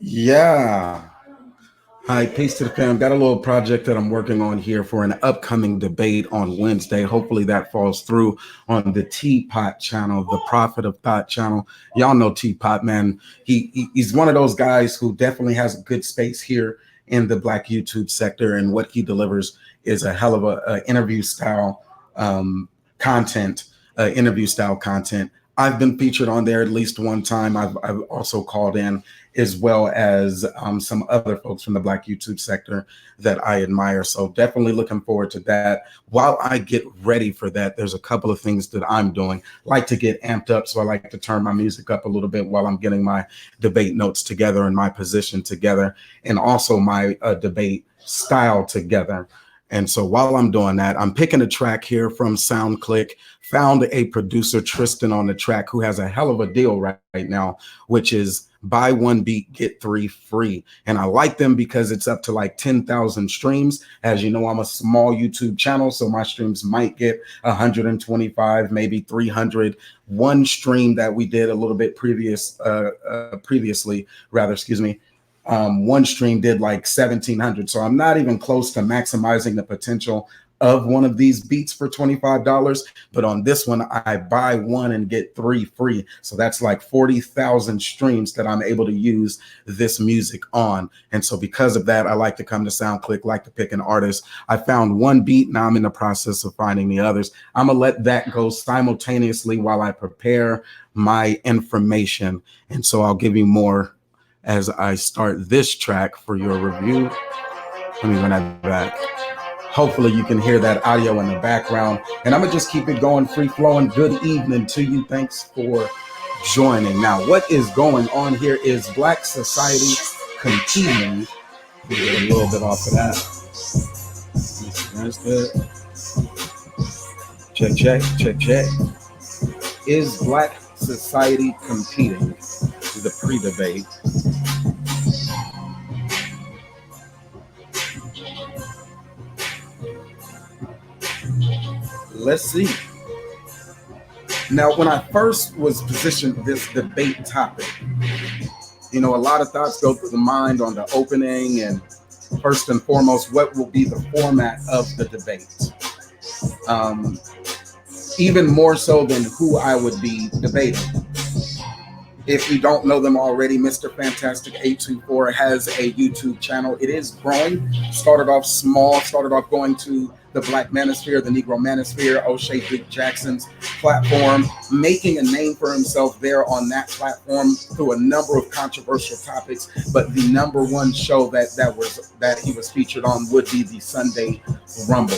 Yeah. Hi, peace to the fam. Got a little project that I'm working on here for an upcoming debate on Wednesday. Hopefully that falls through on the Teapot channel, the Prophet of Thought channel. Y'all know Teapot, man. He's one of those guys who definitely has a good space here in the Black YouTube sector, and what he delivers is a hell of a interview style content. Interview style content. I've been featured on there at least one time. I've also called in, as well as some other folks from the Black YouTube sector that I admire. So definitely looking forward to that. While I get ready for that, there's a couple of things that I'm doing. Like to get amped up, so I like to turn my music up a little bit while I'm getting my debate notes together and my position together, and also my debate style together. And so while I'm doing that, I'm picking a track here from SoundClick. Found a producer, Tristan, on the track, who has a hell of a deal right now, which is buy one beat, get three free. And I like them because it's up to like 10,000 streams. As you know, I'm a small YouTube channel, so my streams might get 125, maybe 300. One stream that we did a little bit previously, one stream did like 1,700. So I'm not even close to maximizing the potential of one of these beats for $25. But on this one, I buy one and get three free. So that's like 40,000 streams that I'm able to use this music on. And so because of that, I like to come to SoundClick, like to pick an artist. I found one beat. Now I'm in the process of finding the others. I'm going to let that go simultaneously while I prepare my information. And so I'll give you more as I start this track for your review. Let me run that back. Hopefully you can hear that audio in the background. And I'm going to just keep it going, free flowing. Good evening to you. Thanks for joining. Now, what is going on here is Black Society Competing. We'll get a little bit off of that. That's good. Check. Is Black Society Competing? The pre-debate. Let's see. Now, when I first was positioned this debate topic, a lot of thoughts go through the mind on the opening, and first and foremost, what will be the format of the debate? Even more so than who I would be debating. If you don't know them already, Mr. Fantastic 824 has a YouTube channel. It is growing. Started off small, going to the Black Manosphere, the Negro Manosphere, O'Shea Duke Jackson's platform, making a name for himself there on that platform through a number of controversial topics. But the number one show that he was featured on would be the Sunday Rumble.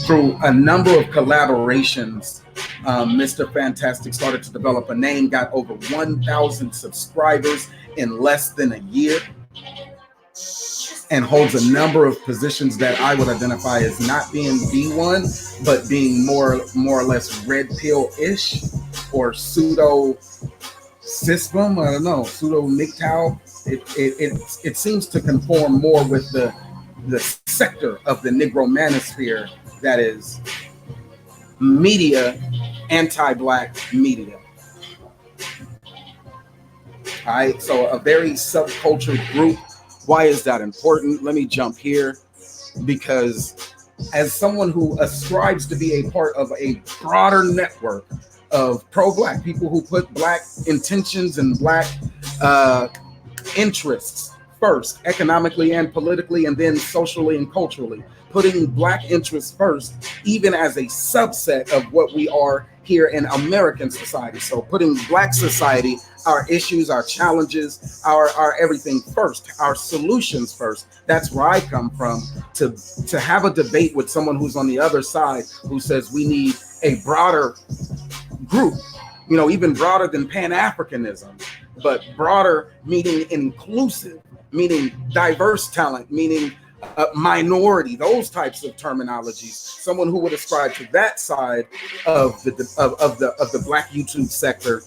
Through a number of collaborations, Mr. Fantastic started to develop a name, got over 1,000 subscribers in less than a year, and holds a number of positions that I would identify as not being B1, but being more or less red pill-ish or pseudo system. I don't know, pseudo MGTOW. It seems to conform more with the sector of the Negro Manosphere that is media, anti-Black media. All right, so a very subcultured group. Why is that important? Let me jump here, because as someone who ascribes to be a part of a broader network of pro-Black people who put Black intentions and Black interests first, economically and politically, and then socially and culturally, putting Black interests first, even as a subset of what we are here in American society. So putting Black society, our issues, our challenges, our everything first, our solutions first. That's where I come from, to have a debate with someone who's on the other side, who says we need a broader group, even broader than Pan-Africanism, but broader meaning inclusive, meaning diverse talent, meaning minority, those types of terminologies. Someone who would ascribe to that side of the Black YouTube sector,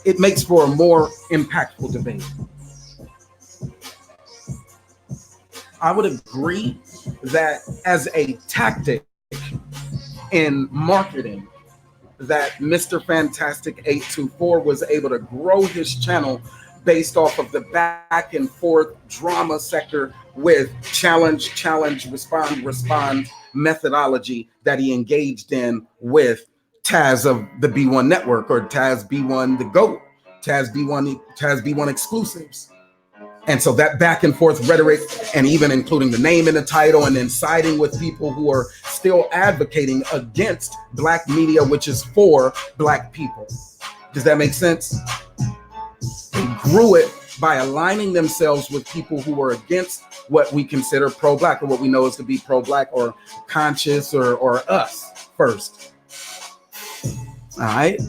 it makes for a more impactful debate. I would agree that as a tactic in marketing, that Mr. Fantastic 824 was able to grow his channel based off of the back and forth drama sector with challenge, respond methodology that he engaged in with Taz of the B1 Network, or Taz B1 the GOAT, Taz B1 exclusives. And so that back and forth rhetoric, and even including the name in the title, and then siding with people who are still advocating against Black media, which is for Black people. Does that make sense? They grew it by aligning themselves with people who are against what we consider pro-Black, or what we know is to be pro-Black or conscious or us first. All right.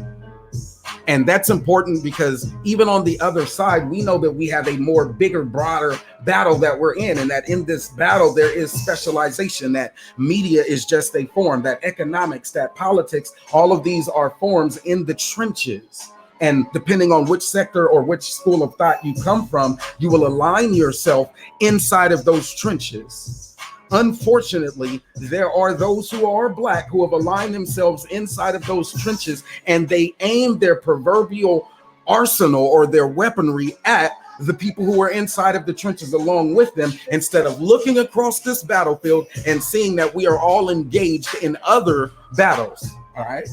And that's important because even on the other side, we know that we have a more bigger, broader battle that we're in. And that in this battle, there is specialization, that media is just a form, that economics, that politics, all of these are forms in the trenches. And depending on which sector or which school of thought you come from, you will align yourself inside of those trenches. Unfortunately, there are those who are Black who have aligned themselves inside of those trenches, and they aim their proverbial arsenal or their weaponry at the people who are inside of the trenches along with them, instead of looking across this battlefield and seeing that we are all engaged in other battles. All right.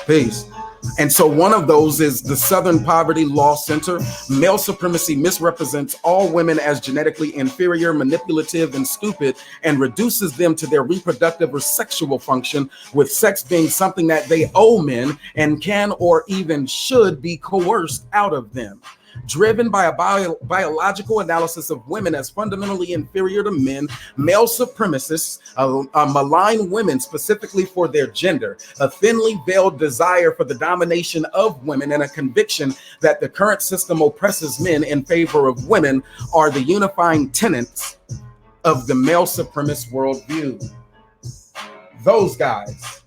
Peace. And so one of those is the Southern Poverty Law Center. Male supremacy misrepresents all women as genetically inferior, manipulative, and stupid, and reduces them to their reproductive or sexual function, with sex being something that they owe men and can or even should be coerced out of them. Driven by a biological analysis of women as fundamentally inferior to men, male supremacists malign women specifically for their gender, a thinly veiled desire for the domination of women, and a conviction that the current system oppresses men in favor of women are the unifying tenets of the male supremacist worldview. Those guys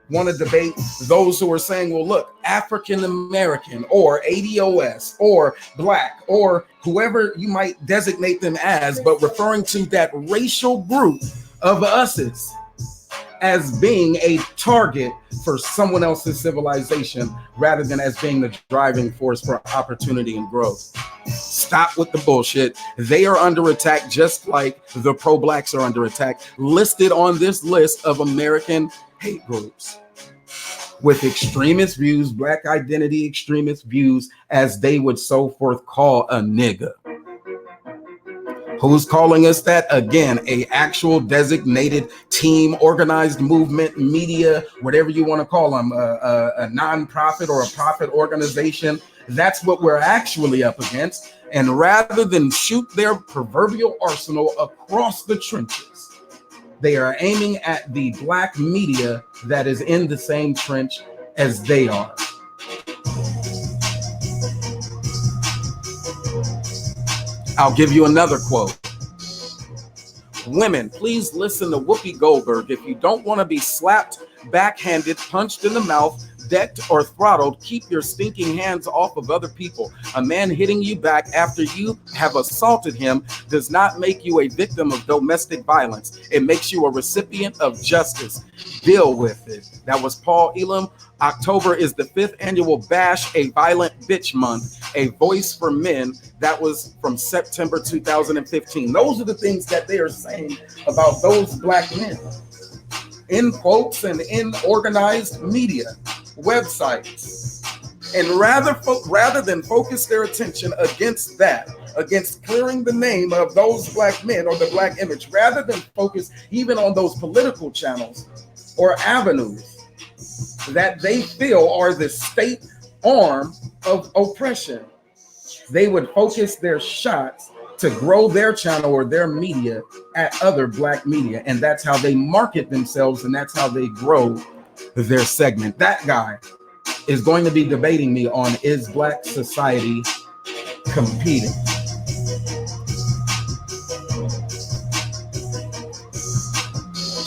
want to debate those who are saying, well, look, African American or ADOS or Black or whoever you might designate them as, but referring to that racial group of us's as being a target for someone else's civilization, rather than as being the driving force for opportunity and growth. Stop with the bullshit. They are under attack, just like the pro-Blacks are under attack, listed on this list of American hate groups with extremist views, Black identity extremist views, as they would so forth call a nigga. Who's calling us that? Again, a actual designated team, organized movement, media, whatever you want to call them, a nonprofit or a profit organization. That's what we're actually up against. And rather than shoot their proverbial arsenal across the trenches, they are aiming at the Black media that is in the same trench as they are. I'll give you another quote. Women, please listen to Whoopi Goldberg. If you don't want to be slapped, backhanded, punched in the mouth, decked, or throttled, keep your stinking hands off of other people. A man hitting you back after you have assaulted him does not make you a victim of domestic violence. It makes you a recipient of justice. Deal with it. That was Paul Elam. October is the 5th annual Bash a Violent Bitch Month, a voice for men. That was from September 2015. Those are the things that they are saying about those Black men in quotes and in organized media websites. And rather than focus their attention against that, against clearing the name of those Black men or the Black image, rather than focus even on those political channels or avenues that they feel are the state arm of oppression, they would focus their shots to grow their channel or their media at other Black media. And that's how they market themselves, and that's how they grow their segment. That guy is going to be debating me on, is Black society competing?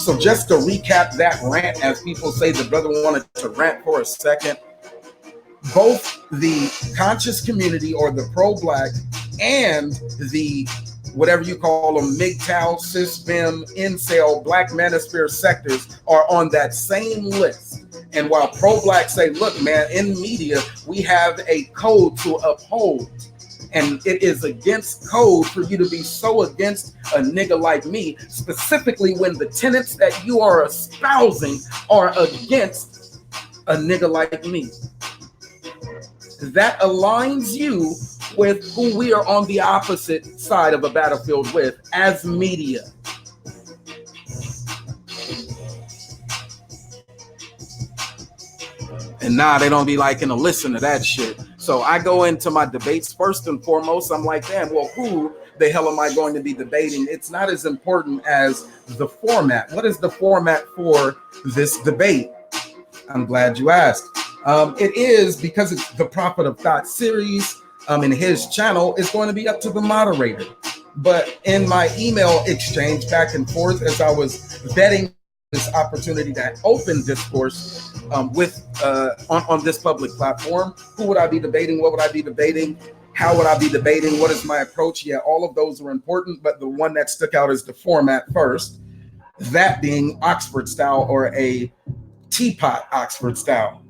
So just to recap that rant, as people say, the brother wanted to rant for a second. Both the conscious community or the pro-Black and the whatever you call them, MGTOW, cis-fem, incel, Black manosphere sectors are on that same list. And while pro-black say, look, man, in media, we have a code to uphold. And it is against code for you to be so against a nigga like me, specifically when the tenets that you are espousing are against a nigga like me. That aligns you with who we are on the opposite side of a battlefield with as media. And nah, they don't be liking to listen to that shit. So I go into my debates first and foremost. I'm like, damn, well, who the hell am I going to be debating? It's not as important as the format. What is the format for this debate? I'm glad you asked. It is because it's the Prophet of Thought series. In his channel, it's going to be up to the moderator. But in my email exchange back and forth, as I was vetting this opportunity to open discourse on this public platform, who would I be debating? What would I be debating? How would I be debating? What is my approach? Yeah, all of those are important, but the one that stuck out is the format first. That being Oxford style, or a teapot Oxford style.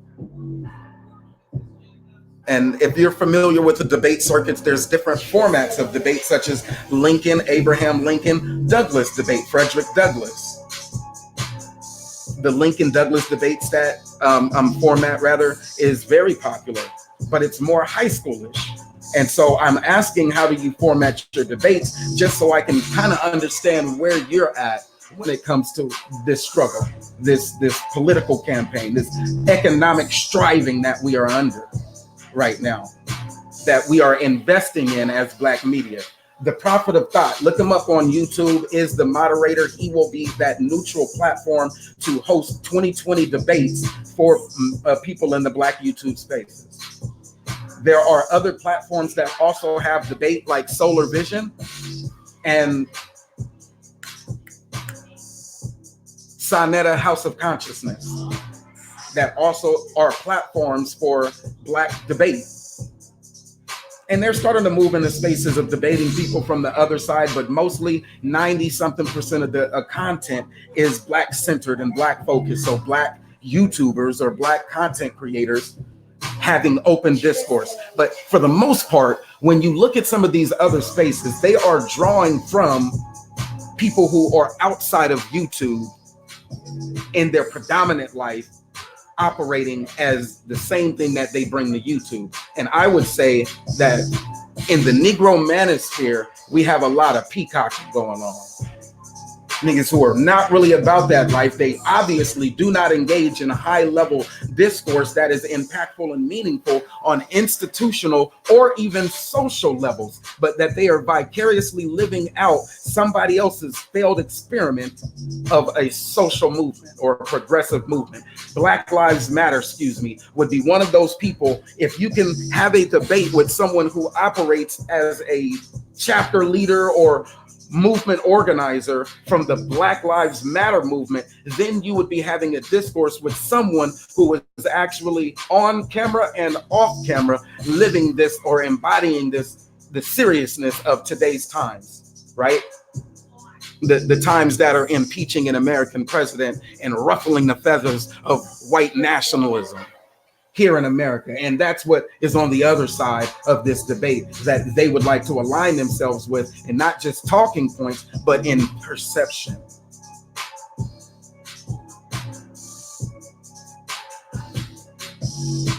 And if you're familiar with the debate circuits, there's different formats of debate, such as Lincoln, Abraham Lincoln, Douglas debate, Frederick Douglass. The Lincoln-Douglas debate format rather is very popular, but it's more high schoolish. And so I'm asking, how do you format your debates, just so I can kind of understand where you're at when it comes to this struggle, this political campaign, this economic striving that we are under right now, that we are investing in as Black media. The Prophet of Thought, look him up on YouTube, is the moderator. He will be that neutral platform to host 2020 debates for people in the Black YouTube spaces. There are other platforms that also have debate, like Solar Vision and Sonetta House of Consciousness, that also are platforms for Black debate. And they're starting to move in the spaces of debating people from the other side, but mostly 90-something% of the content is Black centered and Black focused. So Black YouTubers or Black content creators having open discourse. But for the most part, when you look at some of these other spaces, they are drawing from people who are outside of YouTube in their predominant life, operating as the same thing that they bring to YouTube. And I would say that in the Negro manosphere, we have a lot of peacocking going on. Niggas who are not really about that life. They obviously do not engage in a high level discourse that is impactful and meaningful on institutional or even social levels, but that they are vicariously living out somebody else's failed experiment of a social movement or a progressive movement. Black Lives Matter, would be one of those people. If you can have a debate with someone who operates as a chapter leader or movement organizer from the Black Lives Matter movement, then you would be having a discourse with someone who is actually on camera and off camera living this or embodying this, the seriousness of today's times, right? The times that are impeaching an American president and ruffling the feathers of white nationalism here in America. And that's what is on the other side of this debate that they would like to align themselves with, and not just talking points, but in perception.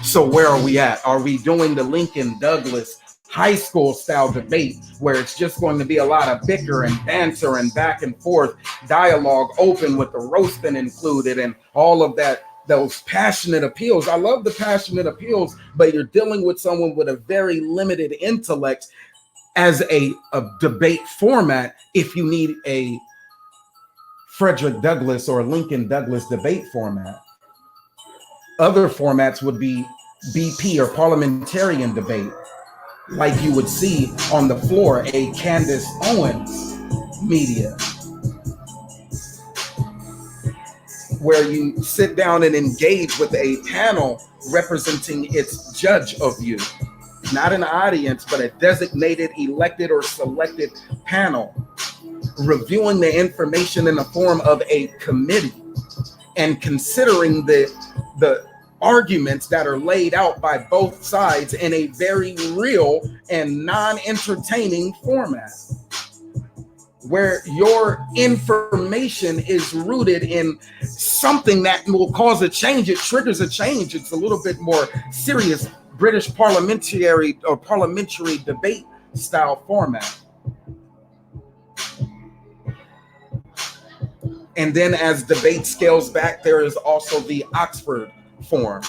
So where are we at? Are we doing the Lincoln Douglas high school style debate where it's just going to be a lot of bicker and banter and back and forth dialogue, open with the roasting included and all of that, those passionate appeals? I love the passionate appeals, but you're dealing with someone with a very limited intellect as a debate format. If you need a Frederick Douglass or Lincoln Douglas debate format, other formats would be BP or parliamentarian debate, like you would see on the floor, a Candace Owens media, where you sit down and engage with a panel representing its judge of you, not an audience, but a designated, elected, or selected panel, reviewing the information in the form of a committee and considering the the arguments that are laid out by both sides in a very real and non-entertaining format, where your information is rooted in something that will cause a change. It triggers a change. It's a little bit more serious British parliamentary debate style format. And then as debate scales back, there is also the Oxford form,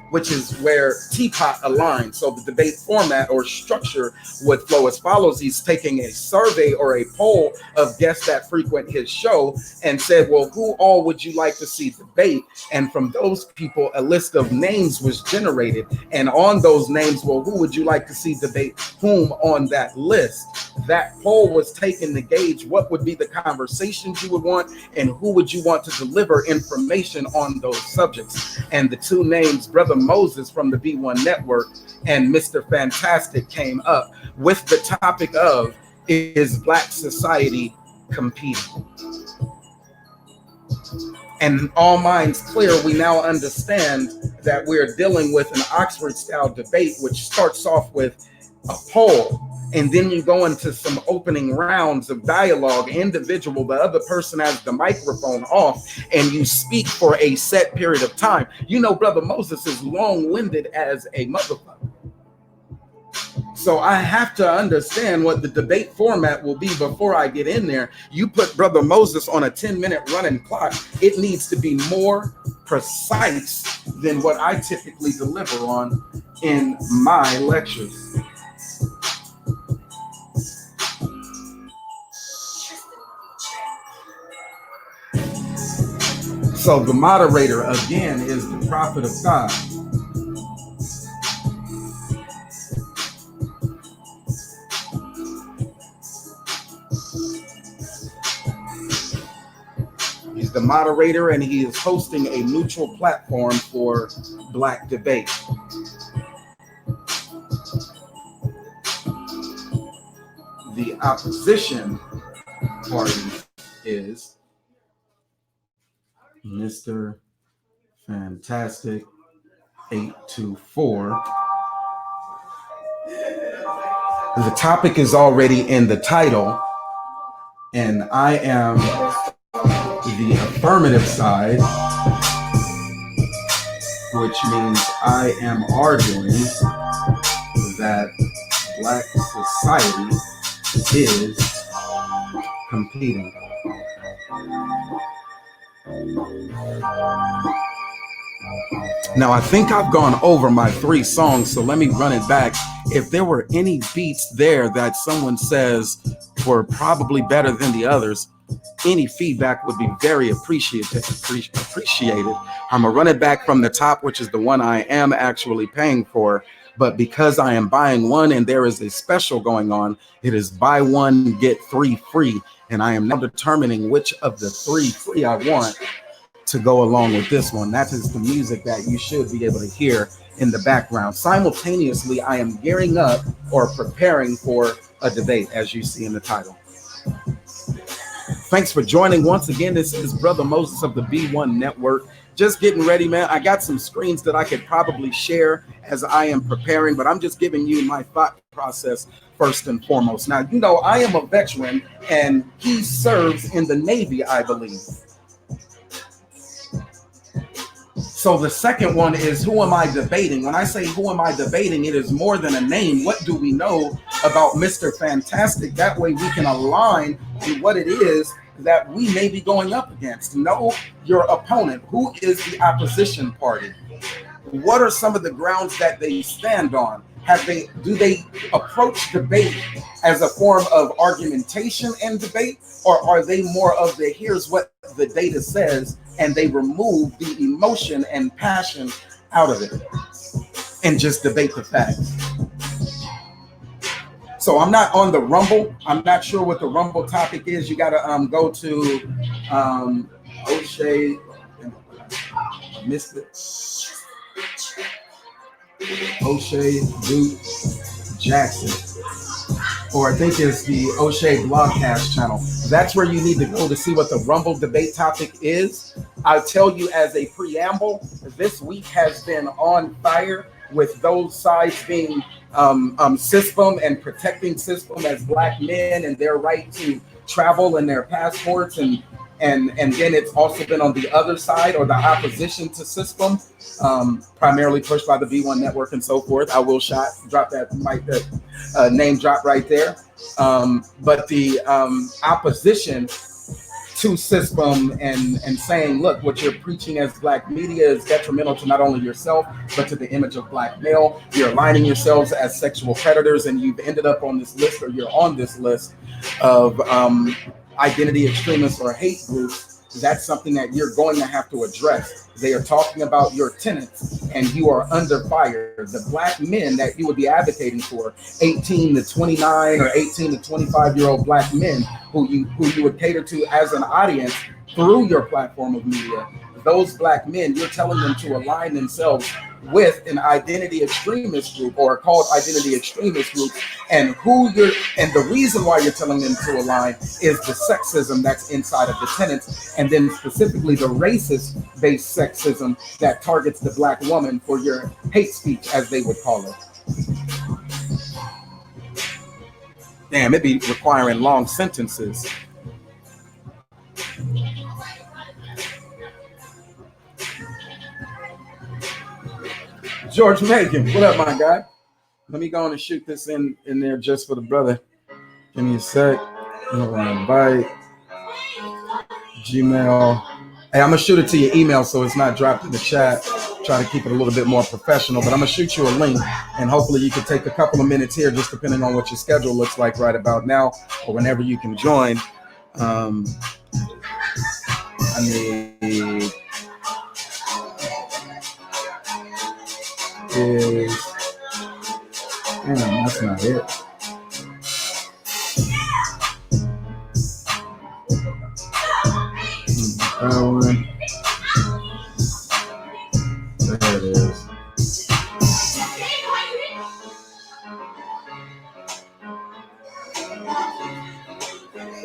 which is where Teapot aligns. So the debate format or structure would flow as follows. He's taking a survey or a poll of guests that frequent his show and said, well, who all would you like to see debate? And from those people, a list of names was generated. And on those names, well, who would you like to see debate whom on that list? That poll was taken to gauge what would be the conversations you would want and who would you want to deliver information on those subjects. And the two names, Brother Moses from the B1 Network and Mr. Fantastic, came up with the topic of, is Black society competing? And all minds clear, we now understand that we're dealing with an Oxford style debate, which starts off with a poll. And then you go into some opening rounds of dialogue, individual, the other person has the microphone off, and you speak for a set period of time. You know, Brother Moses is long-winded as a motherfucker. So I have to understand what the debate format will be before I get in there. You put Brother Moses on a 10-minute running clock, it needs to be more precise than what I typically deliver on in my lectures. So the moderator, again, is the prophet of God. He's the moderator, and he is hosting a neutral platform for Black debate. The opposition party is Mr. Fantastic 824. The topic is already in the title, and I am the affirmative side, which means I am arguing that Black society is competing. Now, I think I've gone over my 3 songs, so let me run it back. If there were any beats there that someone says were probably better than the others, any feedback would be very appreciated. I'm gonna run it back from the top, which is the one I am actually paying for. But because I am buying one and there is a special going on, it is buy one, get 3 free. And I am now determining which of the 3 free I want to go along with this one. That is the music that you should be able to hear in the background. Simultaneously, I am gearing up or preparing for a debate, as you see in the title. Thanks for joining once again. This is Brother Moses of the B1 Network. Just getting ready, man. I got some screens that I could probably share as I am preparing, but I'm just giving you my thought process first and foremost. Now, you know, I am a veteran and he serves in the Navy, I believe. So the second one is, who am I debating? When I say who am I debating, it is more than a name. What do we know about Mr. Fantastic? That way we can align to what it is that we may be going up against. Know your opponent. Who is the opposition party? What are some of the grounds that they stand on? Do they approach debate as a form of argumentation and debate, or are they more of the here's what the data says, and they remove the emotion and passion out of it and just debate the facts? So I'm not on the Rumble. I'm not sure what the Rumble topic is. You got to go to O'Shea. I missed it. O'Shea Duke Jackson or I think is the O'Shea Blogcast channel. That's where you need to go to see what the Rumble debate topic is. I'll tell you as a preamble, this week has been on fire with those sides being system and protecting system as Black men and their right to travel and their passports, and then it's also been on the other side, or the opposition to system, primarily pushed by the V1 network and so forth. I will drop that name drop right there. But the opposition to system and saying, look, what you're preaching as Black media is detrimental to not only yourself, but to the image of Black male. You're aligning yourselves as sexual predators, and you've ended up on this list, or you're on this list of identity extremists or hate groups. That's something that you're going to have to address. They are talking about your tenets, and you are under fire. The Black men that you would be advocating for, 18 to 29 or 18 to 25-year-old Black men who you would cater to as an audience through your platform of media, those Black men, you're telling them to align themselves with an identity extremist group, or called identity extremist group, and the reason why you're telling them to align is the sexism that's inside of the tenets, and then specifically the racist based sexism that targets the Black woman for your hate speech, as they would call it. Damn, it be requiring long sentences. George Megan, what up, my guy? Let me go on and shoot this in there just for the brother. Give me a sec. Invite Gmail. Hey, I'm gonna shoot it to your email so it's not dropped in the chat. Try to keep it a little bit more professional, but I'm gonna shoot you a link, and hopefully you can take a couple of minutes here, just depending on what your schedule looks like right about now, or whenever you can join. I need is, that's not it. That one. There it is.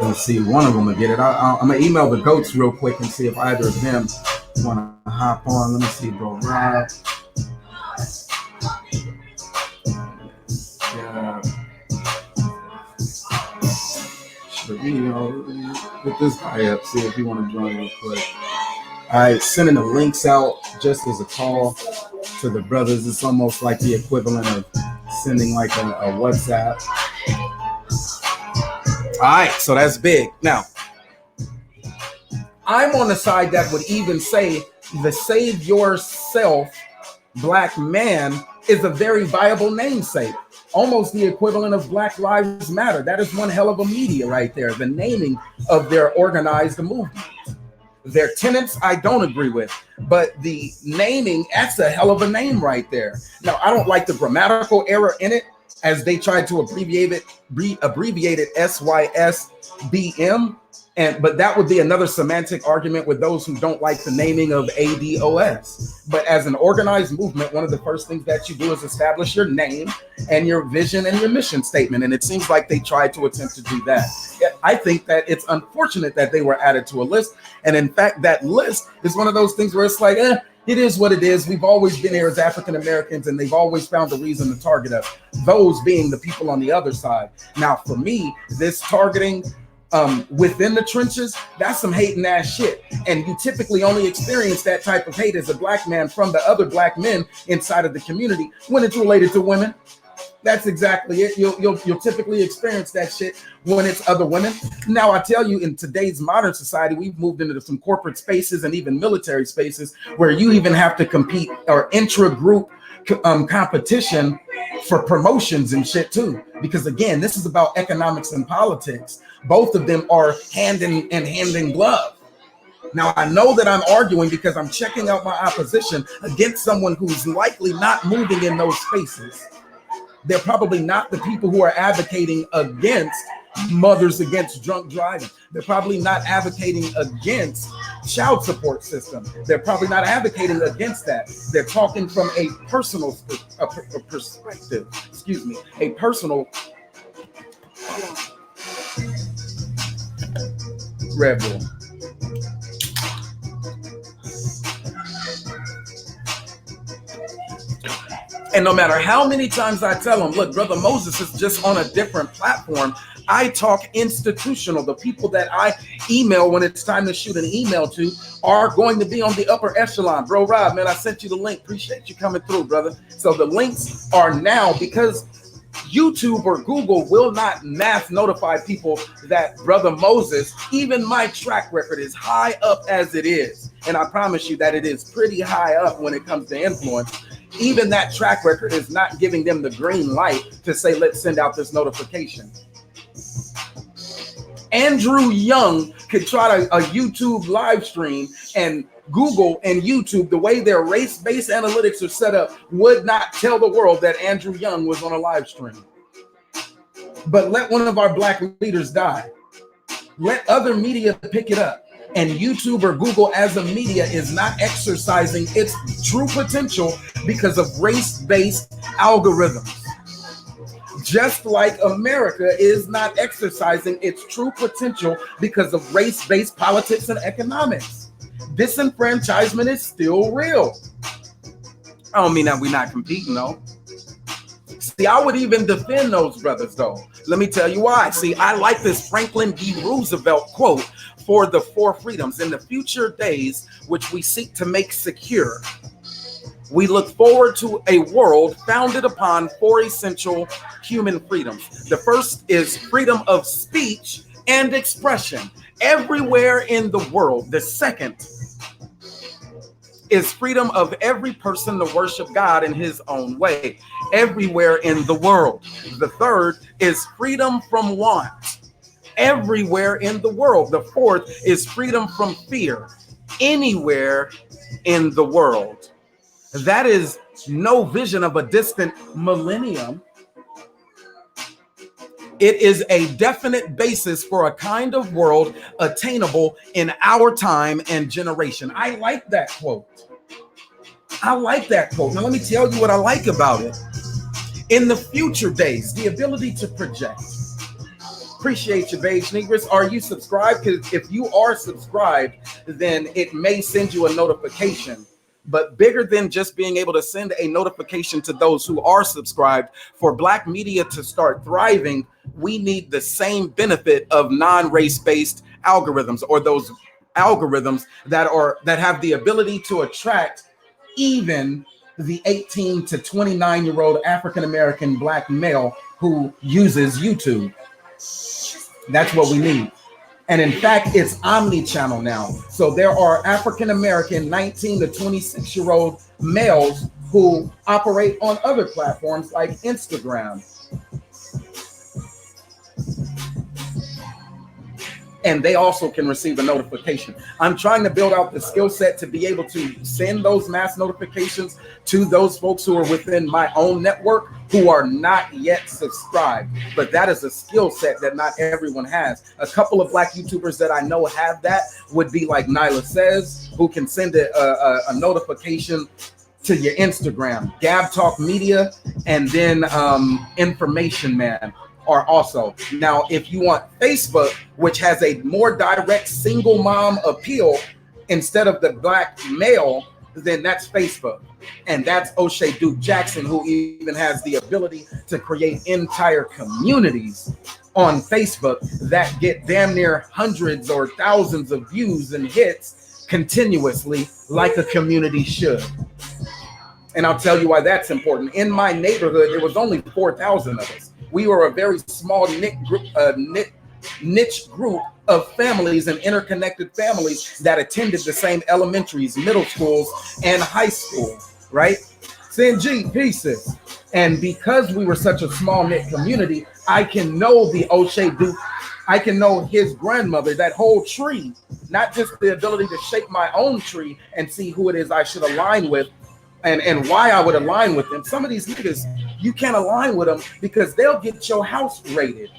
Let's see, one of them will get it. I'm gonna email the goats real quick and see if either of them want to hop on. Let me see, bro. Rob. Get this guy up, see if you want to join real quick. All right, sending the links out just as a call to the brothers. It's almost like the equivalent of sending like a WhatsApp. All right, so that's big. Now, I'm on the side that would even say the Save Yourself Black Man is a very viable namesake. Almost the equivalent of Black Lives Matter. That is one hell of a media right there. The naming of their organized movement. Their tenets, I don't agree with, but the naming, that's a hell of a name right there. Now, I don't like the grammatical error in it, as they tried to abbreviate it SYSBM, but that would be another semantic argument with those who don't like the naming of ADOS. But as an organized movement, one of the first things that you do is establish your name and your vision and your mission statement. And it seems like they tried to attempt to do that. I think that it's unfortunate that they were added to a list. And in fact, that list is one of those things where it's like, it is what it is. We've always been here as African Americans, and they've always found a reason to target us, those being the people on the other side. Now, for me, this targeting within the trenches, that's some hating ass shit. And you typically only experience that type of hate as a Black man from the other Black men inside of the community when it's related to women. That's exactly it. You'll typically experience that shit when it's other women. Now, I tell you, in today's modern society, we've moved into some corporate spaces and even military spaces where you even have to compete or intra-group competition for promotions and shit too. Because again, this is about economics and politics. Both of them are hand in glove. Now, I know that I'm arguing because I'm checking out my opposition against someone who's likely not moving in those spaces. They're probably not the people who are advocating against mothers against drunk driving. They're probably not advocating against child support system. They're probably not advocating against that. They're talking from a personal perspective, a personal Red Bull. And no matter how many times I tell them, look, Brother Moses is just on a different platform. I talk institutional. The people that I email when it's time to shoot an email to are going to be on the upper echelon. Bro, Rob, man, I sent you the link. Appreciate you coming through, brother. So the links are now, because YouTube or Google will not mass notify people that Brother Moses, even my track record is high up as it is. And I promise you that it is pretty high up when it comes to influence. Even that track record is not giving them the green light to say, let's send out this notification. Andrew Young could try a YouTube live stream, and Google and YouTube, the way their race-based analytics are set up, would not tell the world that Andrew Young was on a live stream. But let one of our black leaders die. Let other media pick it up. And YouTube or Google as a media is not exercising its true potential because of race-based algorithms. Just like America is not exercising its true potential because of race-based politics and economics. Disenfranchisement is still real. I don't mean that we're not competing, though. See, I would even defend those brothers, though. Let me tell you why. See, I like this Franklin D. Roosevelt quote for the 4 freedoms. In the future days, which we seek to make secure, we look forward to a world founded upon 4 essential human freedoms. The first is freedom of speech and expression everywhere in the world. The second is freedom of every person to worship God in his own way everywhere in the world. The third is freedom from want everywhere in the world. The fourth is freedom from fear anywhere in the world. That is no vision of a distant millennium. It is a definite basis for a kind of world attainable in our time and generation. I like that quote. I like that quote. Now, let me tell you what I like about it. In the future days, the ability to project. Appreciate you, Beige Negress. Are you subscribed? Because if you are subscribed, then it may send you a notification. But bigger than just being able to send a notification to those who are subscribed, for Black media to start thriving, we need the same benefit of non-race-based algorithms, or those algorithms that have the ability to attract even the 18 to 29-year-old African-American Black male who uses YouTube. That's what we need. And in fact, it's omni-channel now. So there are African-American 19 to 26-year-old males who operate on other platforms like Instagram. And they also can receive a notification. I'm trying to build out the skill set to be able to send those mass notifications to those folks who are within my own network who are not yet subscribed. But that is a skill set that not everyone has. A couple of Black YouTubers that I know have that would be like Nyla Says, who can send a notification to your Instagram. Gab Talk Media, and then Information Man are also. Now, if you want Facebook, which has a more direct single mom appeal instead of the Black male, then that's Facebook. And that's O'Shea Duke Jackson, who even has the ability to create entire communities on Facebook that get damn near hundreds or thousands of views and hits continuously, like a community should. And I'll tell you why that's important. In my neighborhood, there was only 4,000 of us. We were a very small niche group of families and interconnected families that attended the same elementaries, middle schools, and high school, right? Sinji, pieces. And because we were such a small knit community, I can know the O'Shea Duke, I can know his grandmother, that whole tree, not just the ability to shape my own tree and see who it is I should align with, and why I would align with them. Some of these niggas, you can't align with them because they'll get your house raided.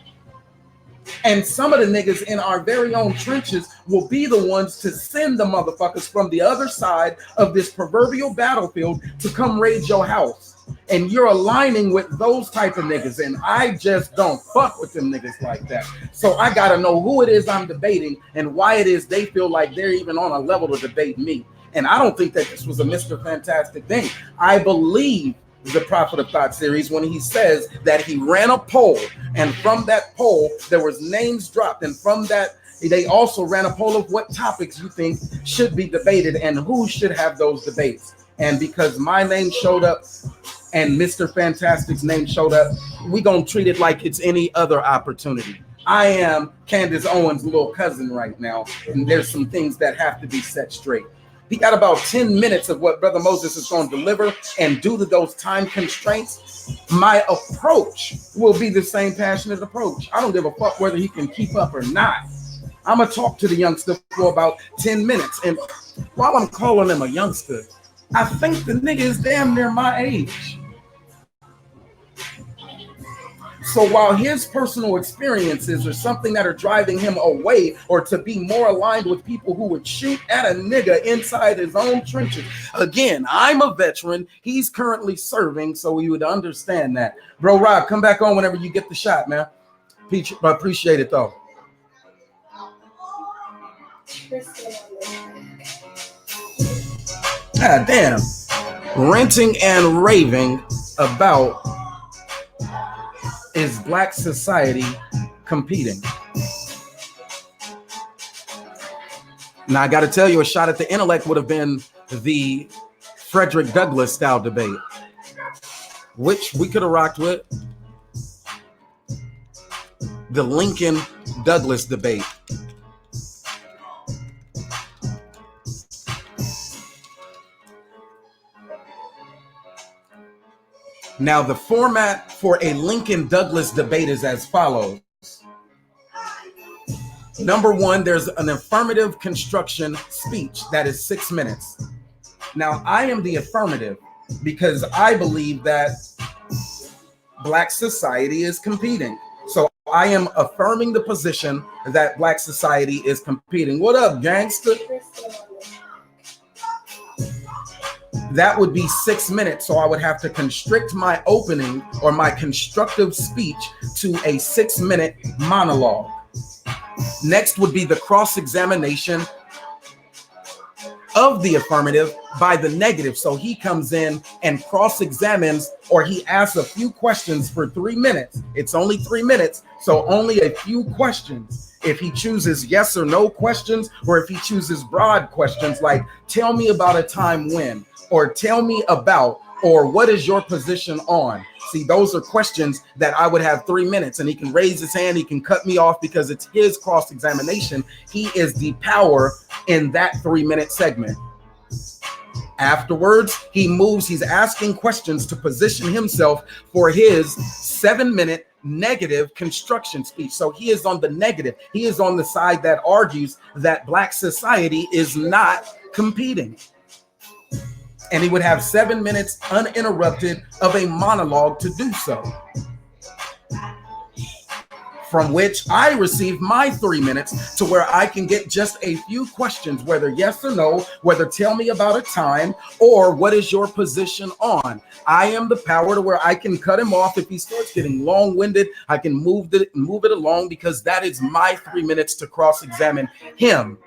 And some of the niggas in our very own trenches will be the ones to send the motherfuckers from the other side of this proverbial battlefield to come raid your house. And you're aligning with those type of niggas, and I just don't fuck with them niggas like that. So I gotta know who it is I'm debating and why it is they feel like they're even on a level to debate me. And I don't think that this was a Mr. Fantastic thing. I believe the Prophet of Thought series when he says that he ran a poll, and from that poll there was names dropped, and from that they also ran a poll of what topics you think should be debated and who should have those debates. And because my name showed up and Mr. Fantastic's name showed up, we gonna treat it like it's any other opportunity. I am Candace Owens' little cousin right now, and there's some things that have to be set straight. He got about 10 minutes of what Brother Moses is going to deliver, and due to those time constraints, my approach will be the same passionate approach. I don't give a fuck whether he can keep up or not. I'm going to talk to the youngster for about 10 minutes, and while I'm calling him a youngster, I think the nigga is damn near my age. So while his personal experiences are something that are driving him away or to be more aligned with people who would shoot at a nigga inside his own trenches. Again, I'm a veteran. He's currently serving, so we would understand that. Bro, Rob, come back on whenever you get the shot, man. I appreciate it, though. God damn. Ranting and raving about is Black society competing? Now, I got to tell you, a shot at the intellect would have been the Frederick Douglass style debate, which we could have rocked with. The Lincoln Douglas debate. Now, the format for a Lincoln Douglas debate is as follows. Number one, there's an affirmative construction speech that is 6 minutes. Now, I am the affirmative because I believe that Black society is competing. So I am affirming the position that Black society is competing. What up, gangster? That would be 6 minutes. So I would have to constrict my opening or my constructive speech to a 6-minute monologue. Next would be the cross-examination of the affirmative by the negative. So he comes in and cross-examines, or he asks a few questions for 3 minutes. It's only 3 minutes, so only a few questions. If he chooses yes or no questions, or if he chooses broad questions like, tell me about a time when, or tell me about, or what is your position on? See, those are questions that I would have 3 minutes, and he can raise his hand, he can cut me off because it's his cross-examination. He is the power in that 3-minute segment. Afterwards, he moves, he's asking questions to position himself for his 7-minute negative construction speech. So he is on the negative. He is on the side that argues that Black society is not competing. And he would have 7 minutes uninterrupted of a monologue to do so. From which I receive my 3 minutes to where I can get just a few questions, whether yes or no, whether tell me about a time, or what is your position on. I am the power to where I can cut him off if he starts getting long-winded. I can move it along because that is my 3 minutes to cross-examine him.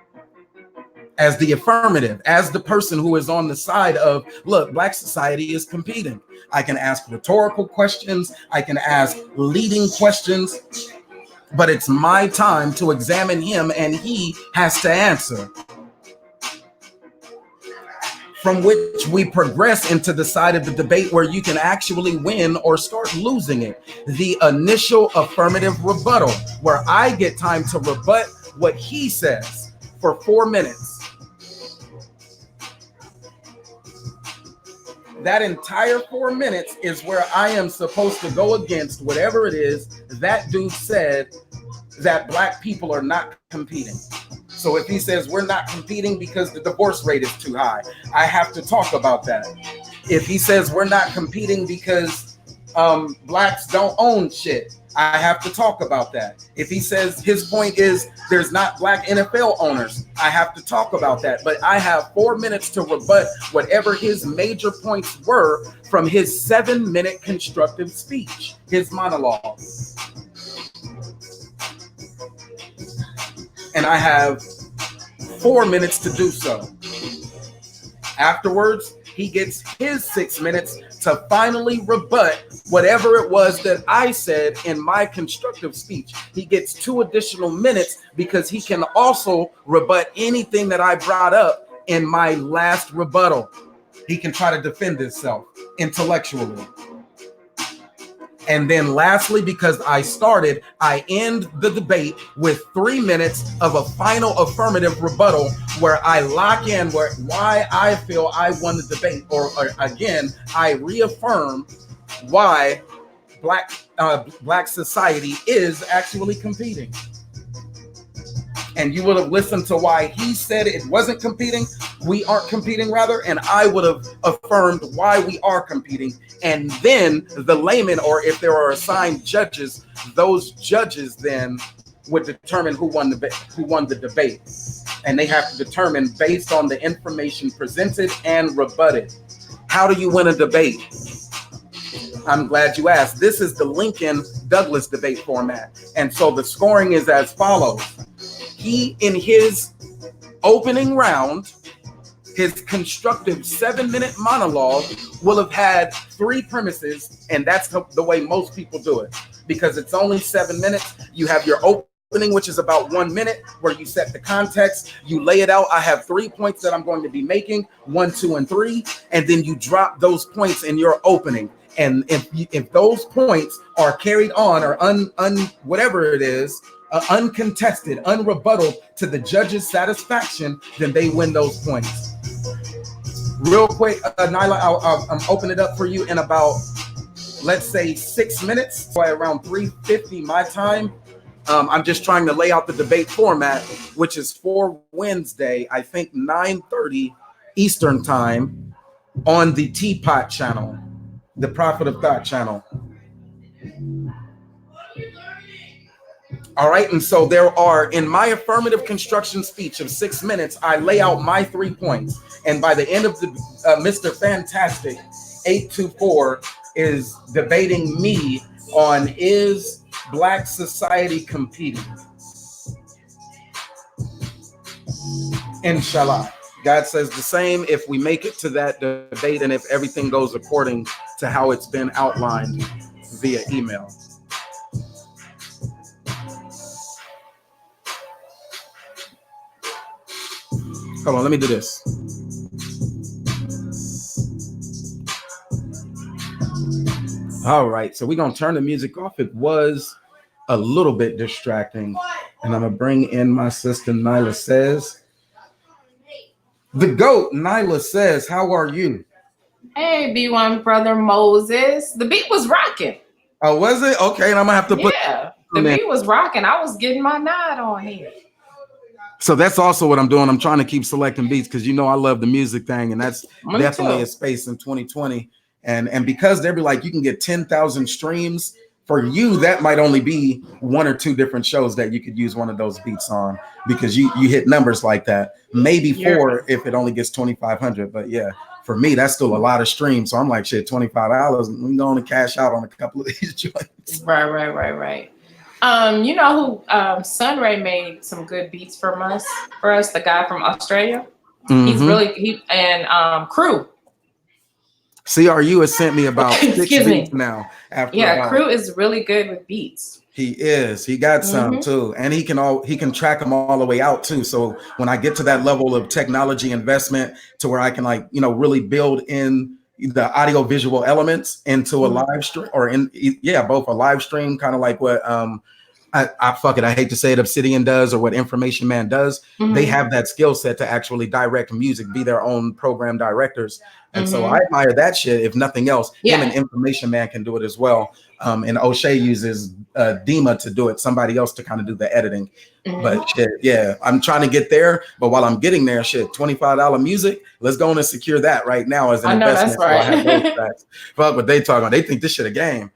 As the affirmative, as the person who is on the side of, look, Black society is competing. I can ask rhetorical questions. I can ask leading questions, but it's my time to examine him and he has to answer. From which we progress into the side of the debate where you can actually win or start losing it. The initial affirmative rebuttal, where I get time to rebut what he says for 4 minutes. That entire 4 minutes is where I am supposed to go against whatever it is that dude said that Black people are not competing. So if he says we're not competing because the divorce rate is too high, I have to talk about that. If he says we're not competing because blacks don't own shit, I have to talk about that. If he says his point is there's not black NFL owners, I have to talk about that. But I have 4 minutes to rebut whatever his major points were from his 7-minute constructive speech, his monologue. And I have 4 minutes to do so. Afterwards, he gets his 6 minutes to finally rebut whatever it was that I said in my constructive speech. He gets 2 additional minutes because he can also rebut anything that I brought up in my last rebuttal. He can try to defend himself intellectually. And then lastly, because I started, I end the debate with 3 minutes of a final affirmative rebuttal where I lock in why I feel I won the debate, or again, I reaffirm why black society is actually competing. And you would have listened to why he said it wasn't competing. We aren't competing, rather. And I would have affirmed why we are competing. And then the layman, or if there are assigned judges, those judges then would determine who won the debate. And they have to determine based on the information presented and rebutted. How do you win a debate? I'm glad you asked. This is the Lincoln-Douglas debate format. And so the scoring is as follows. He, in his opening round, his constructive 7-minute monologue will have had 3 premises, and that's the way most people do it. Because it's only 7 minutes, you have your opening, which is about 1 minute, where you set the context, you lay it out. I have 3 points that I'm going to be making, 1, 2, and 3, and then you drop those points in your opening. And if those points are carried on or whatever it is, uncontested, unrebutted to the judge's satisfaction, then they win those points. Real quick, Nyla, I'll open it up for you in about, let's say, 6 minutes, by around 3:50 my time. I'm just trying to lay out the debate format, which is for Wednesday, I think 9:30 Eastern time on the Teapot channel, the Prophet of Thought channel. All right, and so there are, in my affirmative construction speech of 6 minutes, I lay out my 3 points. And by the end of the, Mr. Fantastic 824 is debating me on, is black society competing? Inshallah. God says the same if we make it to that debate and if everything goes according to how it's been outlined via email. Hold on, let me do this. All right, so we're going to turn the music off. It was a little bit distracting. And I'm going to bring in my sister, Nyla Says. The GOAT, Nyla Says, how are you? Hey, B1 brother Moses. The beat was rocking. Oh, was it? Okay, and I'm going to have to put... Yeah, the beat was rocking. I was getting my nod on here. So that's also what I'm doing. I'm trying to keep selecting beats because, you know, I love the music thing, and that's definitely a space in 2020. And because they'll be like, you can get 10,000 streams, for you, that might only be 1 or 2 different shows that you could use one of those beats on, because you hit numbers like that. Maybe 4 if it only gets 2,500. But yeah, for me, that's still a lot of streams. So I'm like, shit, $25. We going to cash out on a couple of these joints. Right. You know who Sunray made some good beats for us, the guy from Australia. Mm-hmm. And Crew. CRU has sent me about 6 beats now. Crew is really good with beats. He is. He got some too, and he can track them all the way out too. So when I get to that level of technology investment, to where I can, like, you know, really build in the audio visual elements into a live stream, or both a live stream, kind of like what I hate to say it, Obsidian does, or what Information Man does. They have that skill set to actually direct music, be their own program directors. And so I admire that shit. If nothing else, him and Information Man can do it as well. And O'Shea uses Dima to do it, somebody else to kind of do the editing. Mhm. But shit, yeah, I'm trying to get there. But while I'm getting there, shit, $25 music. Let's go on and secure that right now as an I know that's investment. So I have those right. tracks. Fuck what they talking about. They think this shit a game.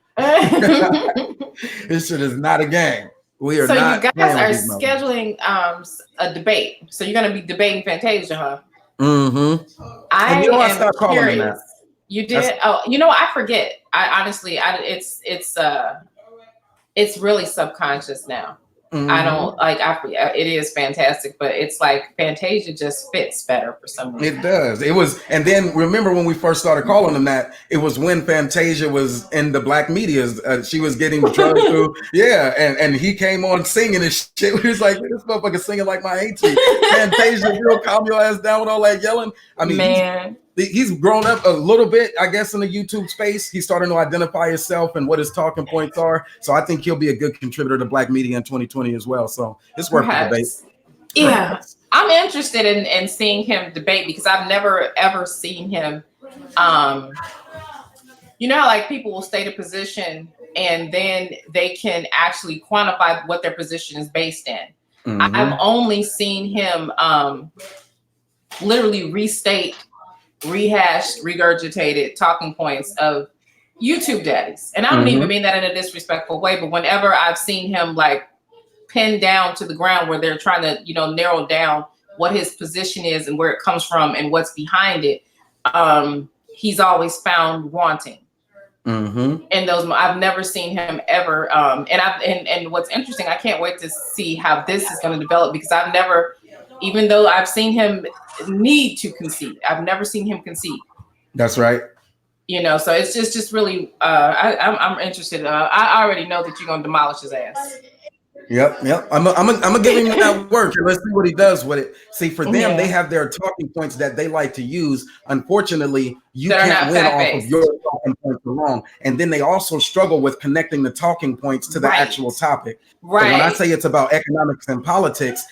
This shit is not a game. We are So you not guys playing with are these motherfuckers. scheduling a debate. So you're gonna be debating Fantasia, huh? Mm-hmm. I And you know, I am stopped calling them that. curious. You did? Oh, I forget. I honestly, it's really subconscious now. I don't like. It is fantastic, but it's like Fantasia just fits better for some reason. It does. It was, and then remember when we first started calling them that, it was when Fantasia was in the black medias. She was getting drugged through, yeah, and he came on singing and shit. We was like, this motherfucker singing like my auntie. Fantasia, real calm your ass down with all that yelling. I mean, man, he's grown up a little bit, I guess, in the YouTube space. He's starting to identify himself and what his talking points are. So I think he'll be a good contributor to black media in 2020 as well. So it's worth the debate. Yeah. I'm interested in seeing him debate because I've never ever seen him. You know how like people will state a position and then they can actually quantify what their position is based in. I've only seen him literally restate, rehashed, regurgitated talking points of YouTube daddies. And I don't even mean that in a disrespectful way, but whenever I've seen him like pinned down to the ground where they're trying to, narrow down what his position is and where it comes from and what's behind it, he's always found wanting. And those, I've never seen him ever. And what's interesting, I can't wait to see how this is going to develop because I've never, even though I've seen him need to concede, I've never seen him concede. That's right. So it's just really, I'm interested. I already know that you're going to demolish his ass. Yep. I'm gonna give him that work and let's see what he does with it. See, for them, they have their talking points that they like to use. Unfortunately, you can't win off of your talking points alone. And then they also struggle with connecting the talking points to the actual topic. Right. So when I say it's about economics and politics,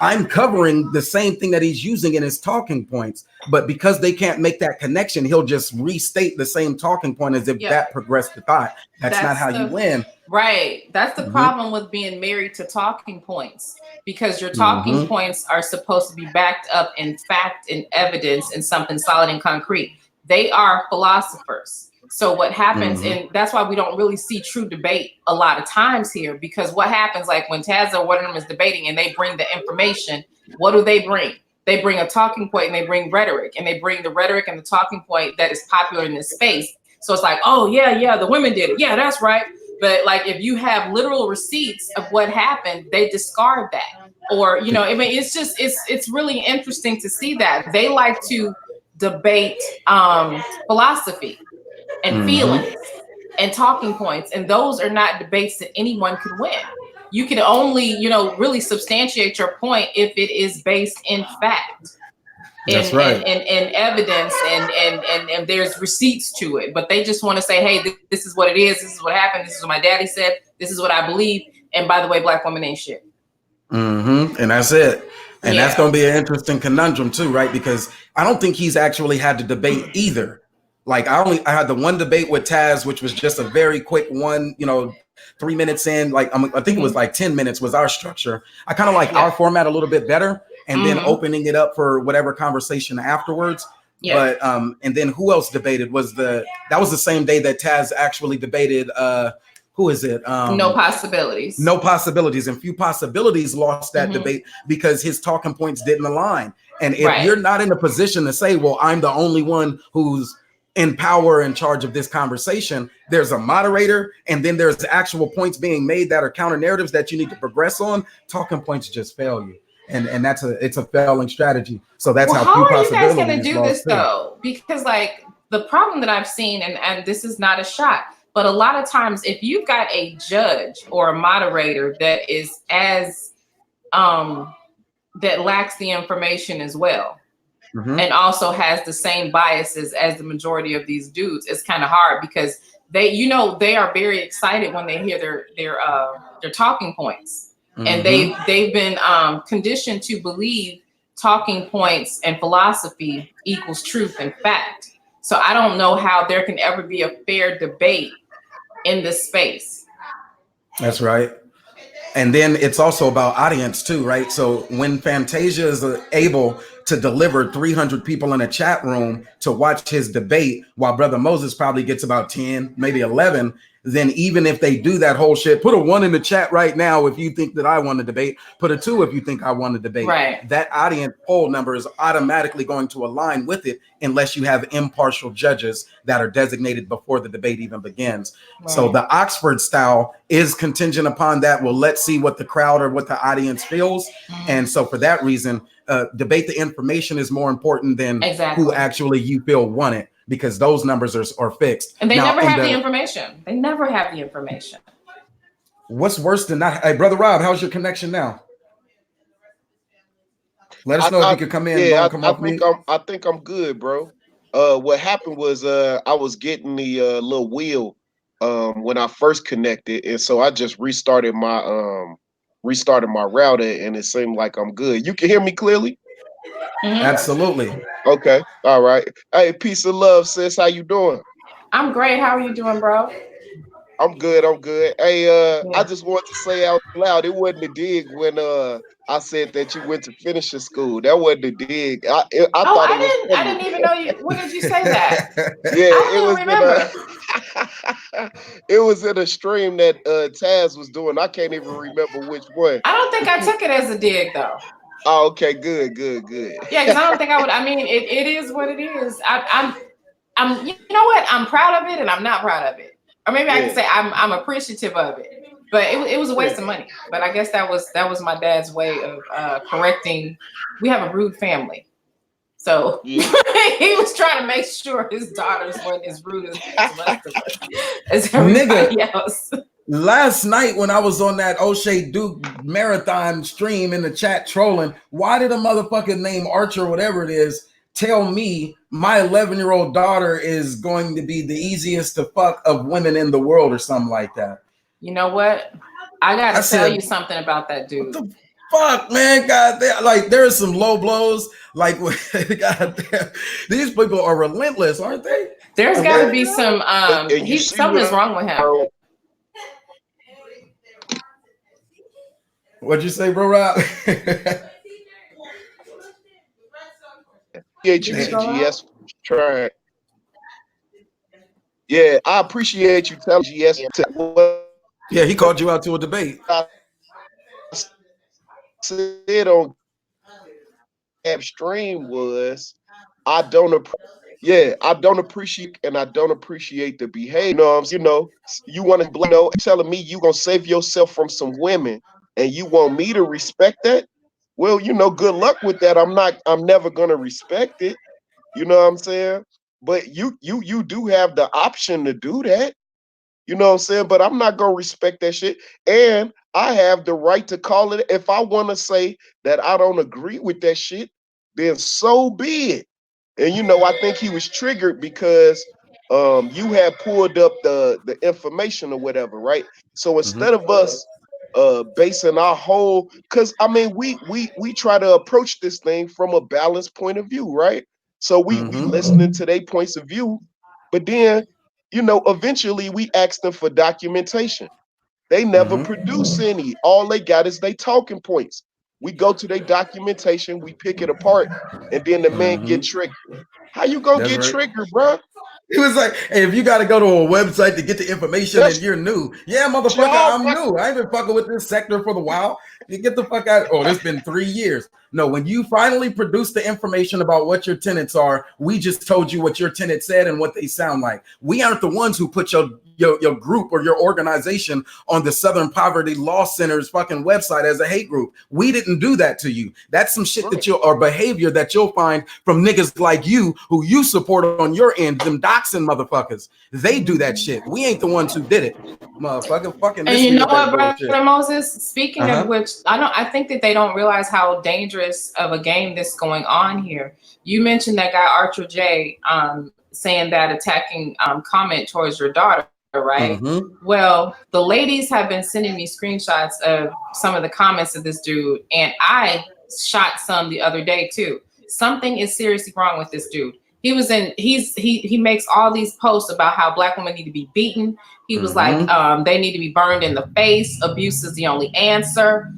I'm covering the same thing that he's using in his talking points, but because they can't make that connection, he'll just restate the same talking point as if that progressed the thought. That's not how you win. Right. That's the problem with being married to talking points, because your talking points are supposed to be backed up in fact and evidence and something solid and concrete. They are philosophers. So what happens, and that's why we don't really see true debate a lot of times here, because what happens, like when Taz or one of them is debating and they bring the information, what do they bring? They bring a talking point and they bring rhetoric, and they bring the rhetoric and the talking point that is popular in this space. So it's like, oh yeah, the women did it. Yeah, that's right. But like, if you have literal receipts of what happened, they discard that. Or, I mean, it's really interesting to see that they like to debate philosophy and feelings and talking points. And those are not debates that anyone could win. You can only, really substantiate your point if it is based in fact. That's right. And evidence and there's receipts to it. But they just want to say, hey, this is what it is. This is what happened. This is what my daddy said. This is what I believe. And by the way, black women ain't shit. And that's it. And that's going to be an interesting conundrum too, right? Because I don't think he's actually had to debate either. Like I had the one debate with Taz, which was just a very quick one, 3 minutes in. Like I think it was like 10 minutes was our structure. I kind of like our format a little bit better, and then opening it up for whatever conversation afterwards. But and then who else debated? That was the same day that Taz actually debated. Who is it? No Possibilities. No Possibilities, and Few Possibilities lost that debate because his talking points didn't align. And if you're not in a position to say, well, I'm the only one who's in power, in charge of this conversation, there's a moderator, and then there's actual points being made that are counter narratives that you need to progress on. Talking points just fail you, and it's a failing strategy. So that's how Few Possibilities. How are you guys going to do this though? Because like the problem that I've seen, and this is not a shot, but a lot of times if you've got a judge or a moderator that is as that lacks the information as well, and also has the same biases as the majority of these dudes, it's kind of hard because they are very excited when they hear their talking points, and they've been conditioned to believe talking points and philosophy equals truth and fact. So I don't know how there can ever be a fair debate in this space. That's right. And then it's also about audience too, right? So when Fantasia is able to deliver 300 people in a chat room to watch his debate, while Brother Moses probably gets about 10, maybe 11, then even if they do that whole shit, put a 1 in the chat right now if you think that I won the debate, put a 2 if you think I won the debate. Right. That audience poll number is automatically going to align with it unless you have impartial judges that are designated before the debate even begins. Right. So the Oxford style is contingent upon that. Well, let's see what the crowd or what the audience feels. And so for that reason, debate the information is more important than who actually you feel won it, because those numbers are fixed. And they never have the information. They never have the information. What's worse than that? Hey, Brother Rob, how's your connection now? Let us know if you could come in. Yeah, come off mute. I think I'm good, bro. What happened was I was getting the little wheel when I first connected, and so I just restarted my router, and it seemed like I'm good. You can hear me clearly? Absolutely. Okay. All right. Hey, peace of love, sis. How you doing? I'm great. How are you doing, bro? I'm good. I'm good. Hey, I just want to say out loud, it wasn't a dig when I said that you went to finishing school. That wasn't a dig. I thought it was funny. I didn't even know you. When did you say that? Yeah, I don't even remember. It was in a stream that Taz was doing. I can't even remember which one. I don't think I took it as a dig though. Oh, okay, good. Yeah, because I don't think I would. I mean, it is what it is. I'm. You know what? I'm proud of it, and I'm not proud of it. Or maybe I can say I'm appreciative of it. But it was a waste of money. But I guess that was my dad's way of correcting. We have a rude family. So he was trying to make sure his daughters weren't as rude as everybody else. Last night when I was on that O'Shea Duke marathon stream in the chat trolling, why did a motherfucker named Archer, whatever it is, tell me my 11-year-old daughter is going to be the easiest to fuck of women in the world or something like that? You know what? I got to tell you something about that dude. What the fuck, man? God damn, like there are some low blows. Like, God damn, these people are relentless, aren't they? There's got to be some. Something is wrong with him. What'd you say, bro, Rob? GS trying. Yeah, I appreciate you telling GS. Yeah, he called you out to a debate. I said on stream was I don't appreciate and I don't appreciate the behavior. You want to telling me you gonna save yourself from some women and you want me to respect that? Well, good luck with that. I'm never gonna respect it. You know what I'm saying? But you do have the option to do that. You know what I'm saying? But I'm not gonna respect that shit. And I have the right to call it. If I want to say that I don't agree with that shit, then so be it. And I think he was triggered because you had pulled up the information or whatever, right? So instead of us basing our whole, because I mean we try to approach this thing from a balanced point of view, right? So we listening to their points of view, but then eventually we ask them for documentation. They never produce any. All they got is they talking points. We go to their documentation, we pick it apart, and then the man get triggered. How you gonna get triggered, bro? He was like, hey, if you got to go to a website to get the information and you're new. Yeah, motherfucker, I'm new. I ain't been fucking with this sector for the while. You get the fuck out. Oh, it's been 3 years. No, when you finally produce the information about what your tenants are, we just told you what your tenant said and what they sound like. We aren't the ones who put your group or your organization on the Southern Poverty Law Center's fucking website as a hate group. We didn't do that to you. That's some shit that or behavior that you'll find from niggas like you who you support on your end, them doxing motherfuckers. They do that shit. We ain't the ones who did it. Motherfucker, fucking. And you know what, Brother Moses? Speaking of which, I think that they don't realize how dangerous of a game this going on here. You mentioned that guy Archer J saying that attacking comment towards your daughter, right? Well, the ladies have been sending me screenshots of some of the comments of this dude, and I shot some the other day too. Something is seriously wrong with this dude. he makes all these posts about how Black women need to be beaten. He was like, they need to be burned in the face. Abuse is the only answer.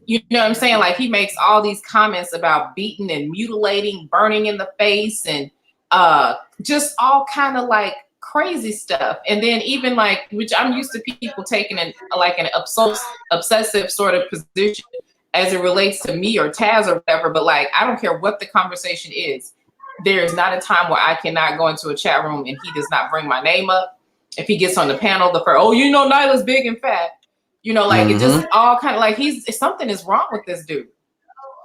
You know what I'm saying? Like, he makes all these comments about beating and mutilating, burning in the face, and just all kind of like crazy stuff. And then even like, which I'm used to people taking an obsessive sort of position as it relates to me or Taz or whatever. But like, I don't care what the conversation is. There is not a time where I cannot go into a chat room and he does not bring my name up. If he gets on the panel, oh, you know, Nyla's big and fat. You know, like it just all kind of like something is wrong with this dude.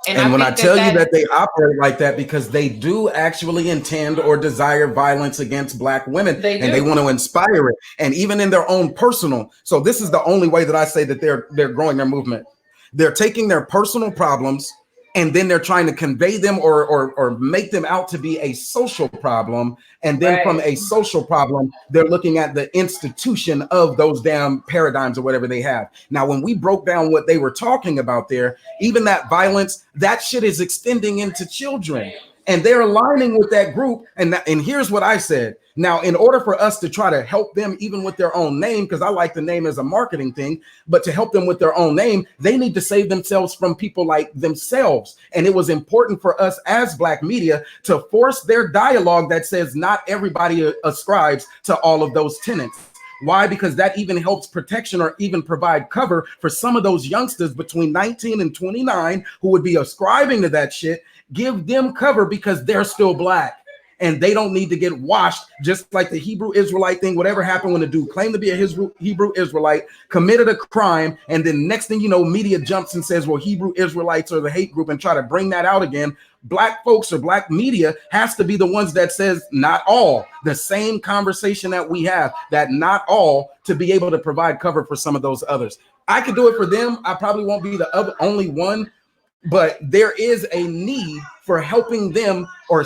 And when I tell you that they operate like that, because they do actually intend or desire violence against Black women, and they want to inspire it, and even in their own personal. So this is the only way that I say that they're growing their movement. They're taking their personal problems, and then they're trying to convey them or make them out to be a social problem. And then from a social problem, they're looking at the institution of those damn paradigms or whatever they have. Now, when we broke down what they were talking about there, even that violence, that shit is extending into children. And they're aligning with that group. And here's what I said. Now, in order for us to try to help them even with their own name, because I like the name as a marketing thing, but to help them with their own name, they need to save themselves from people like themselves. And it was important for us as Black media to force their dialogue that says not everybody ascribes to all of those tenets. Why? Because that even helps protection or even provide cover for some of those youngsters between 19 and 29 who would be ascribing to that shit. Give them cover because they're still Black. And they don't need to get washed, just like the Hebrew Israelite thing. Whatever happened when a dude claimed to be a Hebrew Israelite, committed a crime, and then next thing you know, media jumps and says, well, Hebrew Israelites are the hate group, and try to bring that out again. Black folks or Black media has to be the ones that says not all. The same conversation that we have, that not all, to be able to provide cover for some of those others. I could do it for them. I probably won't be the only one. But there is a need for helping them or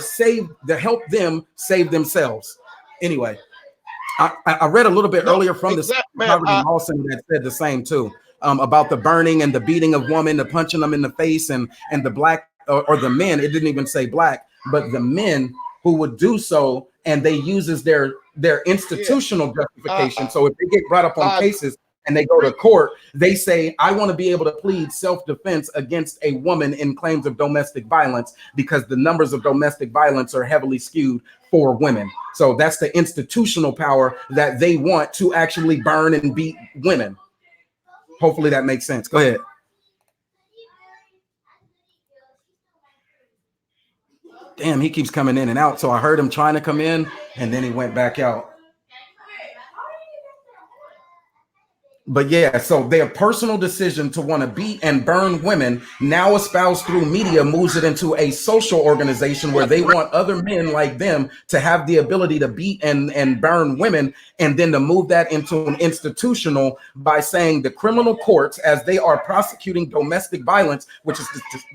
help them save themselves. Anyway, I read a little bit earlier from this Lawson that said the same too, about the burning and the beating of women, the punching them in the face, and the Black or the men. It didn't even say Black, but the men who would do so, and they uses their institutional justification. So if they get brought up on cases and they go to court, they say, I want to be able to plead self-defense against a woman in claims of domestic violence because the numbers of domestic violence are heavily skewed for women. So that's the institutional power that they want to actually burn and beat women. Hopefully that makes sense. Go ahead. Damn, he keeps coming in and out. So I heard him trying to come in and then he went back out. But yeah, so their personal decision to want to beat and burn women, now espoused through media, moves it into a social organization where they want other men like them to have the ability to beat and burn women, and then to move that into an institutional by saying the criminal courts, as they are prosecuting domestic violence, which is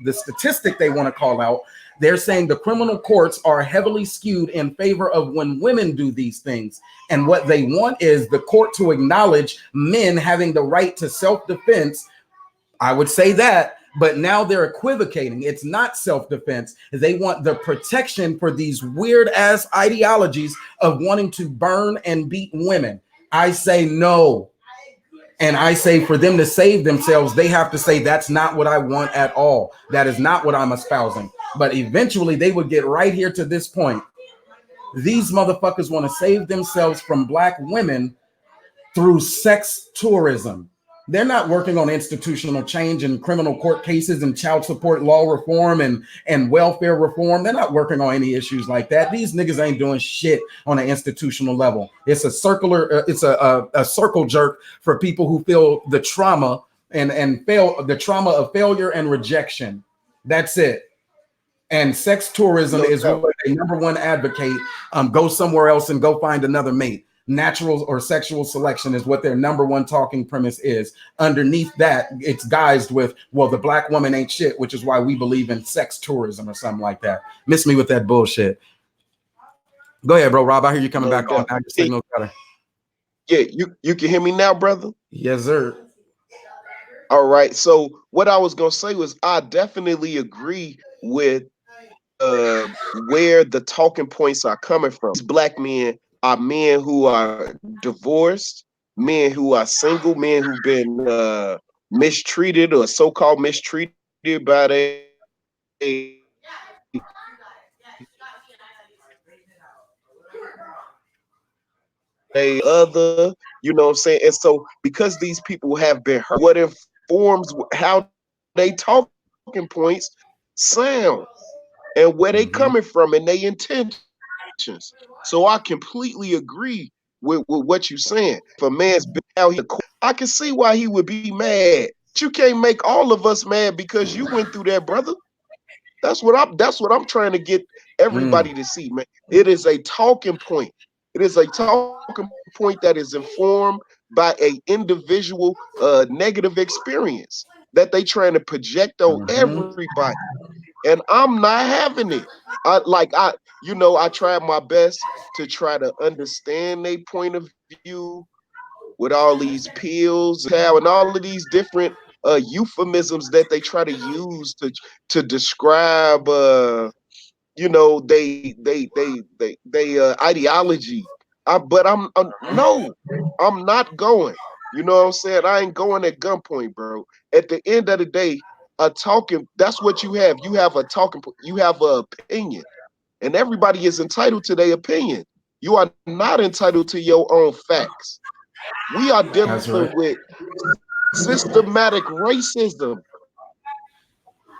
the statistic they want to call out. They're saying the criminal courts are heavily skewed in favor of when women do these things. And what they want is the court to acknowledge men having the right to self-defense. I would say that, but now they're equivocating. It's not self-defense. They want the protection for these weird ass ideologies of wanting to burn and beat women. I say no. And I say for them to save themselves, they have to say that's not what I want at all. That is not what I'm espousing. But eventually they would get right here to this point. These motherfuckers want to save themselves from Black women through sex tourism. They're not working on institutional change and criminal court cases and child support law reform and welfare reform. They're not working on any issues like that. These niggas ain't doing shit on an institutional level. It's a circle jerk for people who feel the trauma and fail the trauma of failure and rejection. That's it. And sex tourism is what they number one advocate. Go somewhere else and go find another mate. Natural or sexual selection is what their number one talking premise is. Underneath that, it's guised with, well, the Black woman ain't shit, which is why we believe in sex tourism or something like that. Miss me with that bullshit. Go ahead, bro. Rob, I hear you coming back on. Now your signal's better. Yeah, you can hear me now, brother? Yes, sir. All right. So what I was gonna say was I definitely agree with where the talking points are coming from. These black men are men who are divorced, men who are single, men who've been mistreated or so-called mistreated by other, you know what I'm saying? And so because these people have been hurt, what informs how they talking points sound and where they coming from and they intentions. So I completely agree with what you're saying. If a man's been out here, I can see why he would be mad. But you can't make all of us mad because you went through that, brother. That's what I'm trying to get everybody to see, man. It is a talking point. It is a talking point that is informed by a individual negative experience that they trying to project on everybody. And I'm not having it. I tried my best to try to understand their point of view with all these pills and all of these different euphemisms that they try to use to describe they ideology. But no, I'm not going. You know what I'm saying? I ain't going at gunpoint, bro. At the end of the day, that's what you have. You have a talking, you have an opinion. And everybody is entitled to their opinion. You are not entitled to your own facts. We are dealing with systematic racism.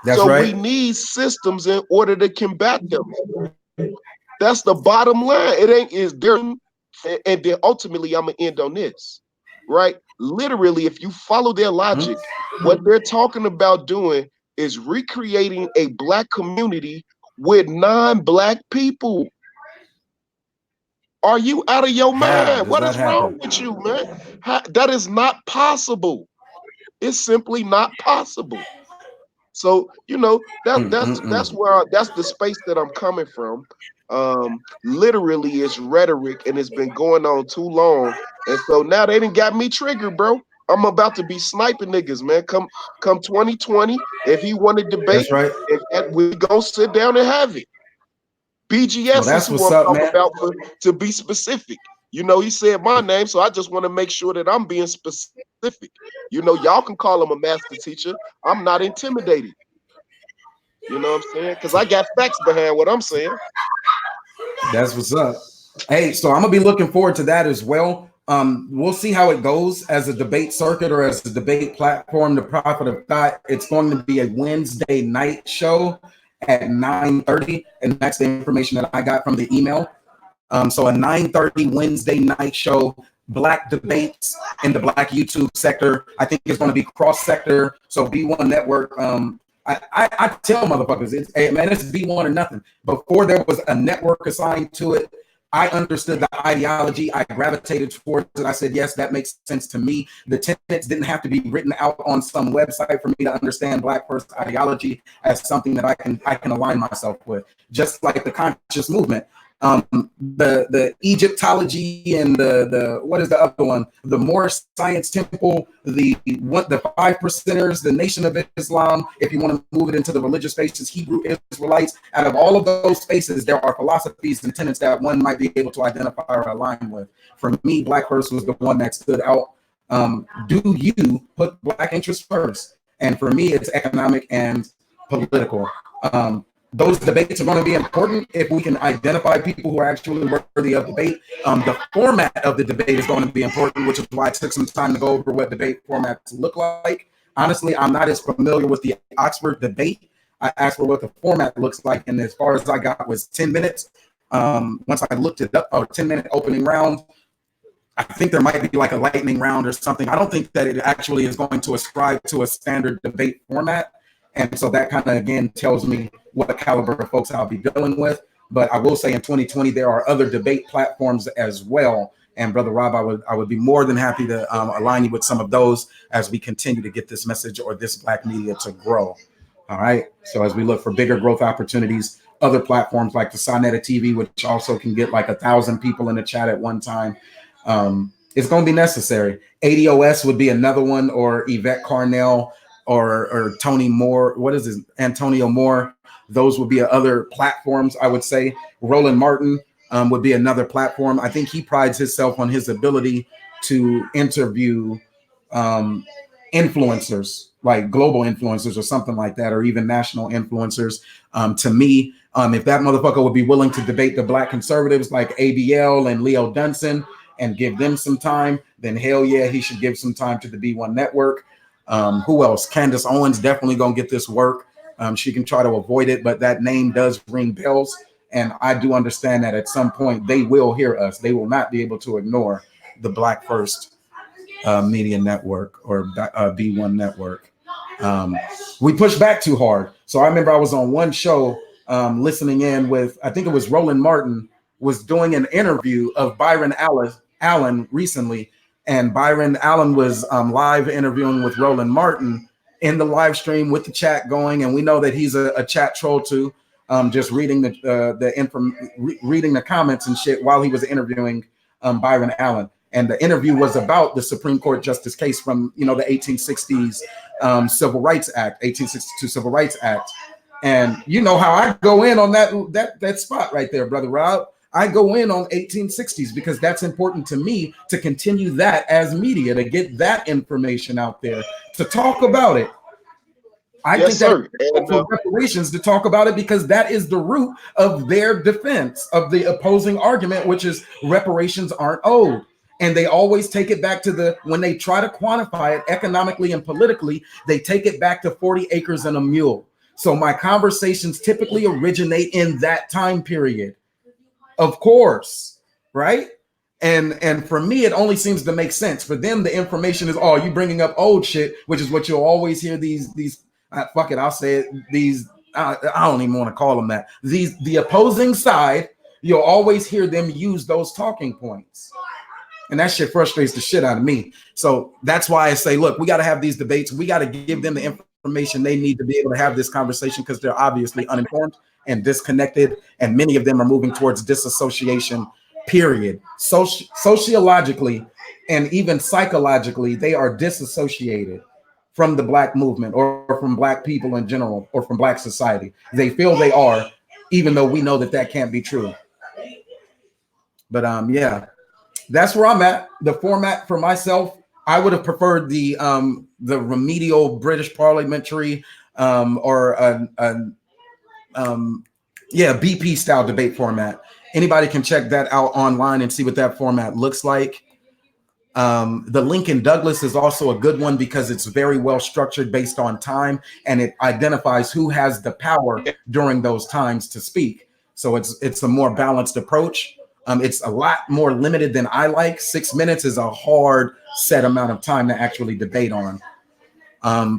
We need systems in order to combat them. That's the bottom line. It ain't is there, and then ultimately I'm gonna end on this, right? Literally, if you follow their logic, what they're talking about doing is recreating a black community with non-black people. Are you out of your mind? What is wrong with you, man? That is not possible. It's simply not possible. So that's the space that I'm coming from. Literally, it's rhetoric, and it's been going on too long, and so now they done got me triggered, bro. I'm about to be sniping niggas, man. Come 2020, if he want to debate, we gonna sit down and have it. BGS is who I'm talking about, to be specific. He said my name, so I just want to make sure that I'm being specific. Y'all can call him a master teacher. I'm not intimidated. You know what I'm saying? Because I got facts behind what I'm saying. That's what's up. Hey, so I'm gonna be looking forward to that as well. We'll see how it goes as a debate circuit or as a debate platform. The Prophet of Thought. It's going to be a Wednesday night show at 9:30, and that's the information that I got from the email. So a 9:30 Wednesday night show, black debates in the black YouTube sector. I think it's going to be cross sector. So B1 Network. I tell motherfuckers, it's B1 or nothing. Before there was a network assigned to it, I understood the ideology. I gravitated towards it. I said, yes, that makes sense to me. The tenets didn't have to be written out on some website for me to understand Black First ideology as something that I can align myself with. Just like the conscious movement. The Egyptology and the what is the other one? The Moorish Science Temple, the 5%ers, the Nation of Islam. If you want to move it into the religious spaces, Hebrew Israelites. Out of all of those spaces, there are philosophies and tenets that one might be able to identify or align with. For me, Black First was the one that stood out. Do you put Black interests first? And for me, it's economic and political. Those debates are going to be important if we can identify people who are actually worthy of debate. The format of the debate is going to be important, which is why I took some time to go over what debate formats look like. Honestly, I'm not as familiar with the Oxford debate. I asked for what the format looks like, and as far as I got was 10 minutes. Once I looked it up, a 10-minute opening round. I think there might be like a lightning round or something. I don't think that it actually is going to ascribe to a standard debate format. And so that kind of, again, tells me what caliber of folks I'll be dealing with. But I will say in 2020, there are other debate platforms as well. And Brother Rob, I would be more than happy to align you with some of those as we continue to get this message or this Black media to grow. All right. So as we look for bigger growth opportunities, other platforms like the Sonetta TV, which also can get like 1,000 people in the chat at one time, it's going to be necessary. ADOS would be another one, or Yvette Carnell, or Tony Moore. What is his Antonio Moore? Those would be other platforms, I would say. Roland Martin would be another platform. I think he prides himself on his ability to interview influencers, like global influencers or something like that, or even national influencers. To me, if that motherfucker would be willing to debate the black conservatives like ABL and Leo Dunson and give them some time, then hell yeah, he should give some time to the B1 Network. Who else? Candace Owens definitely gonna get this work. She can try to avoid it, but that name does ring bells. And I do understand that at some point they will hear us. They will not be able to ignore the Black First Media Network or B1 Network. We pushed back too hard. So I remember I was on one show listening in with, I think it was Roland Martin, was doing an interview of Byron Allen recently. And Byron Allen was live interviewing with Roland Martin in the live stream with the chat going. And we know that he's a chat troll too, just reading reading the comments and shit while he was interviewing Byron Allen. And the interview was about the Supreme Court justice case from, the 1860s Civil Rights Act, 1862 Civil Rights Act. And you know how I go in on that spot right there, Brother Rob. I go in on 1860s because that's important to me to continue that as media, to get that information out there, to talk about it. I think that for reparations to talk about it because that is the root of their defense of the opposing argument, which is reparations aren't owed. And they always take it back to when they try to quantify it economically and politically, they take it back to 40 acres and a mule. So my conversations typically originate in that time period. Of course, right? And for me, it only seems to make sense. For them, the information is, oh, you bringing up old shit, which is what you'll always hear these fuck it, I'll say it, I don't even want to call them that. The opposing side, you'll always hear them use those talking points. And that shit frustrates the shit out of me. So that's why I say, look, we got to have these debates. We got to give them the information they need to be able to have this conversation because they're obviously uninformed and disconnected, and many of them are moving towards disassociation, period. Sociologically and even psychologically, they are disassociated from the Black movement or from Black people in general or from Black society. They feel they are, even though we know that can't be true. But yeah, that's where I'm at. The format for myself, I would have preferred the remedial British parliamentary BP style debate format. Anybody can check that out online and see what that format looks like. The Lincoln Douglas is also a good one because it's very well structured based on time, and it identifies who has the power during those times to speak. So it's a more balanced approach. It's a lot more limited than I like. 6 minutes is a hard set amount of time to actually debate on.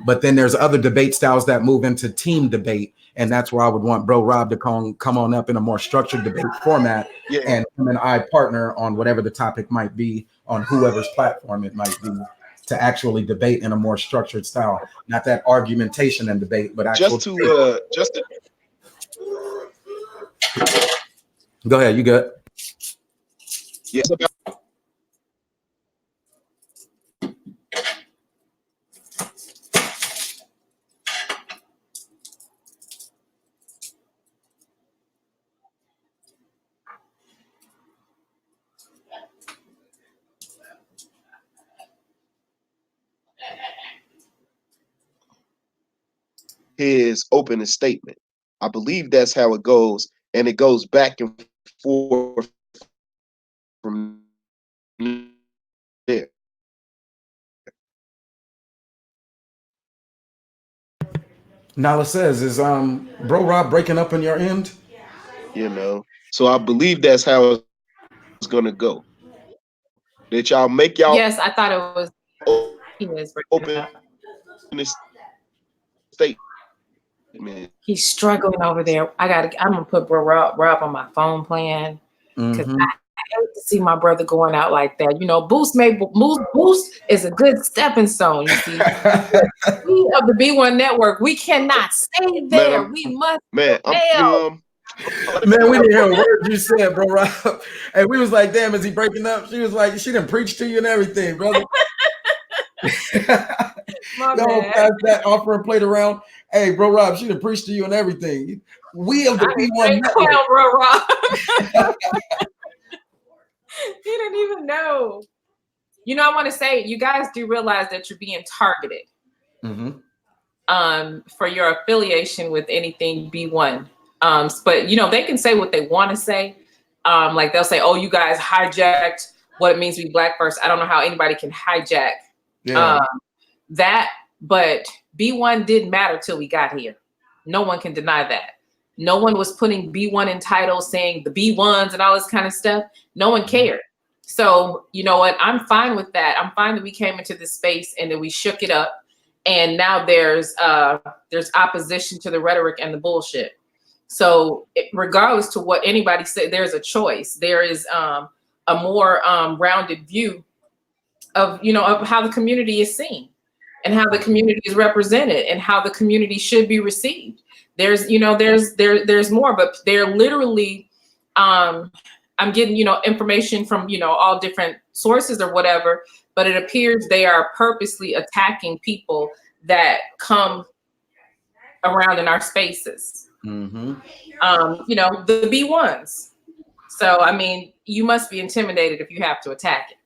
But then there's other debate styles that move into team debate. And that's where I would want Bro Rob to come on up in a more structured debate format. Yeah. And him and I partner on whatever the topic might be on whoever's platform it might be to actually debate in a more structured style. Not that argumentation and debate, but actual Go ahead, you good? Yes. His opening statement. I believe that's how it goes, and it goes back and forth from there. Nala says, is Bro Rob breaking up in your end? So I believe that's how it's gonna go. Did y'all make y'all? Yes, I thought it was. He was open statement. He's struggling over there. I'm gonna put Bro Rob on my phone plan because I hate to see my brother going out like that. Boost is a good stepping stone. You see, we of the B1 Network, we cannot stay there. We must fail. Man, we didn't hear a word you said, Bro Rob. And we was like, damn, is he breaking up? She was like, she didn't preach to you and everything, brother. My No, bad. pass that offer and played around. Hey, bro, Rob, she'd have preached to you and everything. We of the I didn't P1 say network. clown, bro, Rob. He didn't even know. You know, I want to say, you guys do realize that you're being targeted for your affiliation with anything B1. But, you know, they can say what they want to say. Like they'll say, oh, you guys hijacked what it means to be Black first. I don't know how anybody can hijack that. But B1 didn't matter till we got here. No one can deny that. No one was putting B1 in titles saying the B1s and all this kind of stuff. No one cared. So, you know what? I'm fine with that. I'm fine that we came into this space and that we shook it up. And now there's opposition to the rhetoric and the bullshit. So regardless to what anybody said, there's a choice. There is a more rounded view of, you know, of how the community is seen and how the community is represented and how the community should be received. There's, you know, there's more, but they're literally, I'm getting, you know, information from, you know, all different sources or whatever, but it appears they are purposely attacking people that come around in our spaces. You know, the B1s. So, I mean, you must be intimidated if you have to attack it.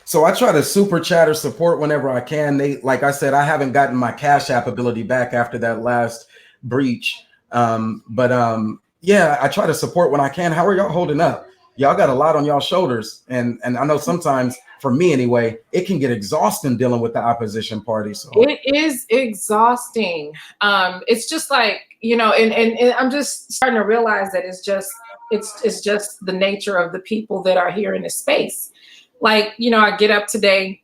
So I try to super chat or support whenever I can. Like I said, I haven't gotten my Cash App ability back after that last breach. Yeah, I try to support when I can. How are y'all holding up? Y'all got a lot on y'all shoulders. And I know sometimes, for me anyway, it can get exhausting dealing with the opposition party. So it is exhausting. It's just like, you know, and I'm just starting to realize that it's just the nature of the people that are here in this space. Like, you know, I get up today,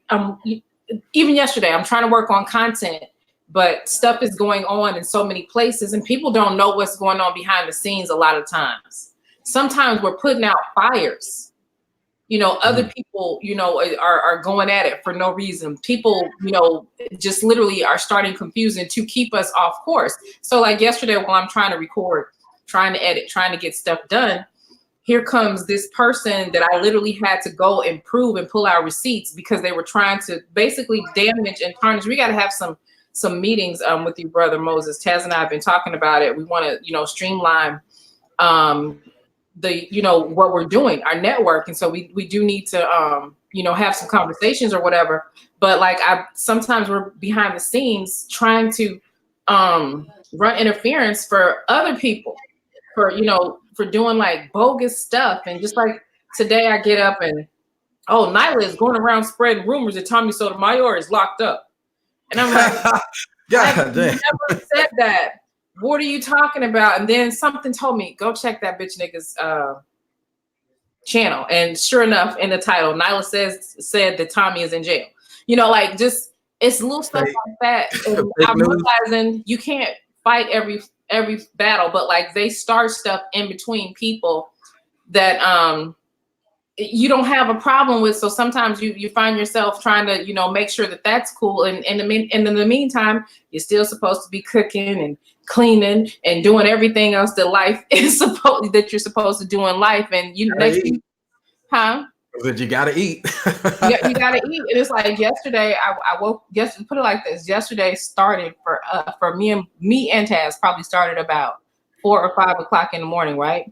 even yesterday, I'm trying to work on content, but stuff is going on in so many places and people don't know what's going on behind the scenes a lot of times. Sometimes we're putting out fires. You know, other people, you know, are going at it for no reason. People, you know, just literally are starting confusing to keep us off course. So like yesterday while I'm trying to record, trying to edit, trying to get stuff done, here comes this person that I literally had to go and prove and pull out receipts because they were trying to basically damage and tarnish. We got to have some meetings with you, brother Moses. Taz and I have been talking about it. We want to, you know, streamline the, you know, what we're doing, our network. And so we do need to, you know, have some conversations or whatever. But like sometimes we're behind the scenes trying to run interference for other people for, you know, for doing like bogus stuff. And just like today I get up and, oh, Nyla is going around spreading rumors that Tommy Sotomayor is locked up. And I'm like, I've never said that. What are you talking about? And then something told me, go check that bitch nigga's channel. And sure enough, in the title, Nyla said that Tommy is in jail. You know, like just it's little stuff like that. And I'm realizing you can't fight every battle, but like they start stuff in between people that you don't have a problem with. So sometimes you find yourself trying to, you know, make sure that that's cool. And in the meantime, you're still supposed to be cooking and cleaning and doing everything else that life is that you're supposed to do in life. And you next thing, But you gotta eat. you gotta eat. And it's like yesterday, I woke. Put it like this. Yesterday started for me and Taz probably started about 4 or 5 o'clock in the morning, right?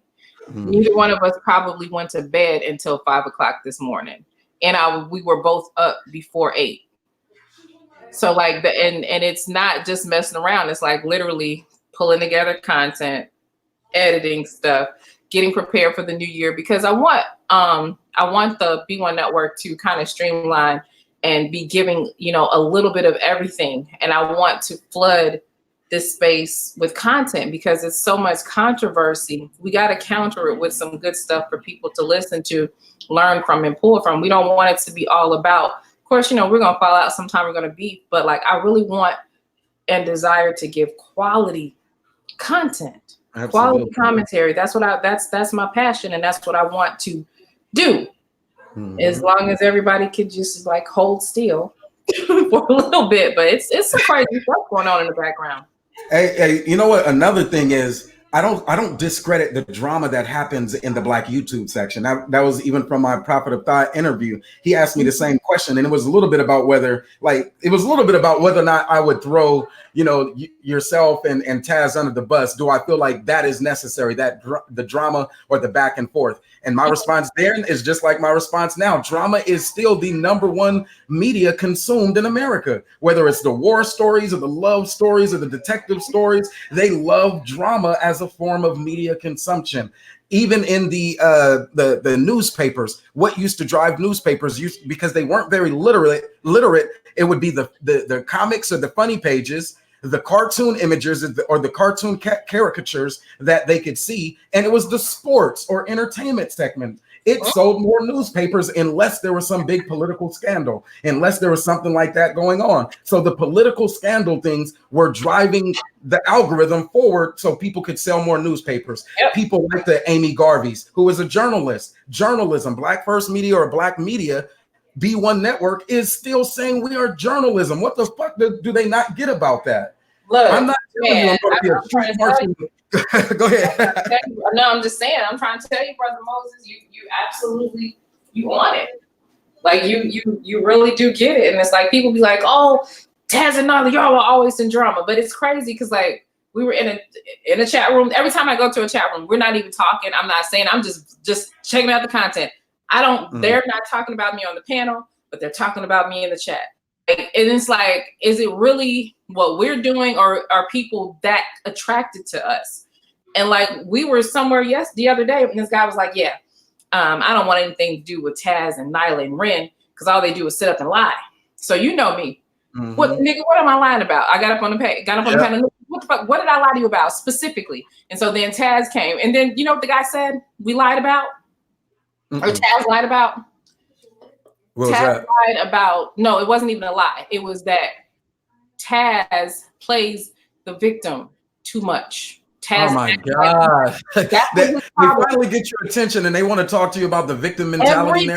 Neither one of us probably went to bed until 5 o'clock this morning, and we were both up before 8. So like and it's not just messing around. It's like literally pulling together content, editing stuff, getting prepared for the new year, because I want the B1 network to kind of streamline and be giving, you know, a little bit of everything. And I want to flood this space with content because it's so much controversy. We got to counter it with some good stuff for people to listen to, learn from, and pull from. We don't want it to be all about, of course, you know, we're going to fall out sometime, we're going to beef, but like I really want and desire to give quality content. Absolutely. Quality commentary. That's what that's my passion, and that's what I want to do. As long as everybody could just like hold still for a little bit. But it's some crazy stuff going on in the background. Hey, you know what? Another thing is I don't discredit the drama that happens in the Black YouTube section. That was even from my Prophet of Thought interview. He asked me the same question, and it was a little bit about whether or not I would throw, you know, yourself and Taz under the bus. Do I feel like that is necessary, that the drama or the back and forth? And my response then is just like my response now. Drama is still the #1 media consumed in America, whether it's the war stories or the love stories or the detective stories. They love drama as a form of media consumption. Even in the newspapers, what used to drive newspapers, because they weren't very literate, it would be the comics or the funny pages, the cartoon images or the cartoon caricatures that they could see, and it was the sports or entertainment segment. It sold more newspapers unless there was some big political scandal, unless there was something like that going on. So the political scandal things were driving the algorithm forward so people could sell more newspapers. Yep. People like the Amy Garveys, who is a journalist. Journalism, Black First Media or Black Media, B1 Network is still saying we are journalism. What the fuck do they not get about that? Look, I'm not telling you I'm going to be a street marching. Go ahead. No, I'm just saying. I'm trying to tell you, Brother Moses, you absolutely want it. Like you really do get it. And it's like people be like, oh, Taz and Nala, y'all are always in drama. But it's crazy because like we were in a chat room. Every time I go to a chat room, we're not even talking. I'm not saying, I'm just checking out the content. They're not talking about me on the panel, but they're talking about me in the chat. And it's like, is it really what we're doing, or are people that attracted to us? And like, we were somewhere the other day, and this guy was like, yeah, I don't want anything to do with Taz and Nyla and Ren, because all they do is sit up and lie. So you know me. Mm-hmm. What am I lying about? I got up on the panel. What the fuck? What did I lie to you about specifically? And so then Taz came, and then you know what the guy said we lied about? Or Taz lied about? Taz lied about, no, it wasn't even a lie. It was that Taz plays the victim too much. Taz, oh my God. They finally get your attention and they want to talk to you about the victim mentality.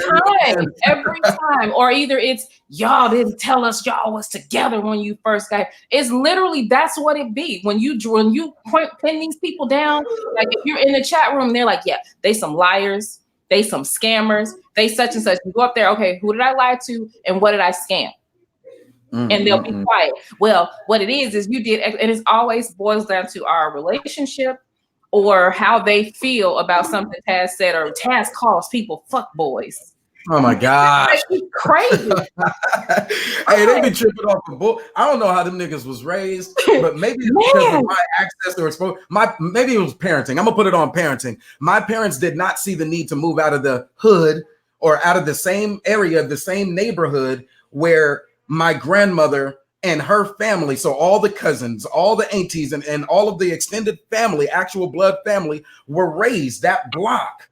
Every time. Or either it's, y'all didn't tell us y'all was together when you first got. It's literally, that's what it be. When you pin these people down, like if you're in the chat room, they're like, yeah, they some liars. They some scammers. They such and such. You go up there, okay, who did I lie to and what did I scam? And they'll be quiet. Well, what it is you did, and it always boils down to our relationship or how they feel about something Taz said, or Taz calls people fuck boys. Oh my God. It's crazy. Hey, they be tripping off the bull. I don't know how them niggas was raised, but maybe it's because of my access to exposure. Maybe it was parenting. I'm gonna put it on parenting. My parents did not see the need to move out of the hood or out of the same area, the same neighborhood where my grandmother and her family, so all the cousins, all the aunties, and all of the extended family, actual blood family, were raised that block.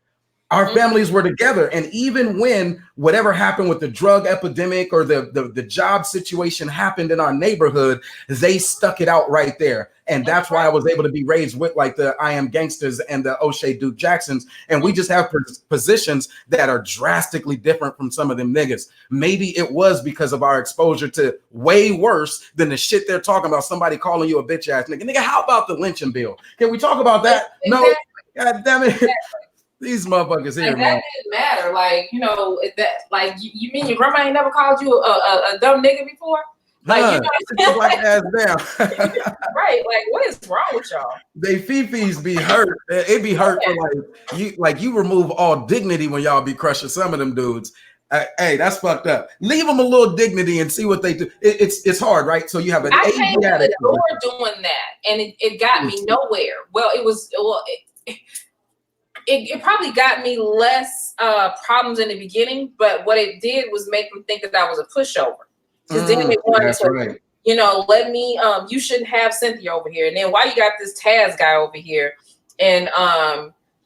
Our families were together. And even when whatever happened with the drug epidemic or the job situation happened in our neighborhood, they stuck it out right there. And that's why I was able to be raised with like the I Am Gangsters and the O'Shea Duke Jacksons. And we just have positions that are drastically different from some of them niggas. Maybe it was because of our exposure to way worse than the shit they're talking about. Somebody calling you a bitch ass nigga. Nigga, how about the lynching bill? Can we talk about that? No, God damn it. These motherfuckers here, man. That didn't matter. Like, you know, that like you mean your grandma ain't never called you a dumb nigga before? Like, you know, like ass down. Right. Like, what is wrong with y'all? They fifis be hurt. It be hurt for you remove all dignity when y'all be crushing some of them dudes. Hey, that's fucked up. Leave them a little dignity and see what they do. It's hard, right? So you have an I came to the door doing that, and it got me nowhere. Well, it probably got me less problems in the beginning, but what it did was make them think that I was a pushover. Because then they wanted to, you know, let me, you shouldn't have Cynthia over here. And then why you got this Taz guy over here? And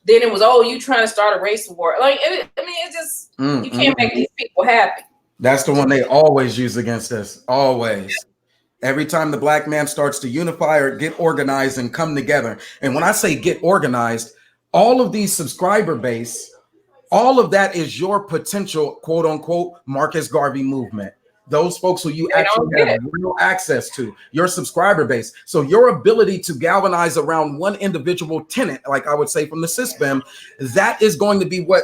then it was, oh, you trying to start a race war. Like, it just, you can't make these people happy. That's the one they always use against us. Always. Every time the black man starts to unify or get organized and come together. And when I say get organized, all of these subscriber base, all of that is your potential, quote unquote, Marcus Garvey movement. those folks who you actually have real access to, your subscriber base. So your ability to galvanize around one individual tenant, like I would say from the SysBIM, that is going to be what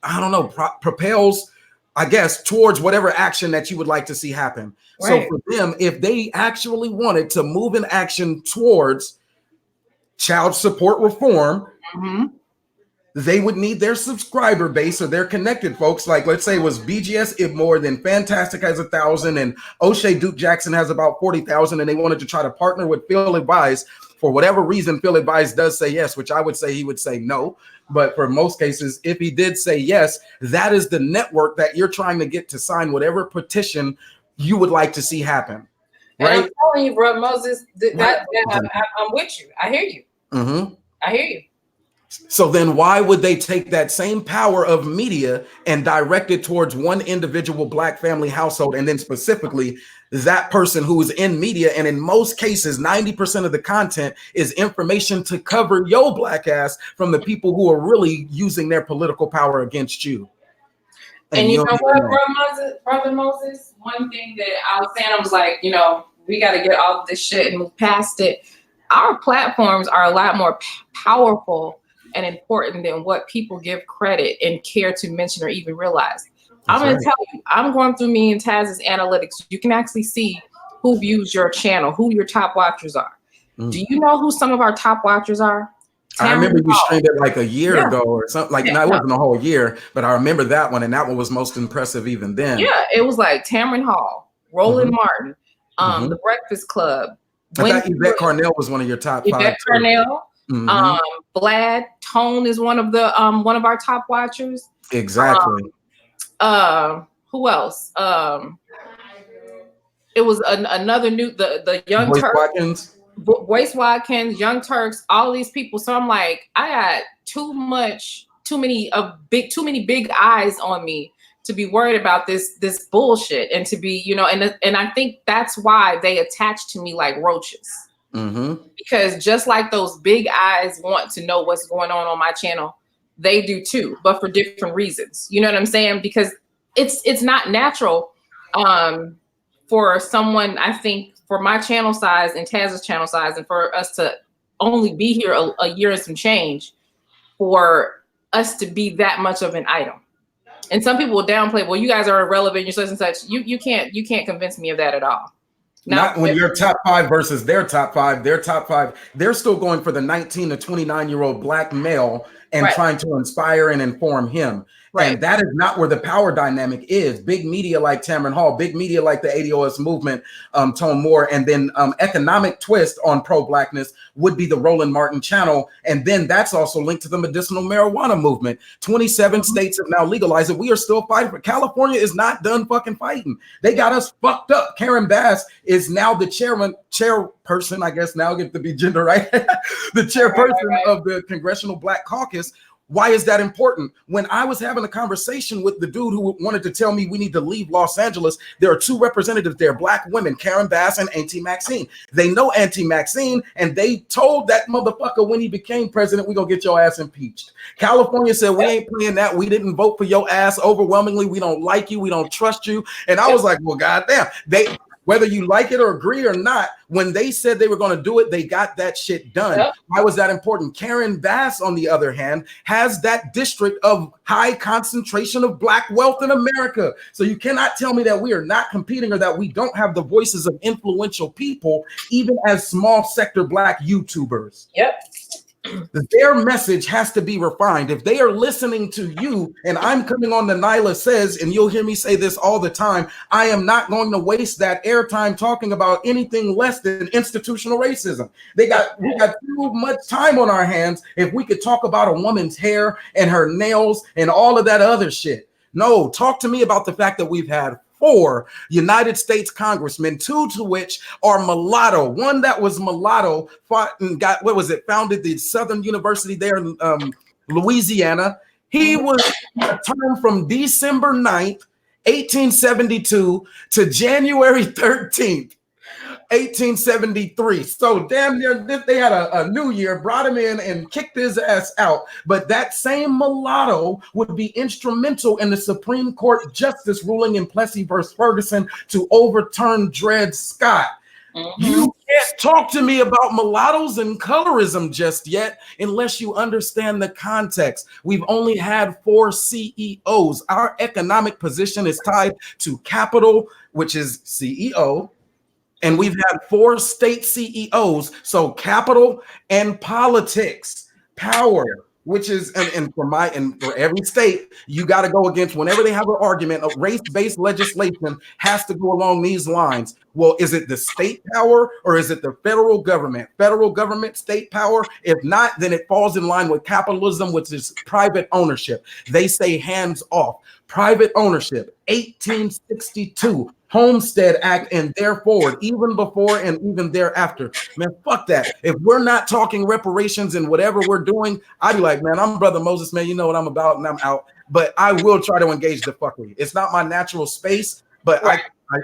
I don't know, propels, I guess, towards whatever action that you would like to see happen. Right. So for them, if they actually wanted to move in action towards child support reform, they would need their subscriber base or their connected folks. Like, let's say it was BGS Ibmore, then Fantastic has 1,000, and O'Shea Duke Jackson has about 40,000, and they wanted to try to partner with Phil Advise. For whatever reason, Phil Advise does say yes, which I would say he would say no. But for most cases, if he did say yes, that is the network that you're trying to get to sign whatever petition you would like to see happen. Right? And I'm telling you, bro, Moses, I'm with you. I hear you. I hear you. So then why would they take that same power of media and direct it towards one individual Black family household, and then specifically that person who is in media? And in most cases, 90% of the content is information to cover your Black ass from the people who are really using their political power against you. And you know what, Brother Moses, one thing that I was saying, I was like, you know, we got to get all of this shit and move past it. Our platforms are a lot more powerful and important than what people give credit and care to mention or even realize. I'm going to tell you, I'm going through me and Taz's analytics. You can actually see who views your channel, who your top watchers are. Do you know who some of our top watchers are? I remember you streamed it like a year ago or something. Like, no, it wasn't a whole year, but I remember that one, and that one was most impressive even then. Yeah, it was like Tamron Hall, Roland Martin, The Breakfast Club. I thought Yvette Carnell was one of your top 5. Yvette Carnell. Vlad Tone is one of our top watchers. Exactly. Who else? It was another new the Young Turks. Boyce Watkins, Young Turks, all these people. So I'm like, I got too many big eyes on me to be worried about this bullshit, and to be, you know, and I think that's why they attach to me like roaches. Because just like those big eyes want to know what's going on my channel, they do too, but for different reasons. You know what I'm saying? Because it's not natural for someone, I think, for my channel size and Taz's channel size, and for us to only be here a year and some change, for us to be that much of an item. And some people will downplay, well, you guys are irrelevant, you're such and such. You can't convince me of that at all. Not when you're top 5 versus their top 5. Their top 5, they're still going for the 19 to 29-year-old Black male and trying to inspire and inform him. And that is not where the power dynamic is. Big media like Tamron Hall, big media like the ADOS movement, Tone Moore, and then economic twist on pro-Blackness would be the Roland Martin channel. And then that's also linked to the medicinal marijuana movement. 27 states have now legalized it. We are still fighting. But California is not done fucking fighting. They got us fucked up. Karen Bass is now the chairperson, I guess now get to be gender right, the chairperson of the Congressional Black Caucus. Why is that important? When I was having a conversation with the dude who wanted to tell me we need to leave Los Angeles, there are 2 representatives there, Black women, Karen Bass and Auntie Maxine. They know Auntie Maxine, and they told that motherfucker when he became president, we're going to get your ass impeached. California said, we ain't playing that. We didn't vote for your ass overwhelmingly. We don't like you. We don't trust you. And I was like, well, goddamn. Whether you like it or agree or not, when they said they were going to do it, they got that shit done. Why was that important? Karen Bass, on the other hand, has that district of high concentration of Black wealth in America. So you cannot tell me that we are not competing or that we don't have the voices of influential people, even as small sector Black YouTubers. Their message has to be refined. If they are listening to you, and I'm coming on the Nyla Says, and you'll hear me say this all the time, I am not going to waste that airtime talking about anything less than institutional racism. We got too much time on our hands if we could talk about a woman's hair and her nails and all of that other shit. No, talk to me about the fact that we've had 4 United States congressmen, 2 to which are mulatto. One that was mulatto founded the Southern University there in Louisiana. He was a term from December 9th, 1872 to January 13th 1873. So damn near they had a new year, brought him in and kicked his ass out. But that same mulatto would be instrumental in the Supreme Court justice ruling in Plessy versus Ferguson to overturn Dred Scott. You can't talk to me about mulattoes and colorism just yet unless you understand the context. We've only had 4 CEOs. Our economic position is tied to capital, which is CEO, and we've had 4 state CEOs. So capital and politics, power, which is and for every state, you got to go against whenever they have an argument. A race-based legislation has to go along these lines. Well, is it the state power or is it the federal government? Federal government, state power. If not, then it falls in line with capitalism, which is private ownership. They say hands off. Private ownership, 1862. Homestead Act and therefore, even before and even thereafter. Man, fuck that. If we're not talking reparations and whatever we're doing, I'd be like, man, I'm Brother Moses, man. You know what I'm about and I'm out. But I will try to engage the fuckery. It's not my natural space, but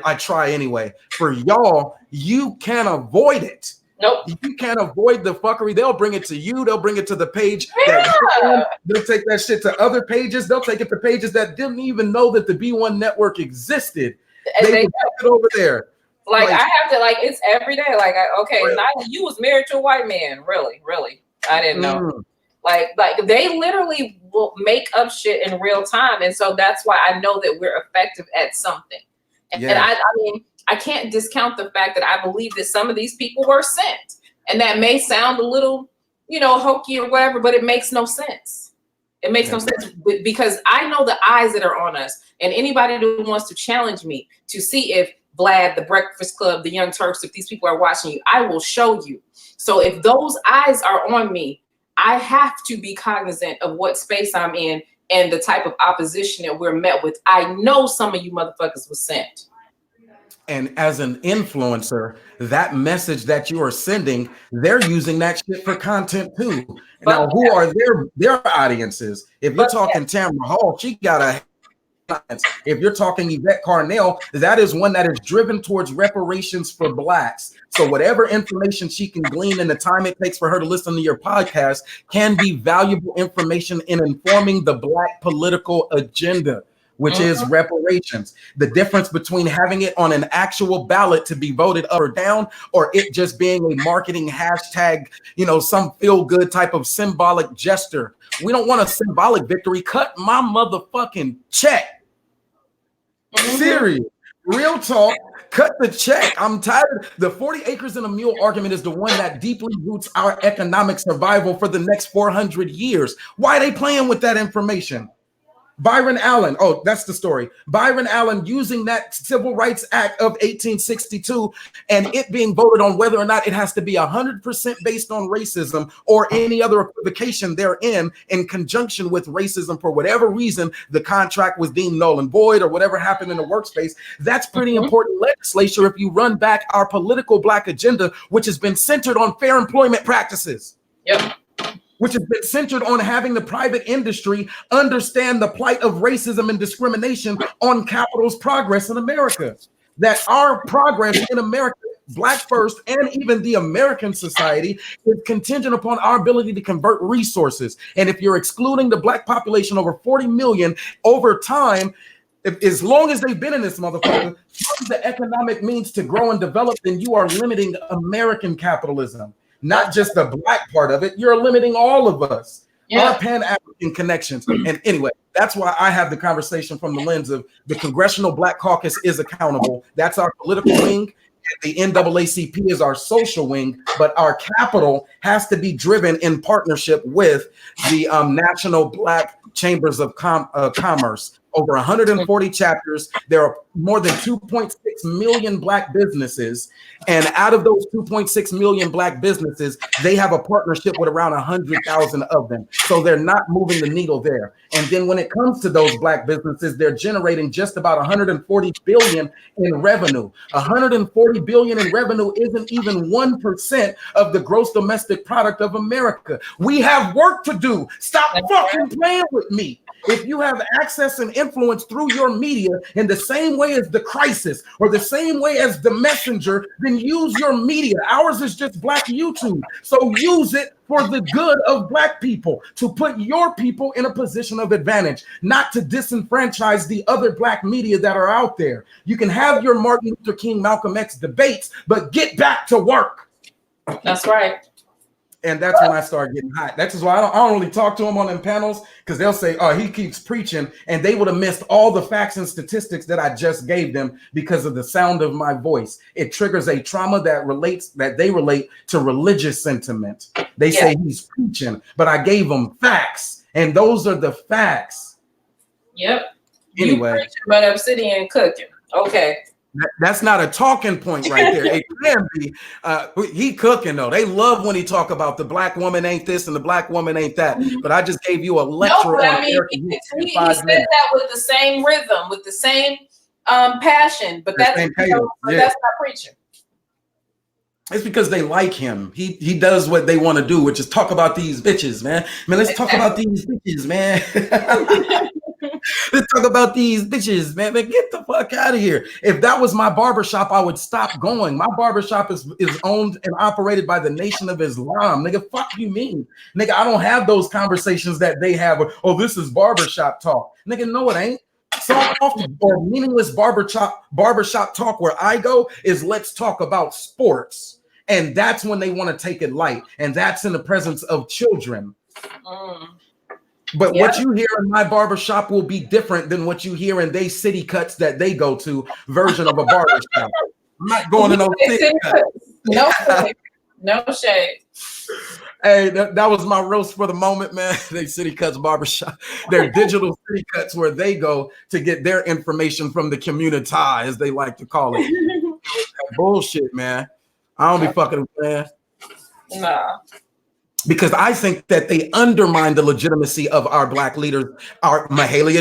I try anyway. For y'all, you can't avoid it. Nope. You can't avoid the fuckery. They'll bring it to you. They'll bring it to the page. They'll take that shit to other pages. They'll take it to pages that didn't even know that the B1 network existed. They put it over there. Like I have to, like, it's every day. Like, Nyla, you was married to a white man. Really? I didn't know. Like they literally will make up shit in real time. And so that's why I know that we're effective at something. And I mean, I can't discount the fact that I believe that some of these people were sent. And that may sound a little, hokey or whatever, but it makes no sense. It makes no sense because I know the eyes that are on us, and anybody who wants to challenge me to see if Vlad, the Breakfast Club, the Young Turks, if these people are watching you, I will show you. So if those eyes are on me, I have to be cognizant of what space I'm in and the type of opposition that we're met with. I know some of you motherfuckers was sent. And as an influencer, that message that you are sending, they're using that shit for content too. Now, who are their audiences? If you're talking Tamara Hall, she got a. If you're talking Yvette Carnell, that is one that is driven towards reparations for Blacks. So whatever information she can glean in the time it takes for her to listen to your podcast can be valuable information in informing the Black political agenda, which is reparations. The difference between having it on an actual ballot to be voted up or down, or it just being a marketing hashtag, some feel-good type of symbolic gesture. We don't want a symbolic victory. Cut my motherfucking check. Serious. Real talk. Cut the check. I'm tired. The 40 acres and a mule argument is the one that deeply roots our economic survival for the next 400 years. Why are they playing with that information? Byron Allen, that's the story. Byron Allen using that Civil Rights Act of 1862 and it being voted on whether or not it has to be 100% based on racism or any other equivocation therein in conjunction with racism for whatever reason the contract was deemed null and void or whatever happened in the workspace. That's pretty important legislature if you run back our political Black agenda, which has been centered on fair employment practices. Yep. Which has been centered on having the private industry understand the plight of racism and discrimination on capital's progress in America. That our progress in America, Black first, and even the American society is contingent upon our ability to convert resources. And if you're excluding the Black population over 40 million over time, as long as they've been in this motherfucker, the economic means to grow and develop, then you are limiting American capitalism. Not just the Black part of it, you're limiting all of us, our Pan-African connections. And anyway, that's why I have the conversation from the lens of the Congressional Black Caucus is accountable. That's our political wing. The NAACP is our social wing, but our capital has to be driven in partnership with the National Black Chambers of Commerce. Over 140 chapters. There are more than 2.6 million Black businesses. And out of those 2.6 million Black businesses, they have a partnership with around 100,000 of them. So they're not moving the needle there. And then when it comes to those Black businesses, they're generating just about 140 billion in revenue. 140 billion in revenue isn't even 1% of the gross domestic product of America. We have work to do. Stop fucking playing with me. If you have access and influence through your media in the same way as the crisis or the same way as the messenger, then use your media. Ours is just Black YouTube. So use it for the good of Black people, to put your people in a position of advantage, not to disenfranchise the other Black media that are out there. You can have your Martin Luther King, Malcolm X debates, but get back to work. That's right. And that's when I start getting hot. That's why I don't really talk to them on them panels, because they'll say, oh, he keeps preaching, and they would have missed all the facts and statistics that I just gave them because of the sound of my voice. It triggers a trauma that they relate to religious sentiment. They say he's preaching, but I gave them facts, and those are the facts. Yep. Anyway, you preaching, but obsidian cooking. Okay. That's not a talking point right there. It can be. He cooking though. They love when he talk about the Black woman ain't this and the Black woman ain't that. But I just gave you a lecture. No, but I mean, he said that with the same rhythm, with the same passion. But that's that's not preaching. It's because they like him. He does what they want to do, which is talk about these bitches, man. Let's talk about these bitches, man. Let's talk about these bitches, man. Get the fuck out of here. If that was my barbershop, I would stop going. My barbershop is owned and operated by the Nation of Islam. Nigga, fuck you mean? Nigga, I don't have those conversations that they have. Oh, this is barbershop talk. Nigga, no, it ain't. Soft or meaningless barbershop talk where I go is let's talk about sports. And that's when they want to take it light. And that's in the presence of children. But what you hear in my barbershop will be different than what you hear in they city cuts that they go to version of a barbershop. I'm not going to no city cuts. No shade. No shade. Hey, that was my roast for the moment, man. They city cuts barbershop. They're digital city cuts where they go to get their information from the community, as they like to call it. Bullshit, man. I don't be fucking with that. Nah. Because I think that they undermine the legitimacy of our Black leaders, our Mahalia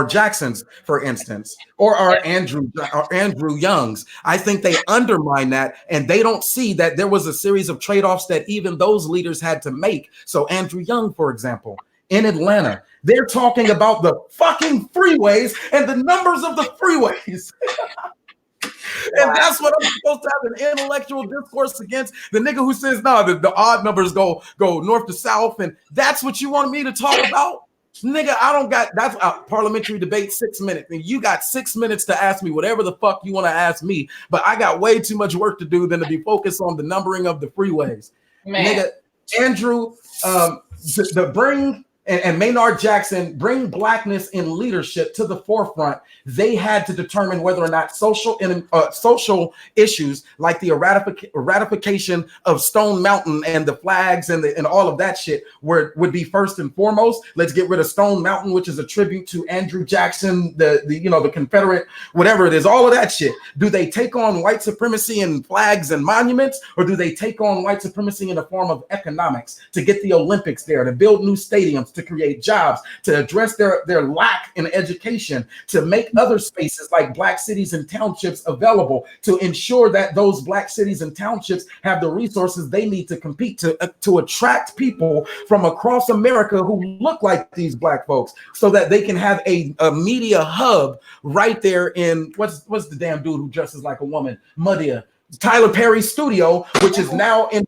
Jacksons, for instance, or our Andrew Youngs. I think they undermine that, and they don't see that there was a series of trade-offs that even those leaders had to make. So Andrew Young, for example, in Atlanta, they're talking about the fucking freeways and the numbers of the freeways. And that's what I'm supposed to have an intellectual discourse against the nigga who says, no, the odd numbers go north to south. And that's what you want me to talk about? Nigga, I don't got, that's a parliamentary debate, 6 minutes. And you got 6 minutes to ask me whatever the fuck you want to ask me. But I got way too much work to do than to be focused on the numbering of the freeways. Man. Nigga, Andrew, and Maynard Jackson bring Blackness in leadership to the forefront. They had to determine whether or not social issues like the ratification of Stone Mountain and the flags and all of that shit would be first and foremost. Let's get rid of Stone Mountain, which is a tribute to Andrew Jackson, the Confederate, whatever it is, all of that shit. Do they take on white supremacy and flags and monuments, or do they take on white supremacy in the form of economics to get the Olympics there, to build new stadiums, to create jobs, to address their lack in education, to make other spaces like Black cities and townships available, to ensure that those Black cities and townships have the resources they need to compete, to attract people from across America who look like these Black folks, so that they can have a media hub right there in what's the damn dude who dresses like a woman, Muddia, Tyler Perry's studio, which is now in,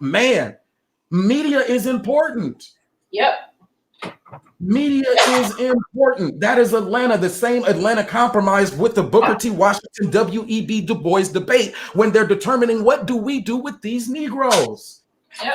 man, media is important. Yep. Media is important. That is Atlanta, the same Atlanta compromised with the Booker T. Washington W.E.B. Du Bois debate when they're determining what do we do with these Negroes. Yep.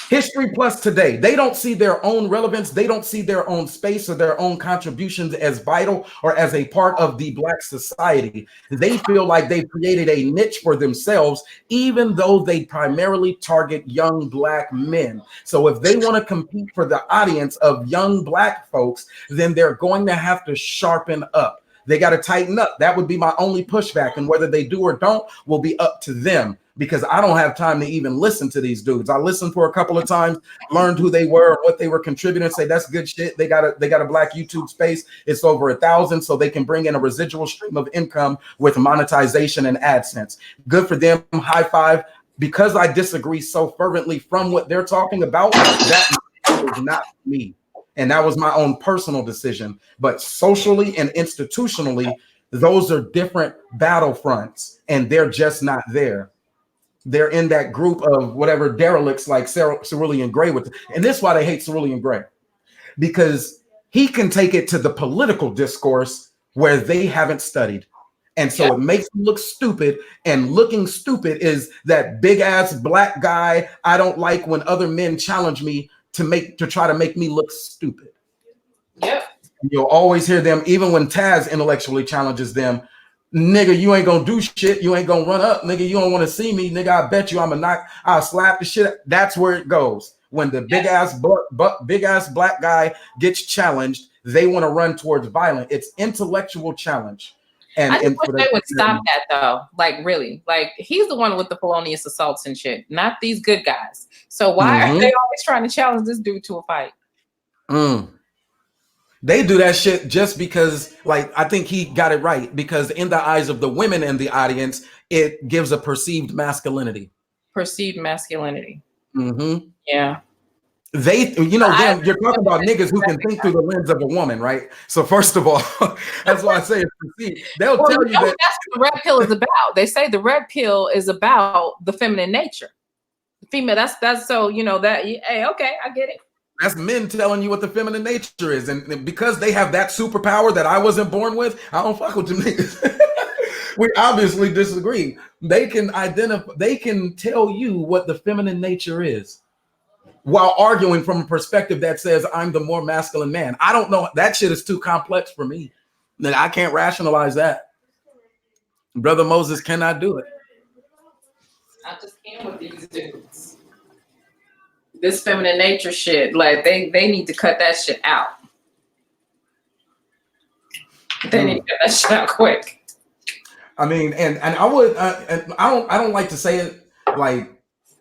History plus today. They don't see their own relevance. They don't see their own space or their own contributions as vital or as a part of the Black society. They feel like they've created a niche for themselves, even though they primarily target young Black men. So if they want to compete for the audience of young Black folks, then they're going to have to sharpen up. They got to tighten up. That would be my only pushback. And whether they do or don't will be up to them, because I don't have time to even listen to these dudes. I listened for a couple of times, learned who they were, what they were contributing, say that's good shit. They got a Black YouTube space. It's over 1,000, so they can bring in a residual stream of income with monetization and AdSense. Good for them. High five. Because I disagree so fervently from what they're talking about, that is not me. And that was my own personal decision. But socially and institutionally, those are different battlefronts, and they're just not there. They're in that group of whatever derelicts like Cerulean Gray with, and this is why they hate Cerulean Gray, because he can take it to the political discourse where they haven't studied. And so it makes them look stupid, and looking stupid is that big ass black guy. I don't like when other men challenge me to try to make me look stupid. Yep. You'll always hear them, even when Taz intellectually challenges them. Nigga, you ain't gonna do shit. You ain't gonna run up, nigga. You don't want to see me, nigga. I bet you I'll slap the shit. That's where it goes. When the big ass black guy gets challenged, they want to run towards violence. It's intellectual challenge. And I just wish they would stop that though. Like really, like he's the one with the felonious assaults and shit, not these good guys. So why are they always trying to challenge this dude to a fight? They do that shit just because, like, I think he got it right, because in the eyes of the women in the audience, it gives a perceived masculinity. Perceived masculinity. Mm-hmm. Yeah. They, you know, you're talking about niggas who can think through the lens of a woman, right? So first of all, that's why I say it's perceived. They'll tell you that that's what the red pill is about. They say the red pill is about the feminine nature. The female, that's so, you know, that, hey, okay, I get it. That's men telling you what the feminine nature is. And because they have that superpower that I wasn't born with, I don't fuck with them niggas. We obviously disagree. They can identify, they can tell you what the feminine nature is while arguing from a perspective that says I'm the more masculine man. I don't know. That shit is too complex for me. I can't rationalize that. Brother Moses cannot do it. I just can't with these dudes. This feminine nature shit, like they need to cut that shit out. They need to cut that shit out quick. I mean, and I would, I don't like to say it, like,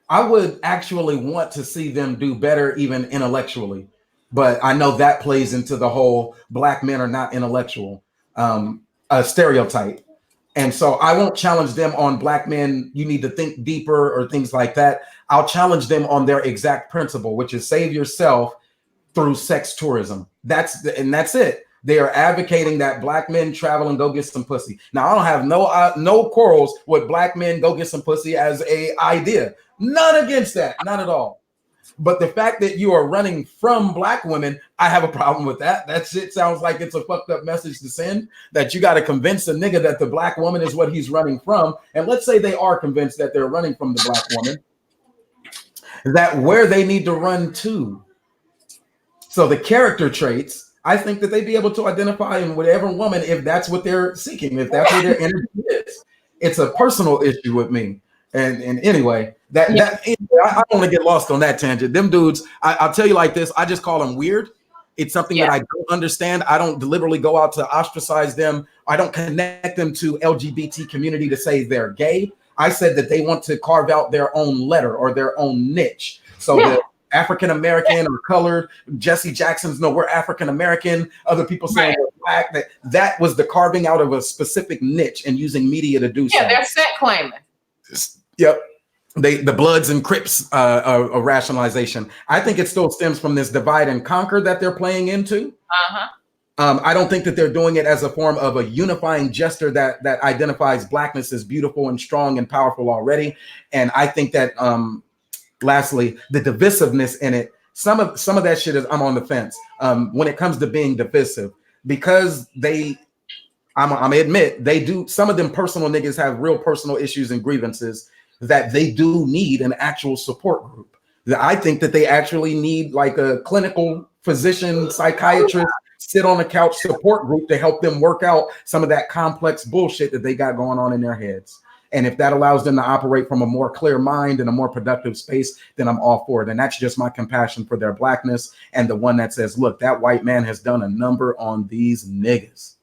I would actually want to see them do better even intellectually, but I know that plays into the whole black men are not intellectual stereotype. And so I won't challenge them on black men, you need to think deeper or things like that. I'll challenge them on their exact principle, which is save yourself through sex tourism. That's it. They are advocating that black men travel and go get some pussy. Now, I don't have no quarrels with black men go get some pussy as a idea. None against that, not at all. But the fact that you are running from black women, I have a problem with that. That shit sounds like it's a fucked up message to send, that you got to convince a nigga that the black woman is what he's running from. And let's say they are convinced that they're running from the black woman, that where they need to run to. So the character traits, I think that they'd be able to identify in whatever woman, if that's what they're seeking, if that's what their energy is. It's a personal issue with me. And anyway, I don't want to get lost on that tangent. Them dudes, I'll tell you like this, I just call them weird. It's something that I don't understand. I don't deliberately go out to ostracize them. I don't connect them to LGBT community to say they're gay. I said that they want to carve out their own letter or their own niche. So the African-American or colored, Jesse Jackson's, no, we're African-American. Other people saying we're black. That was the carving out of a specific niche and using media to do so. Yeah, they're set claiming. Yep. The Bloods and Crips a rationalization. I think it still stems from this divide and conquer that they're playing into. I don't think that they're doing it as a form of a unifying gesture that identifies blackness as beautiful and strong and powerful already. And I think that lastly, the divisiveness in it, some of that shit is, I'm on the fence when it comes to being divisive, because I'm gonna admit they do, some of them personal niggas have real personal issues and grievances that they do need an actual support group. I think that they actually need like a clinical physician, psychiatrist, sit on a couch support group to help them work out some of that complex bullshit that they got going on in their heads. And if that allows them to operate from a more clear mind and a more productive space, then I'm all for it. And that's just my compassion for their blackness, and the one that says, look, that white man has done a number on these niggas.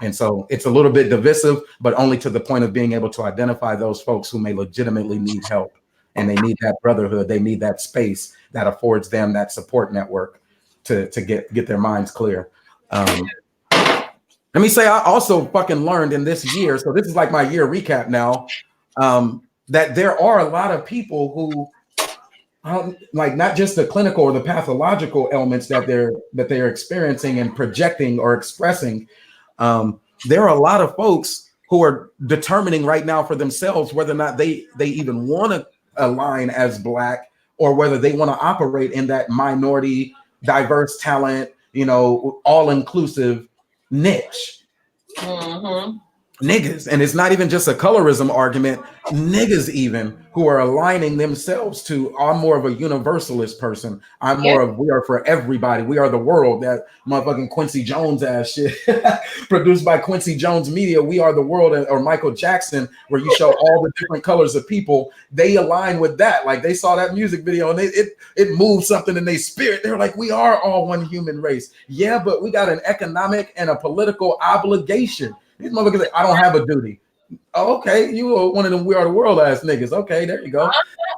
And so it's a little bit divisive, but only to the point of being able to identify those folks who may legitimately need help, and they need that brotherhood. They need that space that affords them that support network to get their minds clear. Let me say, I also fucking learned in this year, so this is like my year recap now, that there are a lot of people who like not just the clinical or the pathological elements that they're experiencing and projecting or expressing. There are a lot of folks who are determining right now for themselves whether or not they even want to align as Black, or whether they want to operate in that minority, diverse talent, all inclusive niche. Mm-hmm. Niggas, and it's not even just a colorism argument. Niggas even who are aligning themselves to, I'm more of a universalist person. I'm more of, we are for everybody. We are the world. That motherfucking Quincy Jones ass shit produced by Quincy Jones Media. We are the world, or Michael Jackson, where you show all the different colors of people. They align with that. Like they saw that music video and it moved something in their spirit. They're like, we are all one human race. Yeah, but we got an economic and a political obligation. These motherfuckers say, I don't have a duty. Oh, okay, you are one of them we are the world ass niggas. Okay, there you go.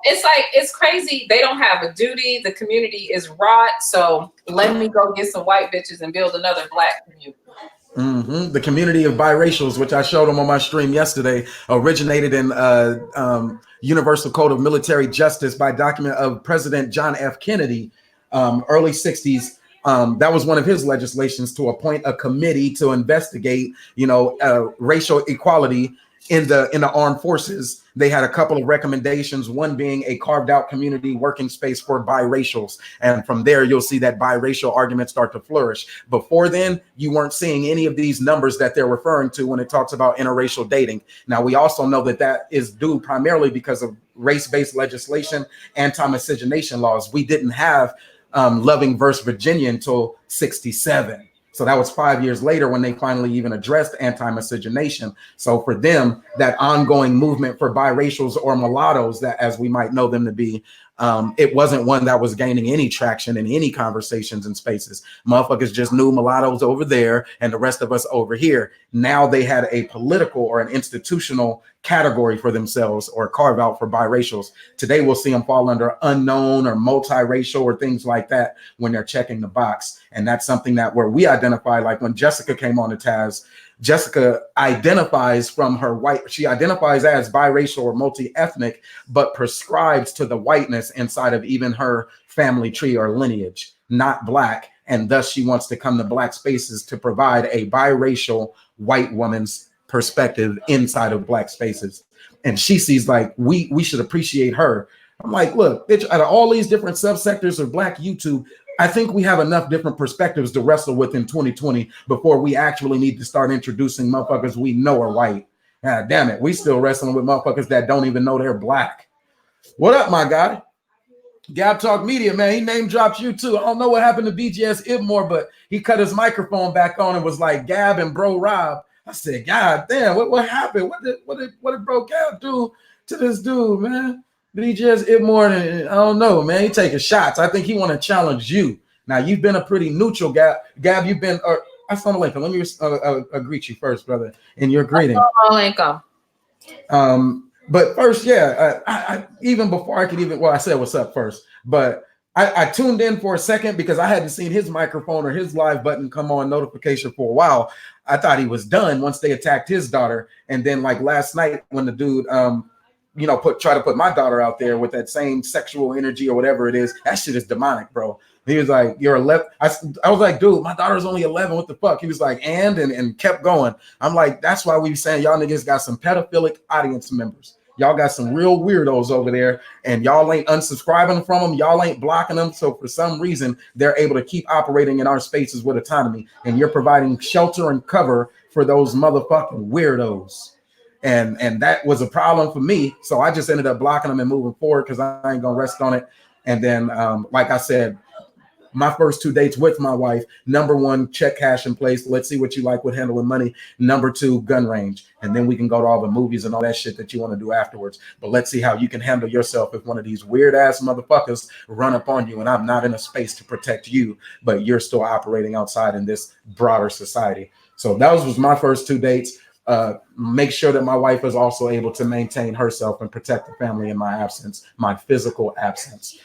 It's like, it's crazy. They don't have a duty. The community is rot. So let me go get some white bitches and build another Black community. Mm-hmm. The community of biracials, which I showed them on my stream yesterday, originated in Universal Code of Military Justice by document of President John F. Kennedy, early 60s. That was one of his legislations to appoint a committee to investigate, racial equality in the armed forces. They had a couple of recommendations, one being a carved out community working space for biracials. And from there, you'll see that biracial arguments start to flourish. Before then, you weren't seeing any of these numbers that they're referring to when it talks about interracial dating. Now, we also know that that is due primarily because of race-based legislation, anti-miscegenation laws. We didn't have Loving versus Virginia until 1967. So that was 5 years later when they finally even addressed anti-miscegenation. So for them, that ongoing movement for biracials or mulattoes, that as we might know them to be, it wasn't one that was gaining any traction in any conversations and spaces. Motherfuckers just knew mulattoes over there and the rest of us over here. Now they had a political or an institutional category for themselves or carve out for biracials. Today we'll see them fall under unknown or multiracial or things like that when they're checking the box. And that's something that where we identify, like when Jessica came on the Taz, Jessica identifies from her white, she identifies as biracial or multi-ethnic, but prescribes to the whiteness inside of even her family tree or lineage, not Black. And thus she wants to come to Black spaces to provide a biracial white woman's perspective inside of Black spaces. And she sees like, we should appreciate her. I'm like, look, bitch, out of all these different subsectors of Black YouTube, I think we have enough different perspectives to wrestle with in 2020 before we actually need to start introducing motherfuckers we know are white. God damn it, we still wrestling with motherfuckers that don't even know they're Black. What up, my guy? Gab Talk Media, man, he name dropped you too. I don't know what happened to BGS Ibmore, but he cut his microphone back on and was like, Gab and Bro Rob. I said, God damn, what happened? What did Bro Gab do to this dude, man? BGS Ibmore, I don't know, man. He taking shots. I think he want to challenge you. Now you've been a pretty neutral Gab. Gab, you've been. Assalamu alaikum. Let me greet you first, brother, in your greeting. Assalamu alaikum. But first, yeah, I even before I could even, well, I said what's up first, but I tuned in for a second because I hadn't seen his microphone or his live button come on notification for a while. I thought he was done once they attacked his daughter, and then like last night when the dude try to put my daughter out there with that same sexual energy or whatever it is. That shit is demonic, bro. He was like, you're 11. I was like, dude, my daughter's only 11. What the fuck? He was like, and kept going. I'm like, that's why we saying y'all niggas got some pedophilic audience members. Y'all got some real weirdos over there, and y'all ain't unsubscribing from them. Y'all ain't blocking them. So for some reason, they're able to keep operating in our spaces with autonomy. And you're providing shelter and cover for those motherfucking weirdos. And that was a problem for me. So I just ended up blocking them and moving forward because I ain't gonna rest on it. And then, like I said, my first 2 dates with my wife, number one, check cash in place. Let's see what you like with handling money. Number two, gun range. And then we can go to all the movies and all that shit that you want to do afterwards. But let's see how you can handle yourself if one of these weird ass motherfuckers run up on you and I'm not in a space to protect you, but you're still operating outside in this broader society. So that was my first 2 dates. Make sure that my wife is also able to maintain herself and protect the family in my absence, my physical absence.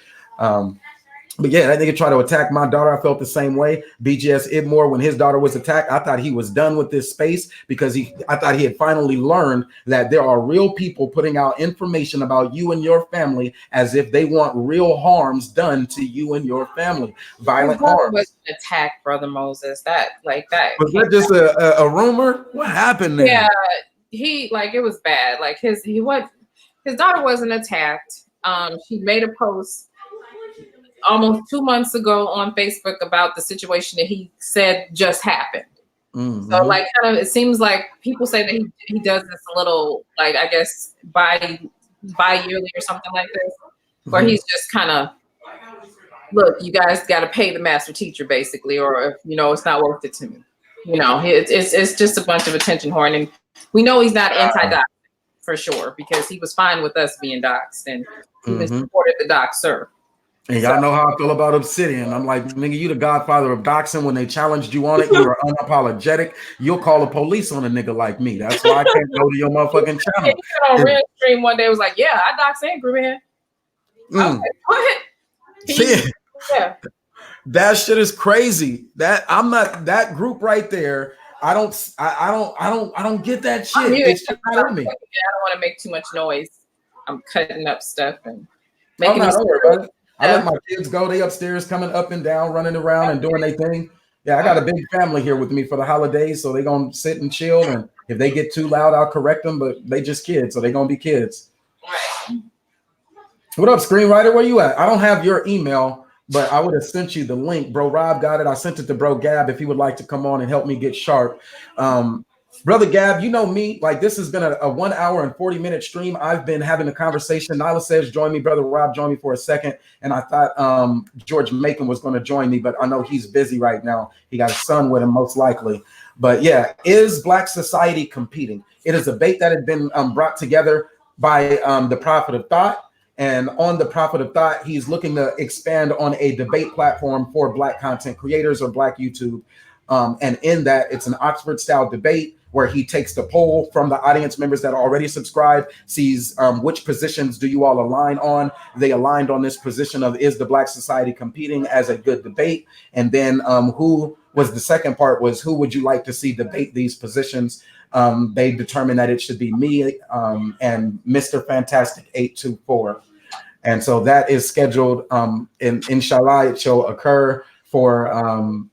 But yeah, that nigga tried to attack my daughter. I felt the same way. BGS Idmore, when his daughter was attacked, I thought he was done with this space because I thought he had finally learned that there are real people putting out information about you and your family as if they want real harms done to you and your family. Violent harms. Was an attack, Brother Moses. That Was that just a rumor? What happened there? Yeah, it was bad. Like his daughter wasn't attacked. She made a post almost 2 months ago on Facebook about the situation that he said just happened. Mm-hmm. So like kind of it seems like people say that he does this a little like I guess bi-yearly or something like this, where he's just kind of look, you guys got to pay the master teacher basically, or it's not worth it to me. It's just a bunch of attention whoring, and we know he's not anti-dox for sure because he was fine with us being doxxed and he even supported the doxer. And y'all know how I feel about Obsidian. I'm like, nigga, you the godfather of doxing. When they challenged you on it, you were unapologetic. You'll call the police on a nigga like me. That's why I can't go to your motherfucking channel. He on Red Stream one day was like, yeah, I dox Angry Man. I was like, what? Yeah. That shit is crazy. That group right there. I don't get that shit. It's just not in me. I don't want to make too much noise. I'm cutting up stuff and making don't worry about it. I let my kids go. They upstairs coming up and down, running around and doing their thing. Yeah, I got a big family here with me for the holidays, so they're going to sit and chill. And if they get too loud, I'll correct them, but they just kids, so they're going to be kids. Right. What up, screenwriter? Where you at? I don't have your email, but I would have sent you the link. Bro Rob got it. I sent it to Bro Gab if he would like to come on and help me get sharp. Brother Gab, you know me, like this has been a 1 hour and 40-minute stream. I've been having a conversation. Nyla says, join me. Brother Rob, join me for a second. And I thought George Macon was going to join me, but I know he's busy right now. He got a son with him, most likely. But yeah, is Black society competing? It is a debate that had been brought together by the Prophet of Thought. And on the Prophet of Thought, he's looking to expand on a debate platform for Black content creators or Black YouTube. And in that, it's an Oxford-style debate where he takes the poll from the audience members that are already subscribed, sees which positions do you all align on. They aligned on this position of is the Black society competing as a good debate? And then who was the second part was who would you like to see debate these positions? They determined that it should be me and Mr. Fantastic 824. And so that is scheduled and inshallah it shall occur for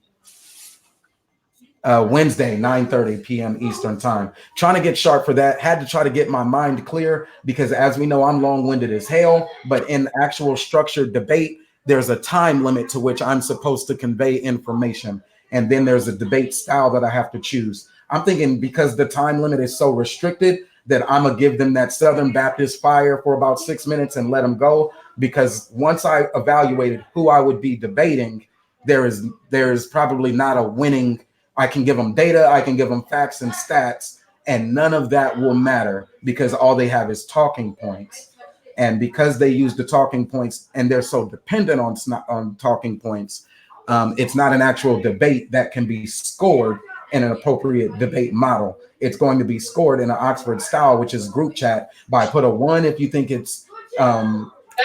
Wednesday, 9:30 p.m. Eastern time. Trying to get sharp for that. Had to try to get my mind clear because as we know, I'm long-winded as hell, but in actual structured debate, there's a time limit to which I'm supposed to convey information. And then there's a debate style that I have to choose. I'm thinking because the time limit is so restricted that I'm gonna give them that Southern Baptist fire for about 6 minutes and let them go. Because once I evaluated who I would be debating, there is probably not a winning. I can give them data, I can give them facts and stats, and none of that will matter because all they have is talking points. And because they use the talking points and they're so dependent on talking points, it's not an actual debate that can be scored in an appropriate debate model. It's going to be scored in an Oxford style, which is group chat, by put a 1 if you think it's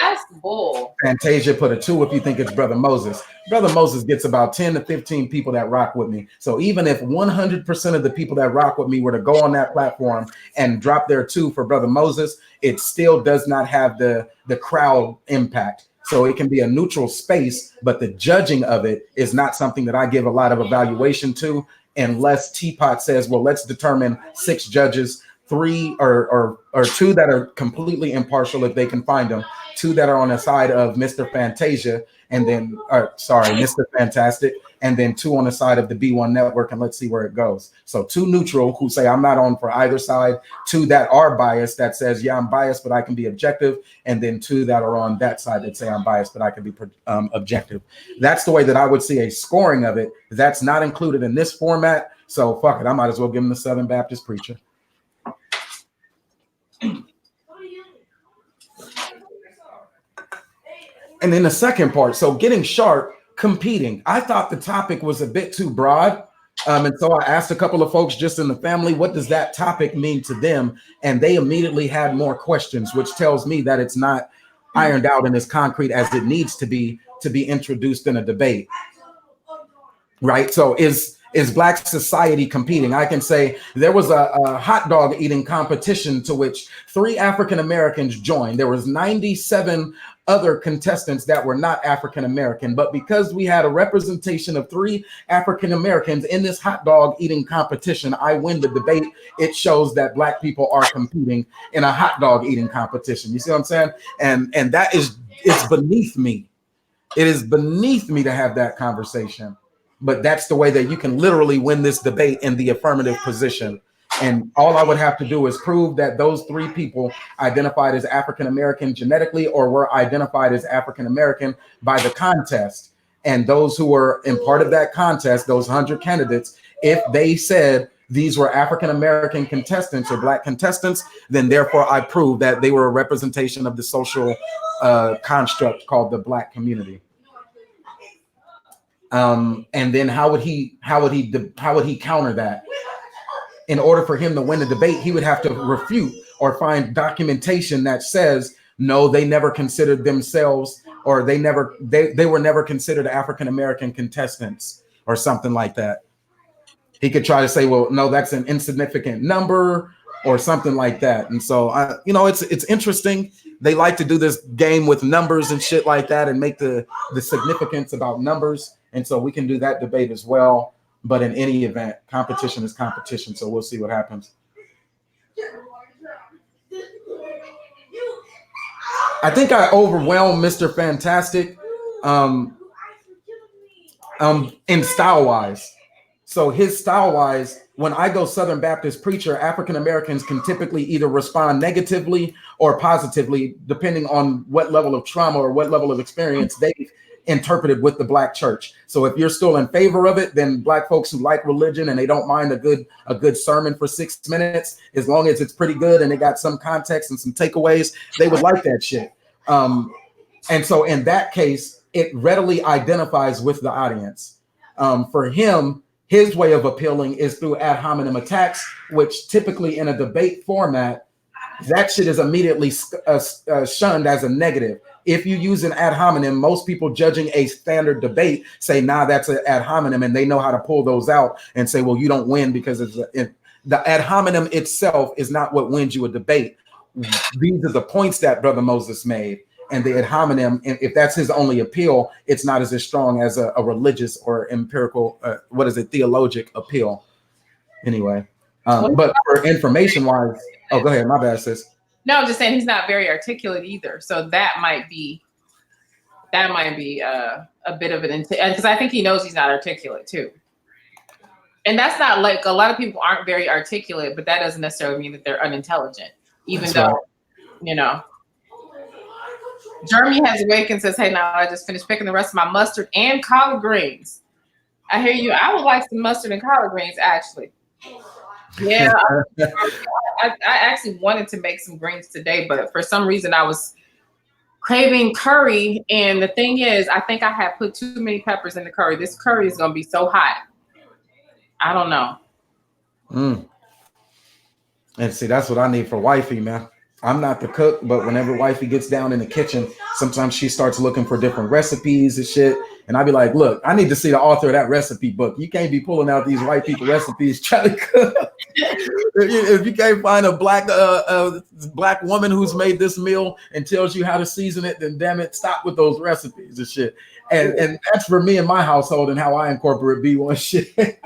that's bull. Fantasia, put a 2 if you think it's Brother Moses. Brother Moses gets about 10 to 15 people that rock with me. So even if 100% of the people that rock with me were to go on that platform and drop their 2 for Brother Moses, it still does not have the crowd impact. So it can be a neutral space, but the judging of it is not something that I give a lot of evaluation to unless Teapot says, well, let's determine 6 judges, 3 or 2 that are completely impartial if they can find them, 2 that are on the side of Mr. Fantasia, and then, Mr. Fantastic, and then 2 on the side of the B1 network, and let's see where it goes. So 2 neutral who say I'm not on for either side, 2 that are biased that says, yeah, I'm biased, but I can be objective, and then 2 that are on that side that say I'm biased, but I can be objective. That's the way that I would see a scoring of it. That's not included in this format, so fuck it, I might as well give him the Southern Baptist preacher. And then the second part, so getting sharp, competing. I thought the topic was a bit too broad. And so I asked a couple of folks just in the family, what does that topic mean to them? And they immediately had more questions, which tells me that it's not ironed out and as concrete as it needs to be introduced in a debate. Right? So is Black society competing? I can say there was a hot dog eating competition to which 3 African Americans joined. There was 97 other contestants that were not African American, but because we had a representation of 3 African Americans in this hot dog eating competition, I win the debate. It shows that Black people are competing in a hot dog eating competition. You see what I'm saying? And that is, it's beneath me. It is beneath me to have that conversation. But that's the way that you can literally win this debate in the affirmative position. And all I would have to do is prove that those 3 people identified as African American genetically or were identified as African American by the contest. And those who were in part of that contest, those 100 candidates, if they said these were African American contestants or Black contestants, then therefore I prove that they were a representation of the social construct called the Black community. And then how would he counter that? In order for him to win the debate, he would have to refute or find documentation that says, no, they never considered themselves, or they were never considered African American contestants or something like that. He could try to say, well, no, that's an insignificant number or something like that. And so it's interesting. They like to do this game with numbers and shit like that and make the significance about numbers. And so we can do that debate as well. But in any event, competition is competition. So we'll see what happens. I think I overwhelmed Mr. Fantastic in style-wise. So his style-wise, when I go Southern Baptist preacher, African Americans can typically either respond negatively or positively, depending on what level of trauma or what level of experience they've interpreted with the Black church. So if you're still in favor of it, then Black folks who like religion and they don't mind a good sermon for 6 minutes, as long as it's pretty good and it got some context and some takeaways, they would like that shit. And so in that case, it readily identifies with the audience. For him, his way of appealing is through ad hominem attacks, which typically in a debate format, that shit is immediately shunned as a negative. If you use an ad hominem, most people judging a standard debate say, nah, that's an ad hominem, and they know how to pull those out and say, well, you don't win because the ad hominem itself is not what wins you a debate. These are the points that Brother Moses made. And the ad hominem, if that's his only appeal, it's not as strong as a religious or empirical, theologic appeal. Anyway, but for information wise, oh, go ahead. My bad, sis. No, I'm just saying he's not very articulate either. So that might be a bit of an, because I think he knows he's not articulate too. And that's not like, a lot of people aren't very articulate, but that doesn't necessarily mean that they're unintelligent, even that's though, right. Jeremy has awakened, says, hey, now I just finished picking the rest of my mustard and collard greens. I hear you. I would like some mustard and collard greens, actually. Yeah, I actually wanted to make some greens today, but for some reason I was craving curry. And the thing is, I think I had put too many peppers in the curry. This curry is going to be so hot. I don't know. And see, that's what I need for wifey, man. I'm not the cook, but whenever wifey gets down in the kitchen, sometimes she starts looking for different recipes and shit. And I'd be like, look, I need to see the author of that recipe book. You can't be pulling out these white people recipes trying to cook. If you can't find a black woman who's made this meal and tells you how to season it, then damn it, stop with those recipes and shit. And that's for me and my household and how I incorporate B1 shit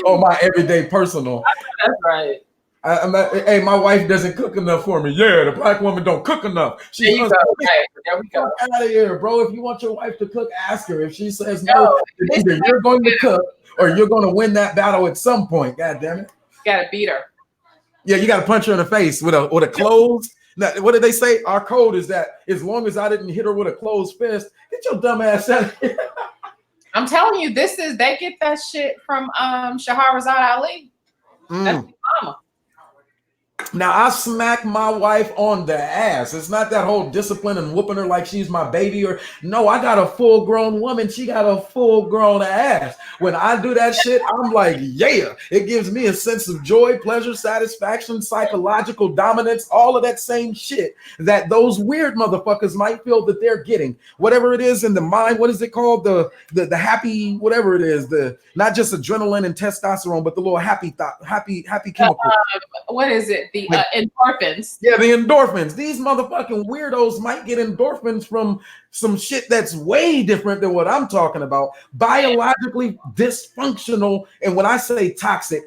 on my everyday personal. That's right. Hey, my wife doesn't cook enough for me. Yeah, the black woman don't cook enough. There we go. Out of here, bro. If you want your wife to cook, ask her. If she says no, either you're going to cook or you're going to win that battle at some point. God damn it. You gotta beat her. Yeah, you gotta punch her in the face with a closed. Now, what did they say? Our code is that as long as I didn't hit her with a closed fist, get your dumb ass out of here. I'm telling you, they get that shit from Shahrazad Ali. That's his mama. Now, I smack my wife on the ass. It's not that whole discipline and whooping her like she's my baby. Or no, I got a full grown woman. She got a full grown ass. When I do that shit, I'm like, yeah. It gives me a sense of joy, pleasure, satisfaction, psychological dominance, all of that same shit that those weird motherfuckers might feel that they're getting. Whatever it is in the mind, what is it called? The happy, whatever it is, the not just adrenaline and testosterone, but the little happy thought, happy chemical. What is it? The endorphins. Yeah, the endorphins. These motherfucking weirdos might get endorphins from some shit that's way different than what I'm talking about. Biologically dysfunctional. And when I say toxic,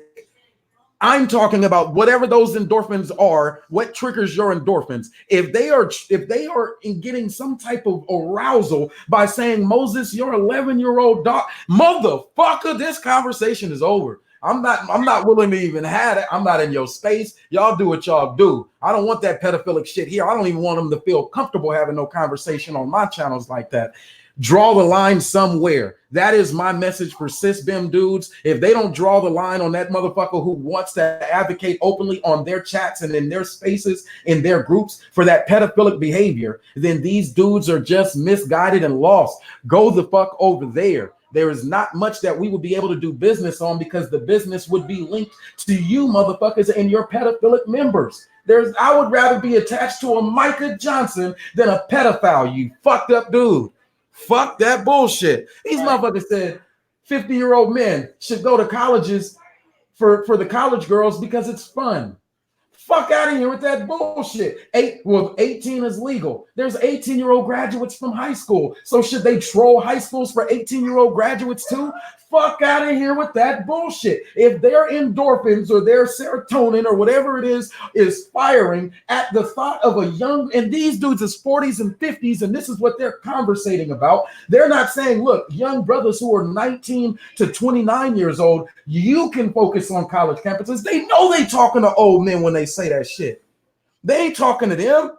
I'm talking about whatever those endorphins are, what triggers your endorphins. If they are in getting some type of arousal by saying, Moses, your 11-year-old dog, motherfucker, this conversation is over. I'm not willing to even have it. I'm not in your space. Y'all do what y'all do. I don't want that pedophilic shit here. I don't even want them to feel comfortable having no conversation on my channels like that. Draw the line somewhere. That is my message for cis bim dudes. If they don't draw the line on that motherfucker who wants to advocate openly on their chats and in their spaces, in their groups for that pedophilic behavior, then these dudes are just misguided and lost. Go the fuck over there. There is not much that we would be able to do business on because the business would be linked to you motherfuckers and your pedophilic members. I would rather be attached to a Micah Johnson than a pedophile, you fucked up dude. Fuck that bullshit. These motherfuckers said 50-year-old men should go to colleges for the college girls because it's fun. Fuck out of here with that bullshit. 18 is legal. There's 18-year-old graduates from high school. So should they troll high schools for 18-year-old graduates too? Fuck out of here with that bullshit. If their endorphins or their serotonin or whatever it is firing at the thought of a young, and these dudes is 40s and 50s, and this is what they're conversating about. They're not saying, look, young brothers who are 19 to 29 years old, you can focus on college campuses. They know they talking to old men when they say that shit. They ain't talking to them.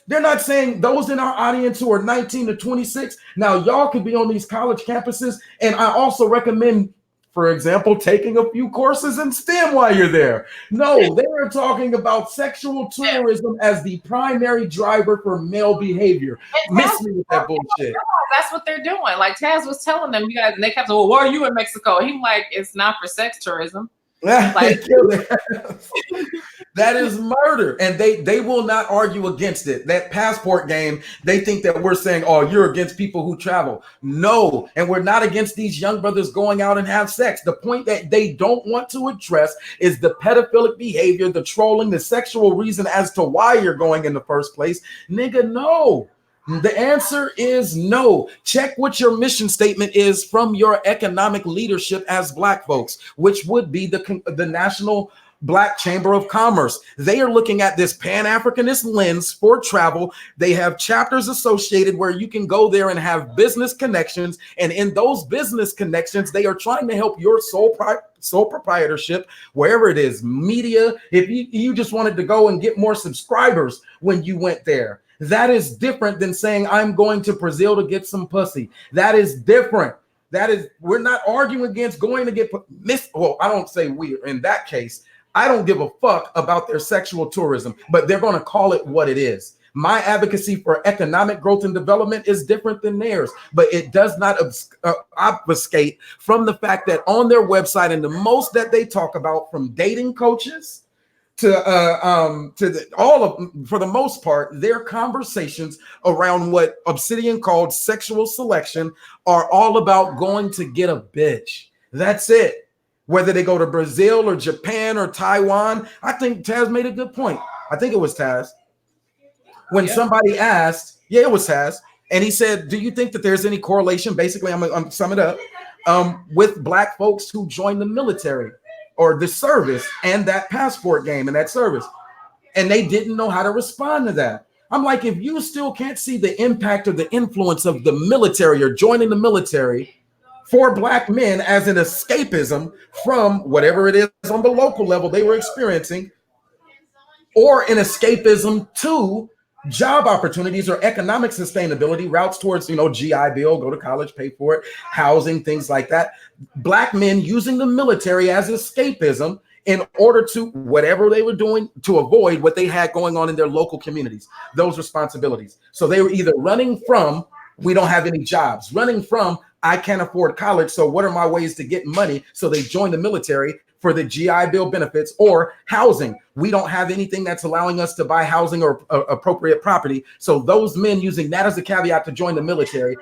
They're not saying those in our audience who are 19 to 26. Now, y'all could be on these college campuses. And I also recommend, for example, taking a few courses in STEM while you're there. No, they are talking about sexual tourism as the primary driver for male behavior. Miss me with that bullshit. That's what they're doing. Like Taz was telling them, you guys, and they kept saying, well, why are you in Mexico? He's like, it's not for sex tourism. Like, that is murder, and they will not argue against it. That passport game, they think that we're saying, oh, you're against people who travel. No, and we're not against these young brothers going out and have sex. The point that they don't want to address is the pedophilic behavior, the trolling, the sexual reason as to why you're going in the first place. Nigga, no. The answer is no. Check what your mission statement is from your economic leadership as Black folks, which would be the National Black Chamber of Commerce. They are looking at this Pan-Africanist lens for travel. They have chapters associated where you can go there and have business connections. And in those business connections, they are trying to help your sole proprietorship, wherever it is, media. If you just wanted to go and get more subscribers when you went there, that is different than saying, I'm going to Brazil to get some pussy. That is different. We're not arguing against going to get well, I don't say we, in that case, I don't give a fuck about their sexual tourism, but they're going to call it what it is. My advocacy for economic growth and development is different than theirs, but it does not obfuscate from the fact that on their website, and the most that they talk about, from dating coaches for the most part, their conversations around what Obsidian called sexual selection are all about going to get a bitch. That's it. Whether they go to Brazil or Japan or Taiwan, I think Taz made a good point. I think it was Taz. When somebody asked, it was Taz, and he said, do you think that there's any correlation? Basically, I'm going to sum it up, with Black folks who join the military or the service and that passport game and that service. And they didn't know how to respond to that. I'm like, if you still can't see the impact or the influence of the military or joining the military for Black men as an escapism from whatever it is on the local level they were experiencing, or an escapism to job opportunities or economic sustainability, routes towards, GI Bill, go to college, pay for it, housing, things like that. Black men using the military as escapism in order to whatever they were doing to avoid what they had going on in their local communities, those responsibilities. So they were either running from, we don't have any jobs, running from, I can't afford college, so what are my ways to get money? So they joined the military for the GI Bill benefits, or housing. We don't have anything that's allowing us to buy housing or appropriate property. So those men using that as a caveat to join the military,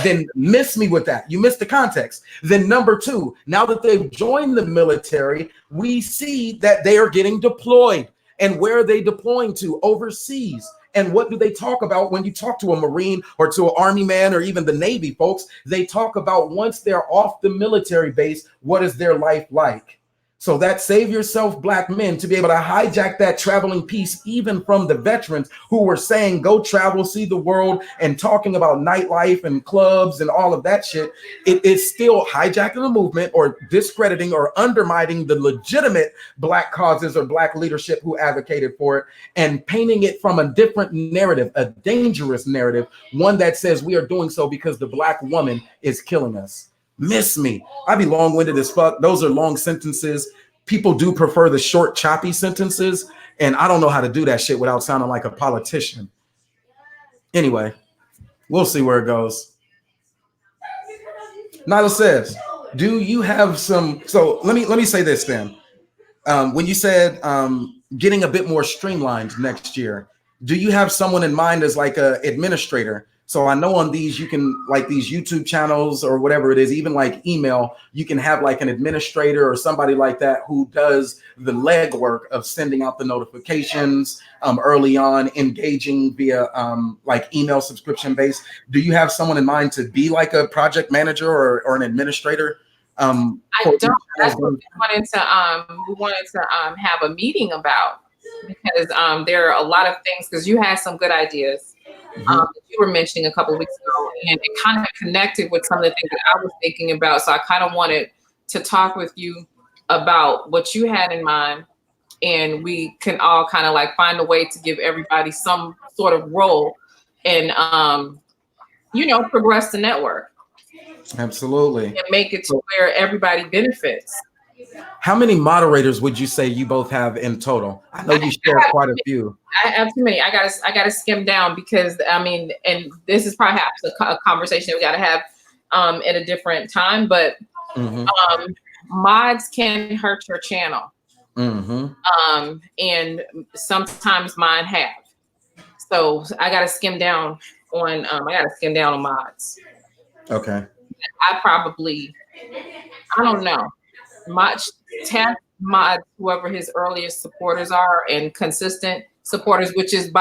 then miss me with that. You missed the context. Then number two, now that they've joined the military, we see that they are getting deployed. And where are they deploying to? Overseas. And what do they talk about when you talk to a Marine or to an Army man or even the Navy folks? They talk about once they're off the military base, what is their life like? So that save yourself black men to be able to hijack that traveling piece, even from the veterans who were saying, go travel, see the world, and talking about nightlife and clubs and all of that shit. It is still hijacking the movement or discrediting or undermining the legitimate black causes or black leadership who advocated for it, and painting it from a different narrative, a dangerous narrative, one that says we are doing so because the black woman is killing us. Miss me. I be long-winded as fuck. Those are long sentences. People do prefer the short, choppy sentences, and I don't know how to do that shit without sounding like a politician. Anyway, we'll see where it goes. Nyla says, do you have some, so let me say this then. When you said getting a bit more streamlined next year, do you have someone in mind as like a administrator? So I know on these, you can, like these YouTube channels or whatever it is, even like email, you can have like an administrator or somebody like that who does the legwork of sending out the notifications early on, engaging via like email subscription based. Do you have someone in mind to be like a project manager or an administrator? I don't. That's what we wanted to have a meeting about, because there are a lot of things, because you had some good ideas. That you were mentioning a couple of weeks ago, and it kind of connected with some of the things that I was thinking about. So I kind of wanted to talk with you about what you had in mind, and we can all kind of like find a way to give everybody some sort of role and, progress the network. Absolutely. And make it to where everybody benefits. How many moderators would you say you both have in total? I know you share quite a few. I have too many. I gotta skim down, because and this is perhaps a conversation that we gotta have at a different time. But mods can hurt your channel, and sometimes mine have. So I gotta skim down on mods. Okay. I don't know. Tag mod whoever his earliest supporters are and consistent supporters, which is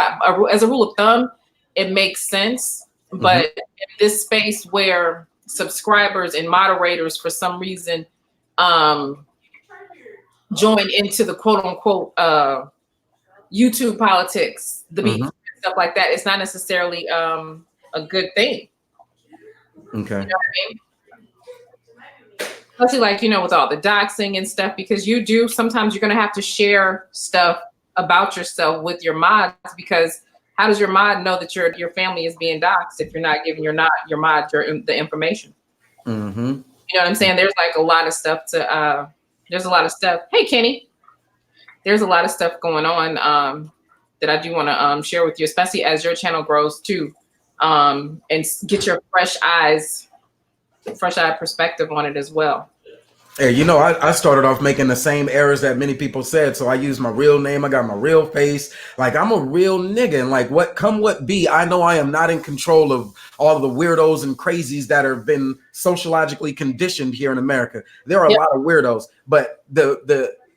as a rule of thumb, it makes sense. But in this space where subscribers and moderators for some reason join into the quote unquote YouTube politics, the beef and stuff like that, it's not necessarily a good thing. Okay. You know what I mean? Especially like, with all the doxing and stuff, because sometimes you're going to have to share stuff about yourself with your mods, because how does your mod know that your family is being doxed if you're not giving your mod the information? You know what I'm saying? There's like a lot of stuff there's a lot of stuff. Hey, Kenny, there's a lot of stuff going on that I do want to share with you, especially as your channel grows too, and get your fresh eye perspective on it as well. Hey, I started off making the same errors that many people said. So I used my real name. I got my real face. Like, I'm a real nigga. And like, what be, I know I am not in control of all of the weirdos and crazies that have been sociologically conditioned here in America. There are a lot of weirdos, but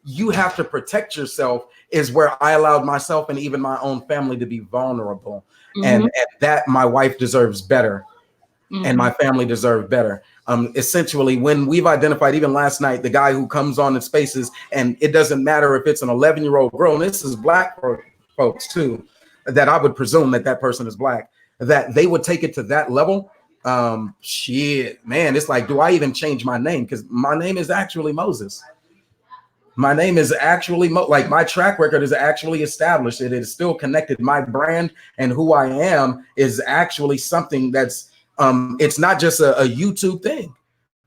you have to protect yourself is where I allowed myself and even my own family to be vulnerable. And that my wife deserves better. And my family deserve better. Essentially, when we've identified, even last night, the guy who comes on in spaces, and it doesn't matter if it's an 11-year-old girl, and this is black folks too, that I would presume that person is black, that they would take it to that level. Shit, man, it's like, do I even change my name? Because my name is actually Moses. My name is actually like my track record is actually established. It is still connected. My brand and who I am is actually something that's it's not just a YouTube thing,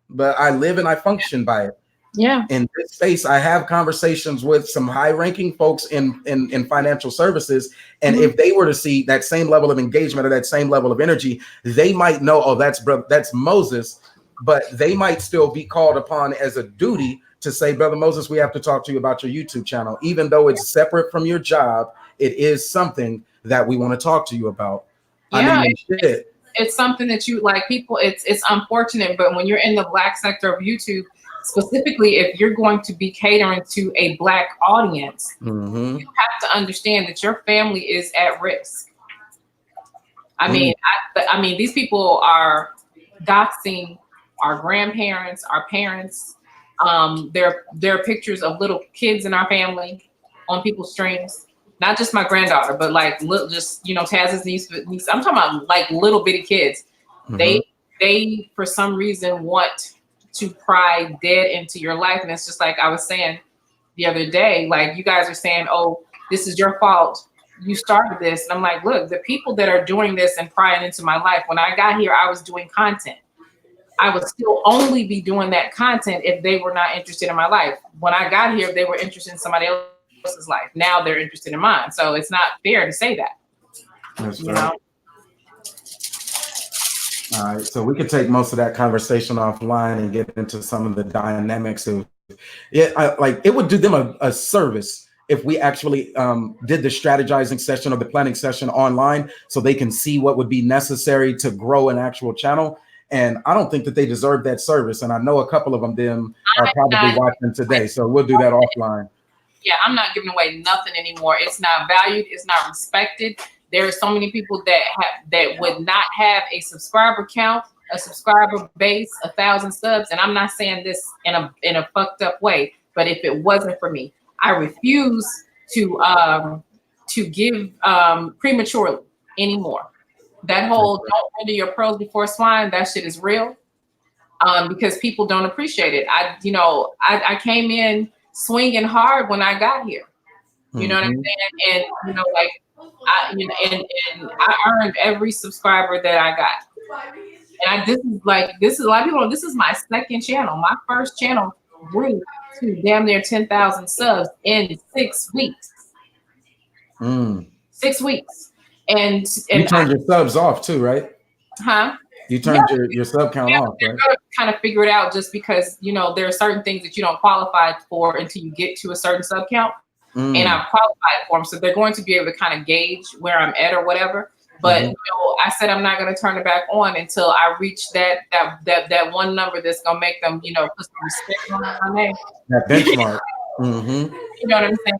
but I live and I function by it. Yeah. In this space, I have conversations with some high-ranking folks in financial services, and if they were to see that same level of engagement or that same level of energy, they might know, oh, that's Moses, but they might still be called upon as a duty to say, Brother Moses, we have to talk to you about your YouTube channel, even though it's separate from your job. It is something that we want to talk to you about. Yeah, I mean, shit. it's something that you like. People, it's unfortunate, but when you're in the Black sector of YouTube, specifically, if you're going to be catering to a Black audience, you have to understand that your family is at risk. I mean, I mean, these people are doxing our grandparents, our parents. There are pictures of little kids in our family on people's streams. Not just my granddaughter, but like little, just Taz's niece. I'm talking about like little bitty kids. They for some reason want to pry dead into your life, and it's just like I was saying the other day. Like you guys are saying, "Oh, this is your fault. You started this," and I'm like, "Look, the people that are doing this and prying into my life. When I got here, I was doing content. I would still only be doing that content if they were not interested in my life. When I got here, they were interested in somebody else's life. Now they're interested in mine. So it's not fair to say that." That's right. All right, so we could take most of that conversation offline and get into some of the dynamics of it. Like it would do them a service if we actually did the strategizing session or the planning session online, so they can see what would be necessary to grow an actual channel. And I don't think that they deserve that service. And I know a couple of them are probably watching today, so we'll do that offline. Yeah, I'm not giving away nothing anymore. It's not valued. It's not respected. There are so many people that would not have a subscriber count, a subscriber base, 1,000 subs. And I'm not saying this in a fucked up way, but if it wasn't for me, I refuse to give prematurely anymore. That whole don't render your pearls before swine, that shit is real. Because people don't appreciate it. I came in swinging hard when I got here. You know what I'm saying? And like I earned every subscriber that I got. And this is a lot of people know this is my second channel. My first channel grew to damn near 10,000 subs in 6 weeks. 6 weeks. And you turned your subs off too, right? Huh? You turned your sub count off, right? They're gonna kind of figure it out just because there are certain things that you don't qualify for until you get to a certain sub count. And I've qualified for them, so they're going to be able to kind of gauge where I'm at or whatever. But I said I'm not going to turn it back on until I reach that one number that's going to make them put some respect on my name. That benchmark. You know what I'm saying?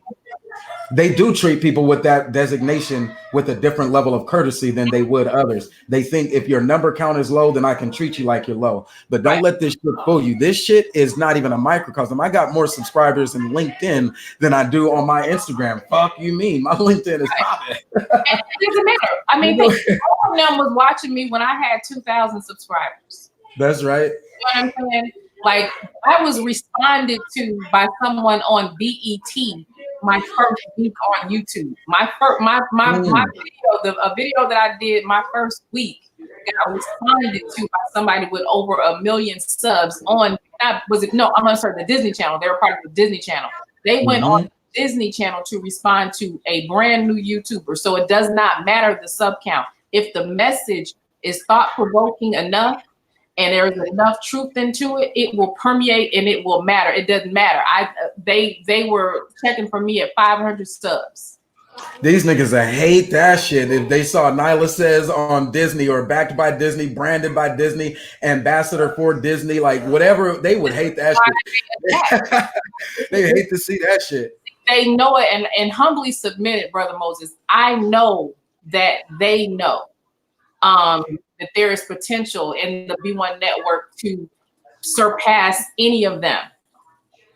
They do treat people with that designation with a different level of courtesy than they would others. They think if your number count is low, then I can treat you like you're low. But don't let this shit fool you. This shit is not even a microcosm. I got more subscribers in LinkedIn than I do on my Instagram. Fuck you mean? My LinkedIn is popping. It doesn't matter. I mean, all of them was watching me when I had 2,000 subscribers. That's right. You know what I'm saying? Like I was responded to by someone on BET my first week on YouTube. My video, a video that I did my first week, got responded to by somebody with over 1 million subs on. The Disney Channel. They were part of the Disney Channel. They went on the Disney Channel to respond to a brand new YouTuber. So it does not matter the sub count. If the message is thought provoking enough, and there's enough truth into it, it will permeate and it will matter. It doesn't matter. They were checking for me at 500 subs. These niggas hate that shit. If they saw Nyla Says on Disney or backed by Disney, branded by Disney, ambassador for Disney, like whatever, they would hate that shit. They hate to see that shit. They know it and humbly submit it, Brother Moses. I know that they know. That there is potential in the B1 network to surpass any of them,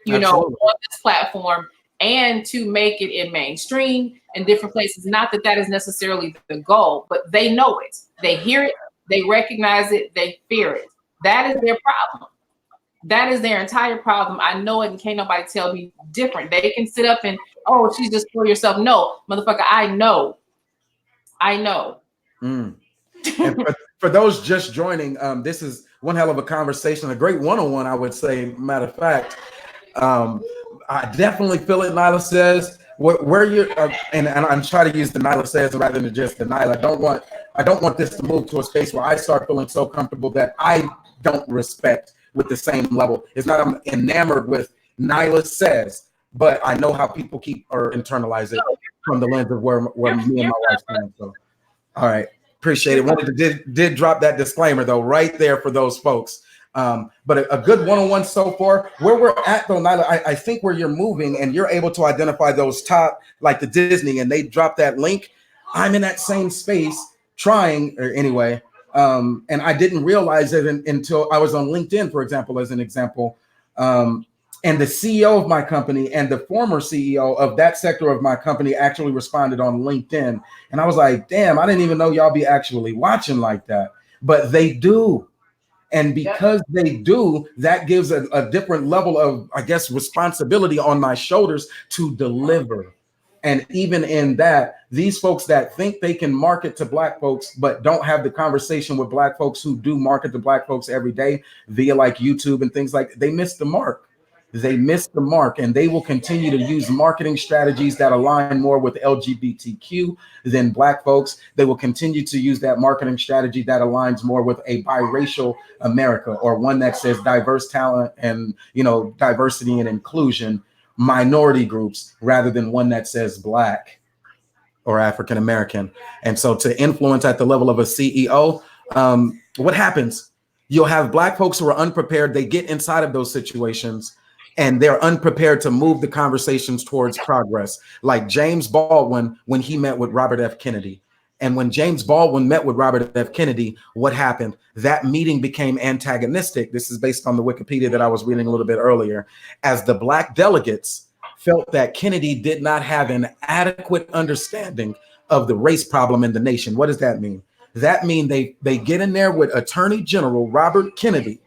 on this platform, and to make it in mainstream in different places. Not that that is necessarily the goal, but they know it. They hear it, they recognize it, they fear it. That is their problem. That is their entire problem. I know it, and can't nobody tell me different. They can sit up and, oh, she's just for yourself. No, motherfucker, I know. And for those just joining, this is one hell of a conversation, a great one-on-one, I would say. Matter of fact, I definitely feel it. Nyla says where you're, and I'm trying to use the Nyla says rather than just the Nyla. I don't want this to move to a space where I start feeling so comfortable that I don't respect with the same level. It's not I'm enamored with Nyla says, but I know how people keep or internalize it from the lens of where me and my wife stand. So, all right, appreciate it. Wanted to did drop that disclaimer though, right there for those folks. But a good one-on-one so far. Where we're at though, Nyla, I think where you're moving and you're able to identify those top, like the Disney, and they drop that link. I'm in that same space trying, or anyway, and I didn't realize it until I was on LinkedIn, for example, as an example. And the CEO of my company and the former CEO of that sector of my company actually responded on LinkedIn. And I was like, damn, I didn't even know y'all be actually watching like that. But they do. And because they do, that gives a different level of, I guess, responsibility on my shoulders to deliver. And even in that, these folks that think they can market to Black folks, but don't have the conversation with Black folks who do market to Black folks every day via like YouTube and things like, they miss the mark. They missed the mark, and they will continue to use marketing strategies that align more with LGBTQ than Black folks. They will continue to use that marketing strategy that aligns more with a biracial America, or one that says diverse talent and, you know, diversity and inclusion, minority groups, rather than one that says Black or African American. And so to influence at the level of a CEO, what happens? You'll have Black folks who are unprepared. They get inside of those situations and they're unprepared to move the conversations towards progress. Like James Baldwin, when he met with Robert F. Kennedy. And when James Baldwin met with Robert F. Kennedy, what happened? That meeting became antagonistic. This is based on the Wikipedia that I was reading a little bit earlier, as the Black delegates felt that Kennedy did not have an adequate understanding of the race problem in the nation. What does that mean? That means they get in there with Attorney General Robert Kennedy,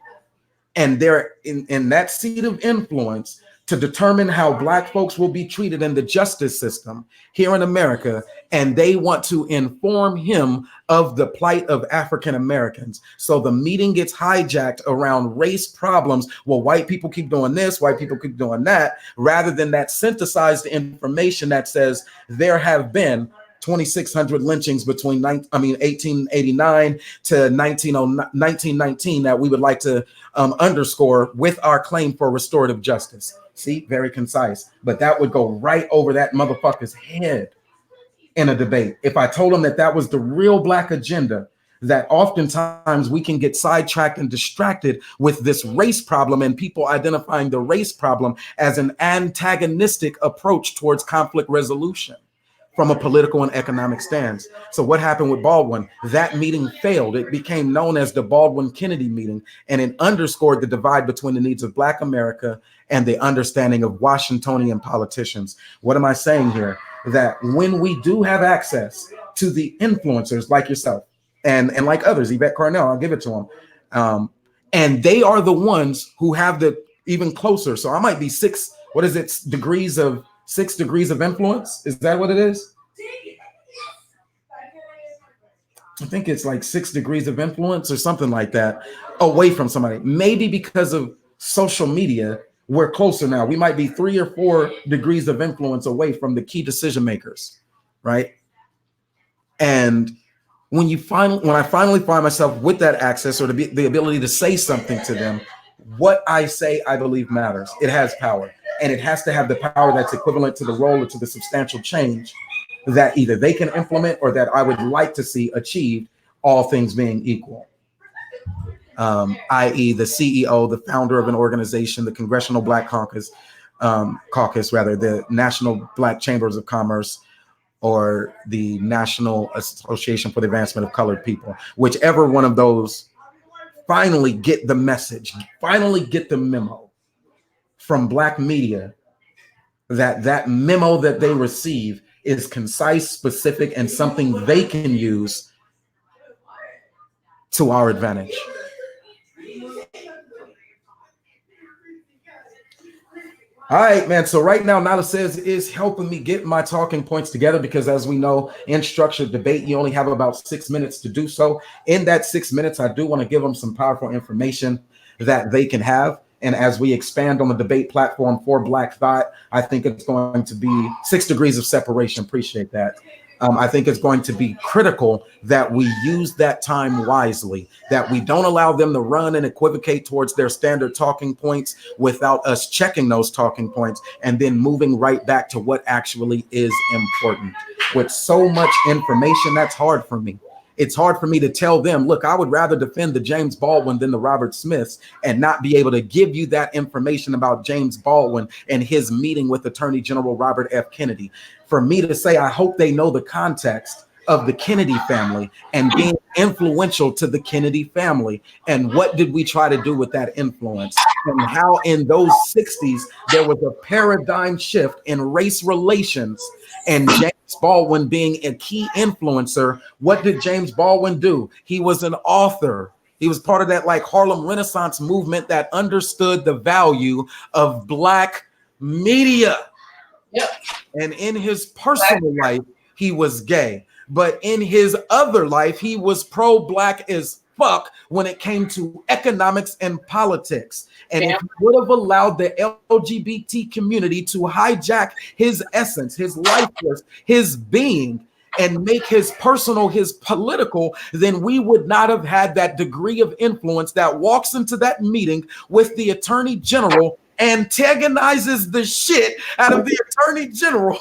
and they're in that seat of influence to determine how Black folks will be treated in the justice system here in America. And they want to inform him of the plight of African Americans. So the meeting gets hijacked around race problems. Well, white people keep doing this, white people keep doing that, rather than that synthesized information that says there have been 2,600 lynchings between 1889 to 1919 that we would like to underscore with our claim for restorative justice. See, very concise, but that would go right over that motherfucker's head in a debate. If I told him that that was the real Black agenda, that oftentimes we can get sidetracked and distracted with this race problem and people identifying the race problem as an antagonistic approach towards conflict resolution from a political and economic stance. So what happened with Baldwin? That meeting failed. It became known as the Baldwin-Kennedy meeting, and it underscored the divide between the needs of Black America and the understanding of Washingtonian politicians. What am I saying here? That when we do have access to the influencers like yourself and like others, Yvette Carnell, I'll give it to them, and they are the ones who have the even closer. So I might be 6 degrees of influence. Is that what it is? I think it's like 6 degrees of influence or something like that away from somebody. Maybe because of social media, we're closer now. We might be 3 or 4 degrees of influence away from the key decision makers, right? And when I finally find myself with that access or the ability to say something to them, what I say, I believe matters. It has power. And it has to have the power that's equivalent to the role or to the substantial change that either they can implement or that I would like to see achieved, all things being equal. I.e. the CEO, the founder of an organization, the Congressional Black Caucus, the National Black Chambers of Commerce, or the National Association for the Advancement of Colored People. Whichever one of those finally get the message, finally get the memo from Black media, that memo that they receive is concise, specific, and something they can use to our advantage. All right, man. So right now, Nyla Says is helping me get my talking points together because, as we know, in structured debate, you only have about 6 minutes to do so. In that 6 minutes, I do want to give them some powerful information that they can have. And as we expand on the debate platform for Black Thought, I think it's going to be 6 degrees of separation. Appreciate that. I think it's going to be critical that we use that time wisely, that we don't allow them to run and equivocate towards their standard talking points without us checking those talking points and then moving right back to what actually is important. With so much information, that's hard for me. It's hard for me to tell them, look, I would rather defend the James Baldwin than the Robert Smiths and not be able to give you that information about James Baldwin and his meeting with Attorney General Robert F. Kennedy. For me to say, I hope they know the context of the Kennedy family and being influential to the Kennedy family. And what did we try to do with that influence? And how in those 60s, there was a paradigm shift in race relations, and James Baldwin being a key influencer. What did James Baldwin do? He was an author. He was part of that like Harlem Renaissance movement that understood the value of Black media. Yep. And in his personal life, he was gay. But in his other life, he was pro-Black as fuck when it came to economics and politics. And if he would have allowed the LGBT community to hijack his essence, his life force, his being, and make his personal, his political, then we would not have had that degree of influence that walks into that meeting with the Attorney General, antagonizes the shit out of the Attorney General.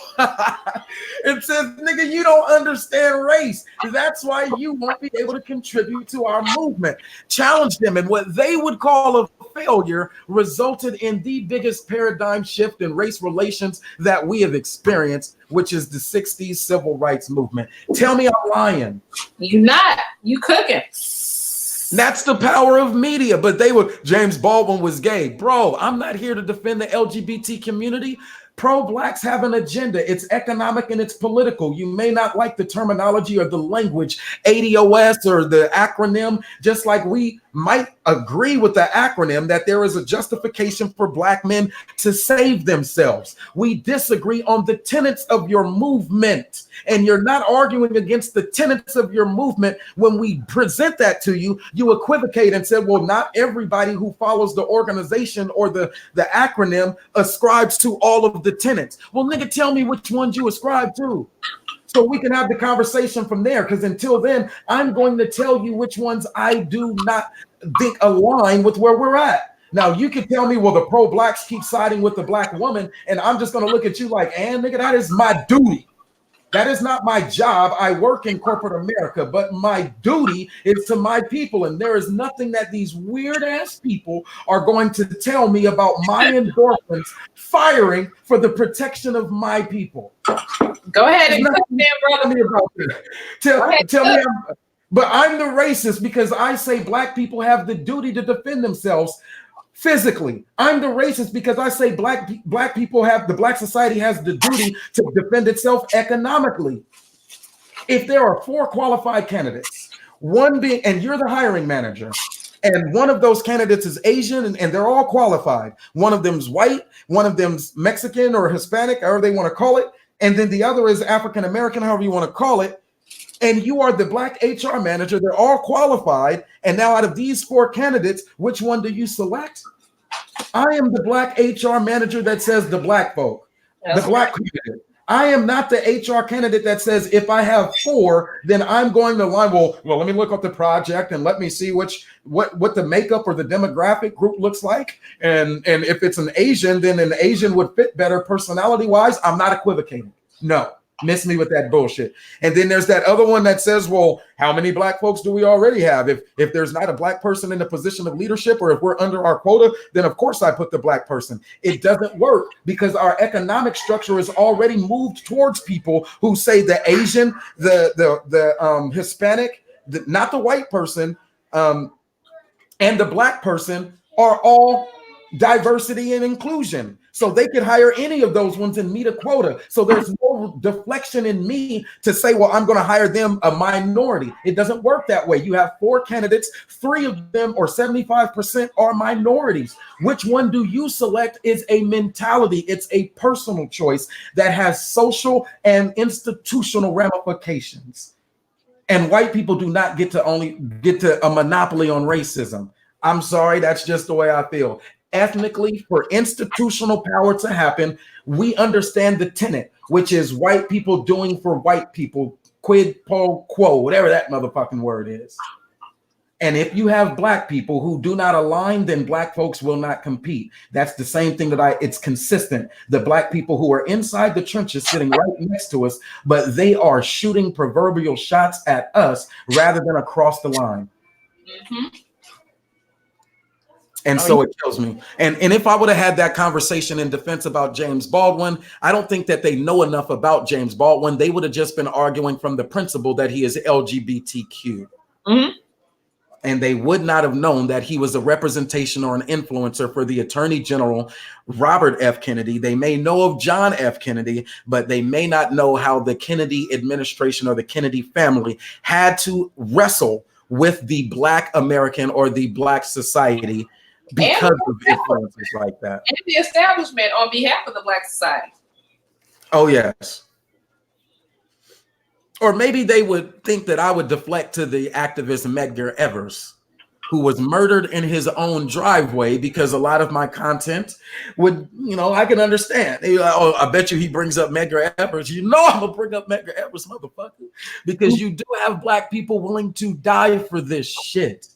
It says, nigga, you don't understand race. That's why you won't be able to contribute to our movement. Challenge them. And what they would call a failure resulted in the biggest paradigm shift in race relations that we have experienced, which is the 60s civil rights movement. Tell me I'm lying. You not. You cooking. That's the power of media. But they were, James Baldwin was gay. Bro, I'm not here to defend the LGBT community. Pro-Blacks have an agenda. It's economic and it's political. You may not like the terminology or the language, ADOS or the acronym, just like we might agree with the acronym that there is a justification for Black men to save themselves. We disagree on the tenets of your movement, and you're not arguing against the tenets of your movement. When we present that to you, you equivocate and said, well, not everybody who follows the organization or the acronym ascribes to all of the tenets. Well, nigga, tell me which ones you ascribe to, so we can have the conversation from there. Because until then, I'm going to tell you which ones I do not think align with where we're at. Now, you can tell me, well, the pro-Blacks keep siding with the Black woman, and I'm just going to look at you like, and nigga, that is my duty. That is not my job. I work in corporate America, but my duty is to my people. And there is nothing that these weird ass people are going to tell me about my endorphins firing for the protection of my people. Go ahead and cook them, brother. Tell me, but I'm the racist because I say Black people have the duty to defend themselves physically. I'm the racist because I say black people have, the Black society has the duty to defend itself economically. If there are 4 qualified candidates, one being, and you're the hiring manager, and one of those candidates is Asian and they're all qualified. One of them's white, one of them's Mexican or Hispanic, however they want to call it, and then the other is African American, however you want to call it. And you are the Black HR manager. They're all qualified. And now out of these 4 candidates, which one do you select? I am the Black HR manager that says the Black folk, the Black candidate. I am not the HR candidate that says if I have 4, then I'm going to line. Well, let me look up the project and let me see what the makeup or the demographic group looks like. And if it's an Asian, then an Asian would fit better personality wise. I'm not equivocating. No. Miss me with that bullshit. And then there's that other one that says, well, how many Black folks do we already have? If there's not a Black person in a position of leadership, or if we're under our quota, then of course I put the Black person. It doesn't work because our economic structure is already moved towards people who say the Asian, the Hispanic, not the white person, and the Black person are all diversity and inclusion. So they could hire any of those ones and meet a quota. So there's no deflection in me to say, well, I'm going to hire them, a minority. It doesn't work that way. You have 4 candidates, 3 of them or 75% are minorities. Which one do you select is a mentality. It's a personal choice that has social and institutional ramifications. And white people do not get to a monopoly on racism. I'm sorry, that's just the way I feel. ethnically, for institutional power to happen, we understand the tenet, which is white people doing for white people, quid pro quo, whatever that motherfucking word is. And if you have black people who do not align, then black folks will not compete. That's the same thing it's consistent. The black people who are inside the trenches sitting right next to us, but they are shooting proverbial shots at us rather than across the line. Mm-hmm. And so it kills me. And if I would have had that conversation in defense about James Baldwin, I don't think that they know enough about James Baldwin. They would have just been arguing from the principle that he is LGBTQ. Mm-hmm. And they would not have known that he was a representation or an influencer for the Attorney General, Robert F. Kennedy. They may know of John F. Kennedy, but they may not know how the Kennedy administration or the Kennedy family had to wrestle with the Black American or the Black society because of influences like that. And the establishment on behalf of the Black society. Oh, yes. Or maybe they would think that I would deflect to the activist Medgar Evers, who was murdered in his own driveway, because a lot of my content would, I can understand. Oh, I bet you he brings up Medgar Evers. I'm going to bring up Medgar Evers, motherfucker, because you do have Black people willing to die for this shit.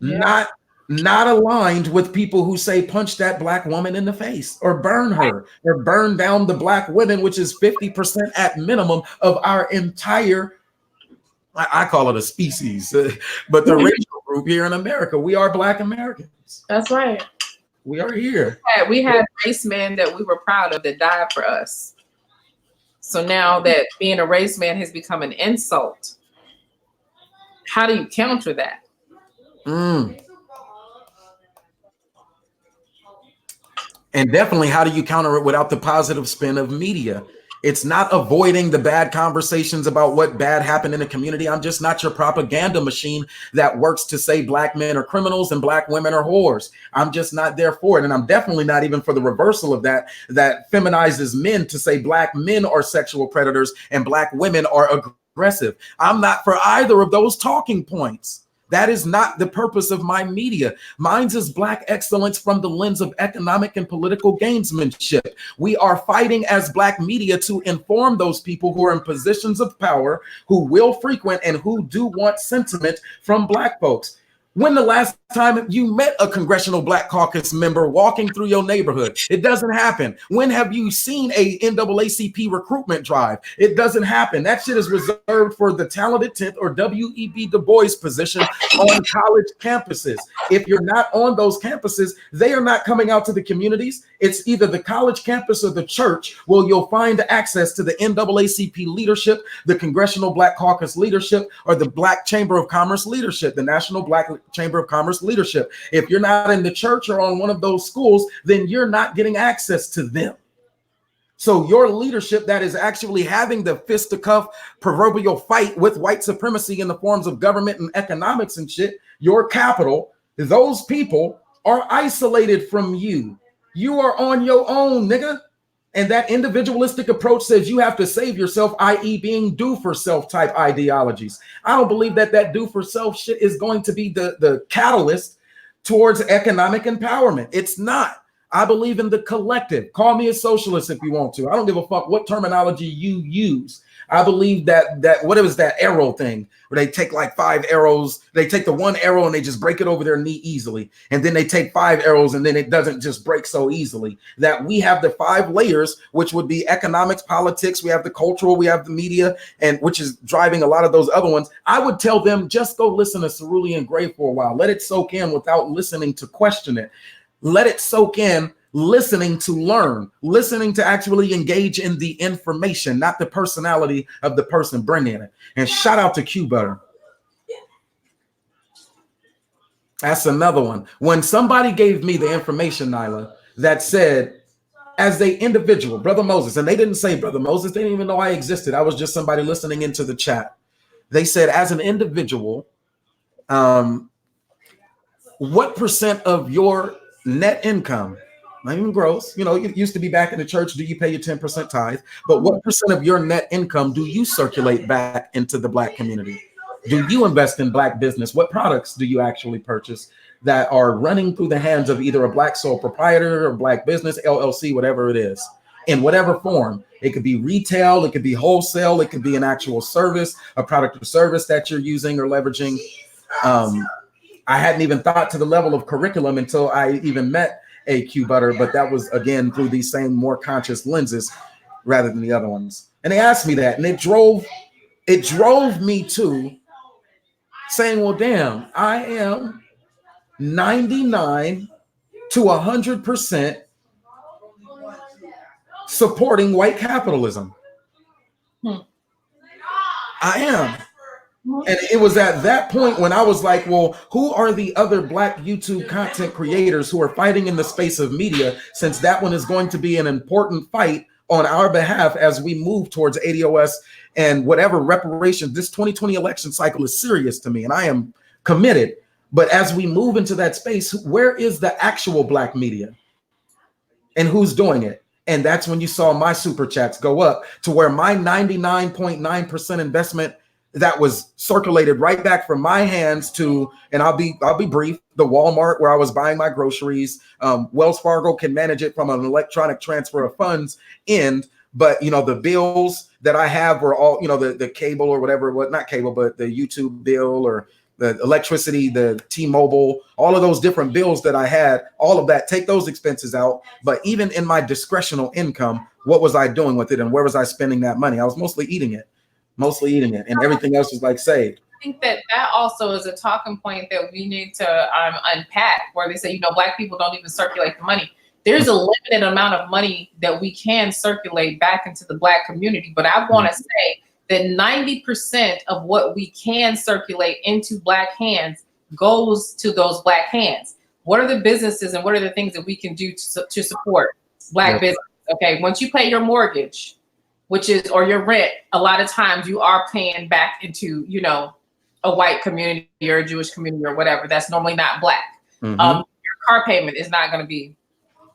Yeah. Not aligned with people who say punch that Black woman in the face or burn her or burn down the Black women, which is 50% at minimum of our entire, I call it a species, but the racial group here in America. We are Black Americans. That's right. We are here. We had race men that we were proud of that died for us. So now that being a race man has become an insult, how do you counter that? And definitely, how do you counter it without the positive spin of media? It's not avoiding the bad conversations about what bad happened in the community. I'm just not your propaganda machine that works to say Black men are criminals and Black women are whores. I'm just not there for it. And I'm definitely not even for the reversal of that feminizes men to say Black men are sexual predators and Black women are aggressive. I'm not for either of those talking points. That is not the purpose of my media. Mine's is Black excellence from the lens of economic and political gamesmanship. We are fighting as Black media to inform those people who are in positions of power, who will frequent and who do want sentiment from Black folks. When the last time you met a Congressional Black Caucus member walking through your neighborhood? It doesn't happen. When have you seen a NAACP recruitment drive? It doesn't happen. That shit is reserved for the talented 10th or W.E.B. Du Bois position on college campuses. If you're not on those campuses, they are not coming out to the communities. It's either the college campus or the church where you'll find access to the NAACP leadership, the Congressional Black Caucus leadership, or the Black Chamber of Commerce leadership, the National Black Chamber of Commerce leadership. If you're not in the church or on one of those schools, then you're not getting access to them. So your leadership that is actually having the fisticuff proverbial fight with white supremacy in the forms of government and economics and shit, your capital, those people are isolated from you. You are on your own, nigga. And that individualistic approach says you have to save yourself, i.e. being do for self type ideologies. I don't believe that do for self shit is going to be the catalyst towards economic empowerment. It's not. I believe in the collective. Call me a socialist if you want to. I don't give a fuck what terminology you use. I believe that what was that arrow thing where they take like 5 arrows, they take the one arrow and they just break it over their knee easily. And then they take 5 arrows and then it doesn't just break so easily. That we have the 5 layers, which would be economics, politics, we have the cultural, we have the media, and which is driving a lot of those other ones. I would tell them, just go listen to Cerulean Gray for a while. Let it soak in without listening to question it. Let it soak in, listening to learn, listening to actually engage in the information, not the personality of the person bringing it. And shout out to Q Butter. That's another one. When somebody gave me the information, Nyla, that said, as an individual, Brother Moses, and they didn't say Brother Moses, they didn't even know I existed. I was just somebody listening into the chat. They said, as an individual, what percent of your net income, not even gross, it used to be back in the church, do you pay your 10% tithe? But what percent of your net income do you circulate back into the Black community? Do you invest in Black business? What products do you actually purchase that are running through the hands of either a Black sole proprietor or Black business, LLC, whatever it is, in whatever form? It could be retail, it could be wholesale, it could be an actual service, a product or service that you're using or leveraging. I hadn't even thought to the level of curriculum until I even met AQ Butter, but that was, again, through these same more conscious lenses rather than the other ones. And they asked me that, and it drove me to saying, well, damn, I am 99 to 100% supporting white capitalism. I am. And it was at that point when I was like, well, who are the other Black YouTube content creators who are fighting in the space of media, since that one is going to be an important fight on our behalf as we move towards ADOS and whatever reparations. This 2020 election cycle is serious to me, and I am committed. But as we move into that space, where is the actual Black media? And who's doing it? And that's when you saw my super chats go up to where my 99.9% investment that was circulated right back from my hands to, and I'll be brief, the Walmart where I was buying my groceries. Wells Fargo can manage it from an electronic transfer of funds end, but the bills that I have were all, the cable or whatever, not cable, but the YouTube bill or the electricity, the T-Mobile, all of those different bills that I had, all of that, take those expenses out. But even in my discretional income, what was I doing with it and where was I spending that money? I was mostly eating it, and everything else was like saved. I think that also is a talking point that we need to unpack, where they say, Black people don't even circulate the money. There's a limited amount of money that we can circulate back into the Black community. But I want to say that 90% of what we can circulate into Black hands goes to those Black hands. What are the businesses and what are the things that we can do to support Black business? Okay, once you pay your mortgage, or your rent, a lot of times you are paying back into, a white community or a Jewish community or whatever. That's normally not Black. Your car payment is not going to be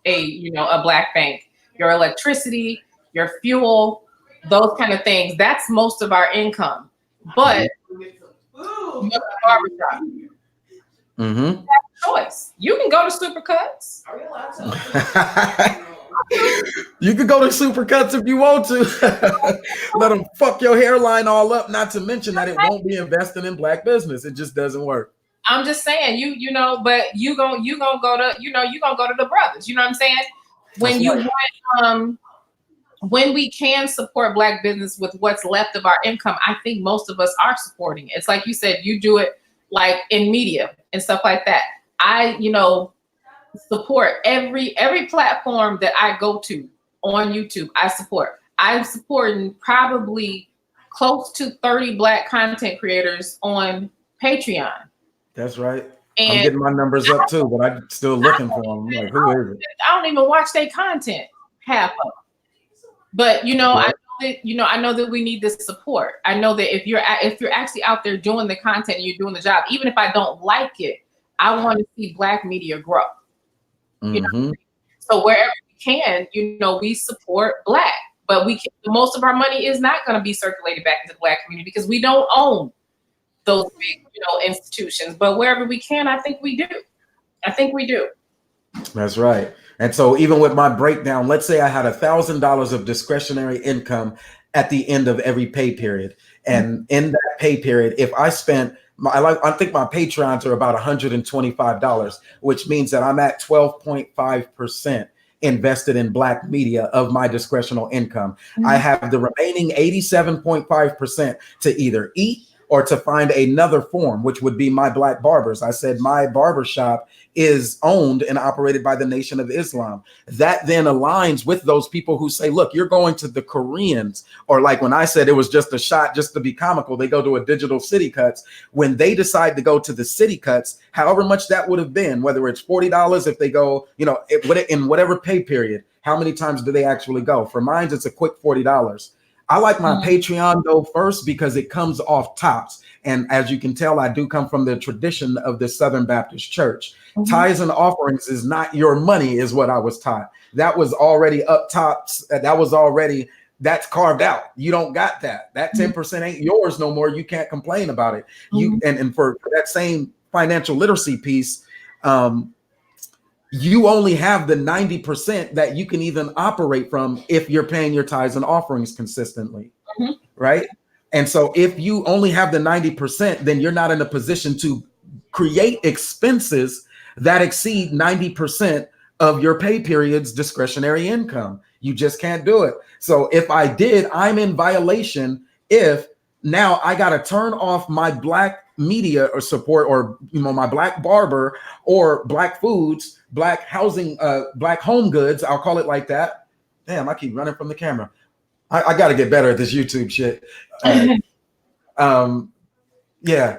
a Black bank. Your electricity, your fuel, those kind of things. That's most of our income. But you have a barbershop. You have a choice. You can go to Supercuts. Are we allowed to? You could go to Supercuts if you want to. Let them fuck your hairline all up. Not to mention that it won't be investing in Black business. It just doesn't work. I'm just saying, but you gonna go to, you gonna go to the brothers. You know what I'm saying? When when we can support Black business with what's left of our income, I think most of us are supporting it. It's like you said, you do it like in media and stuff like that. I, support every platform that I go to on YouTube. I support. I'm supporting probably close to 30 Black content creators on Patreon. That's right. And I'm getting my numbers up too, but I'm still looking for them. Like, who is it? I don't even watch their content, half of them. But I know that we need this support. I know that if you're actually out there doing the content and you're doing the job, even if I don't like it, I want to see Black media grow. So wherever we can, we support Black, but most of our money is not going to be circulated back into the Black community because we don't own those big, institutions. But wherever we can, I think we do. That's right. And so even with my breakdown, let's say I had $1,000 of discretionary income at the end of every pay period. And in that pay period, if I spent I think my Patreons are about $125, which means that I'm at 12.5% invested in Black media of my discretional income. I have the remaining 87.5% to either eat or to find another form, which would be my Black barbers. I said my barbershop is owned and operated by the Nation of Islam. That then aligns with those people who say, look, you're going to the Koreans, or like when I said it was just a shot, just to be comical, they go to a digital City Cuts. When they decide to go to the City Cuts, however much that would have been, whether it's $40, if they go, in whatever pay period, how many times do they actually go? For mine, it's a quick $40. I like my Patreon though first because it comes off tops. And as you can tell, I do come from the tradition of the Southern Baptist Church. Tithes and offerings is not your money, is what I was taught. That was already up top. That was already that's carved out. You don't got that. That 10% ain't yours no more. You can't complain about it. You and for that same financial literacy piece, you only have the 90% that you can even operate from if you're paying your tithes and offerings consistently, right? And so if you only have the 90%, then you're not in a position to create expenses that exceed 90% of your pay period's discretionary income. You just can't do it. So if I did, I'm in violation if now I got to turn off my black media or support, or my black barber or black foods, black housing, black home goods. I'll call it like that. Damn, I keep running from the camera. I got to get better at this YouTube shit. Yeah.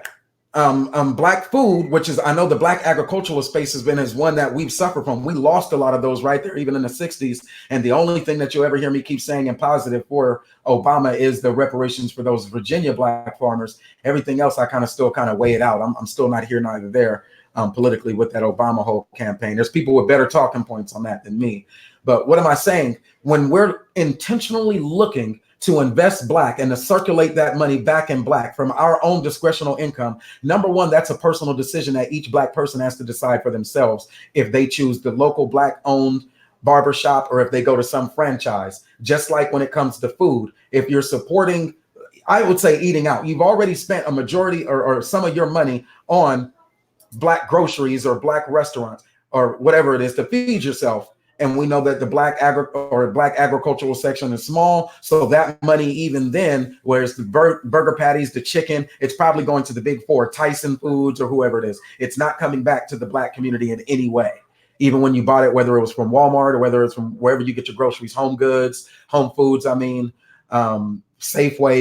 Black food, which is, I know the black agricultural space is one that we've suffered from. We lost a lot of those right there, even in the 60s. And the only thing that you'll ever hear me keep saying in positive for Obama is the reparations for those Virginia black farmers. Everything else, I still weigh it out. I'm still not here, neither there, politically with that Obama whole campaign. There's people with better talking points on that than me. But what am I saying? When we're intentionally looking to invest black and to circulate that money back in black from our own discretional income, number one, that's a personal decision that each black person has to decide for themselves if they choose the local black owned barbershop or if they go to some franchise. Just like when it comes to food, if you're supporting, I would say, eating out, you've already spent a majority or some of your money on black groceries or black restaurants or whatever it is to feed yourself. And we know that the black agricultural section is small. So that money, even then, whereas the burger patties, the chicken, it's probably going to the big four, Tyson Foods or whoever it is. It's not coming back to the black community in any way. Even when you bought it, whether it was from Walmart or whether it's from wherever you get your groceries, Home Goods, Home Foods, Safeway,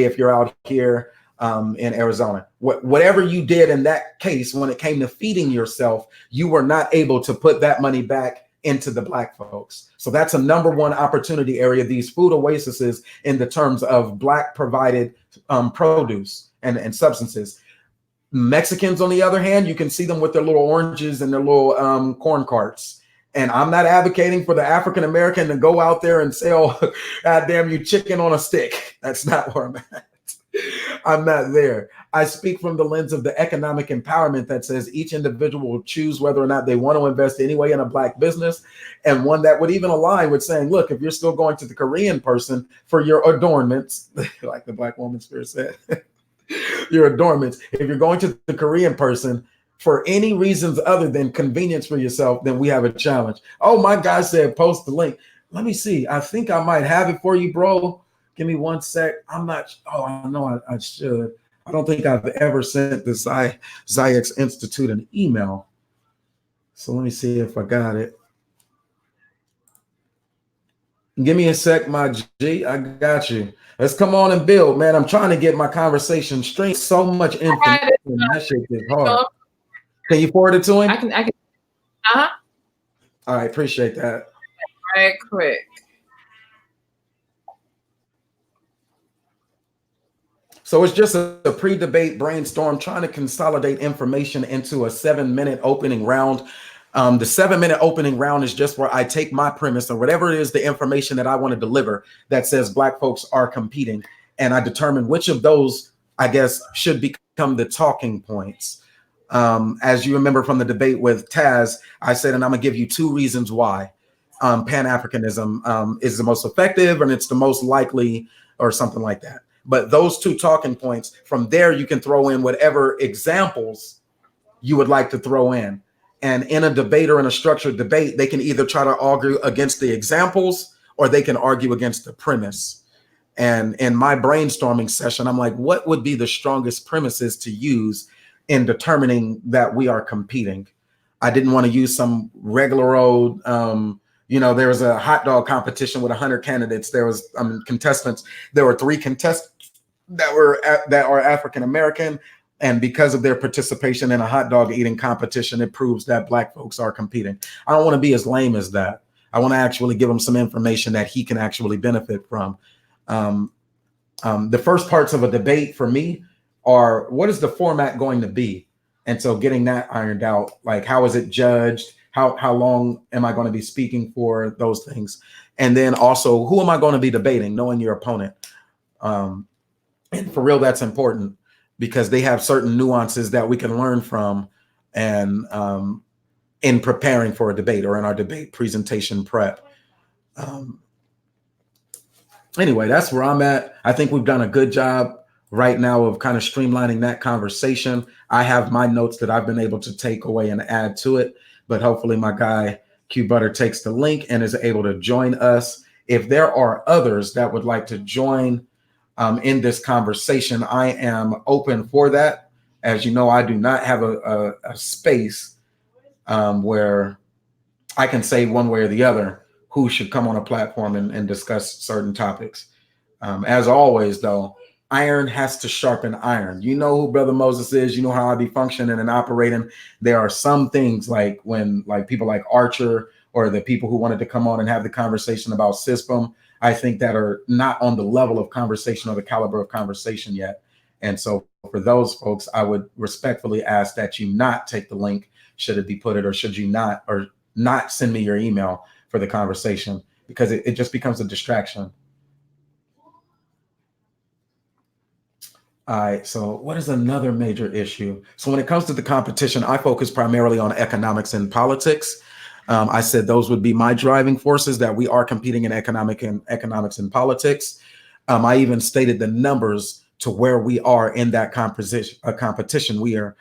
if you're out here in Arizona. Whatever you did in that case, when it came to feeding yourself, you were not able to put that money back into the black folks. So that's a number one opportunity area, these food oases in the terms of black provided produce and substances. Mexicans, on the other hand, you can see them with their little oranges and their little corn carts. And I'm not advocating for the African American to go out there and sell, God damn you, chicken on a stick. That's not where I'm at. I'm not there. I speak from the lens of the economic empowerment that says each individual will choose whether or not they want to invest anyway in a black business, and one that would even align with saying, look, if you're still going to the Korean person for your adornments, like the Black Woman Spirit said, your adornments, if you're going to the Korean person for any reasons other than convenience for yourself, then we have a challenge. Oh, my guy said, post the link. Let me see. I think I might have it for you, bro. Give me 1 sec. I'm not. Oh, I know I should. I don't think I've ever sent the Zayek's Institute an email. So let me see if I got it. Give me a sec, my G. I got you. Let's come on and build, man. I'm trying to get my conversation straight. So much information. That shit is hard. Can you forward it to him? I can. Uh-huh. All right, appreciate that. Right quick. So it's just a pre-debate brainstorm trying to consolidate information into a 7-minute opening round. The 7-minute opening round is just where I take my premise or whatever it is, the information that I want to deliver that says black folks are competing. And I determine which of those, I guess, should become the talking points. As you remember from the debate with Taz, I said, and I'm going to give you 2 reasons why Pan-Africanism is the most effective and it's the most likely or something like that. But those 2 talking points, from there, you can throw in whatever examples you would like to throw in. And in a debate or in a structured debate, they can either try to argue against the examples or they can argue against the premise. And in my brainstorming session, I'm like, what would be the strongest premises to use in determining that we are competing? I didn't want to use some regular old, there was a hot dog competition with 100 candidates. There was contestants. There were 3 contestants that are African American, and because of their participation in a hot dog eating competition, it proves that black folks are competing. I don't want to be as lame as that. I want to actually give him some information that he can actually benefit from. The first parts of a debate for me are, what is the format going to be? And so getting that ironed out, like how is it judged? How long am I going to be speaking for, those things? And then also, who am I going to be debating? Knowing your opponent. And for real, that's important because they have certain nuances that we can learn from and in preparing for a debate or in our debate presentation prep. Anyway, that's where I'm at. I think we've done a good job right now of kind of streamlining that conversation. I have my notes that I've been able to take away and add to it, but hopefully my guy Q Butter takes the link and is able to join us. If there are others that would like to join in this conversation, I am open for that. As you know, I do not have a space where I can say one way or the other who should come on a platform and discuss certain topics. As always, though, iron has to sharpen iron. You know who Brother Moses is. You know how I be functioning and operating. There are some things like when people like Archer or the people who wanted to come on and have the conversation about system, I think that are not on the level of conversation or the caliber of conversation yet. And so for those folks, I would respectfully ask that you not take the link should it be put it, or should you not send me your email for the conversation, because it just becomes a distraction. All right, so what is another major issue? So when it comes to the competition, I focus primarily on economics and politics. I said those would be my driving forces, that we are competing in economics and politics. I even stated the numbers to where we are in that competition. We are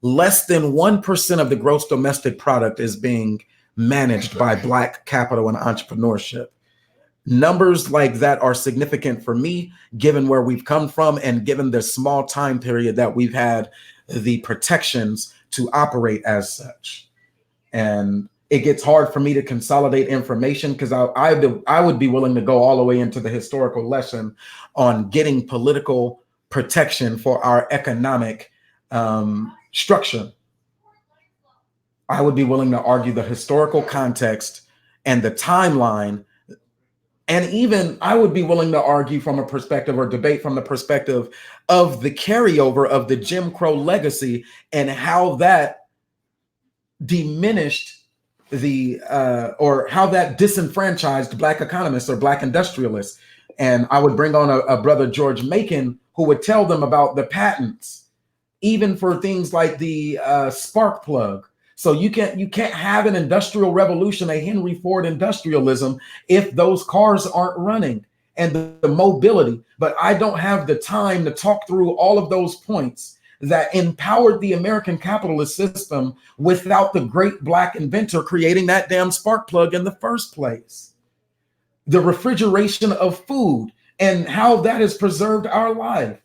less than 1% of the gross domestic product is being managed by Black capital and entrepreneurship. Numbers like that are significant for me, given where we've come from and given the small time period that we've had the protections to operate as such. And it gets hard for me to consolidate information because I would be willing to go all the way into the historical lesson on getting political protection for our economic structure. I would be willing to argue the historical context and the timeline. And even I would be willing to argue from a perspective or debate from the perspective of the carryover of the Jim Crow legacy and how that diminished or how that disenfranchised Black economists or Black industrialists. And I would bring on a brother, George Macon, who would tell them about the patents, even for things like the spark plug. So you can't have an industrial revolution, a Henry Ford industrialism, if those cars aren't running and the mobility. But I don't have the time to talk through all of those points that empowered the American capitalist system without the great Black inventor creating that damn spark plug in the first place. The refrigeration of food and how that has preserved our life.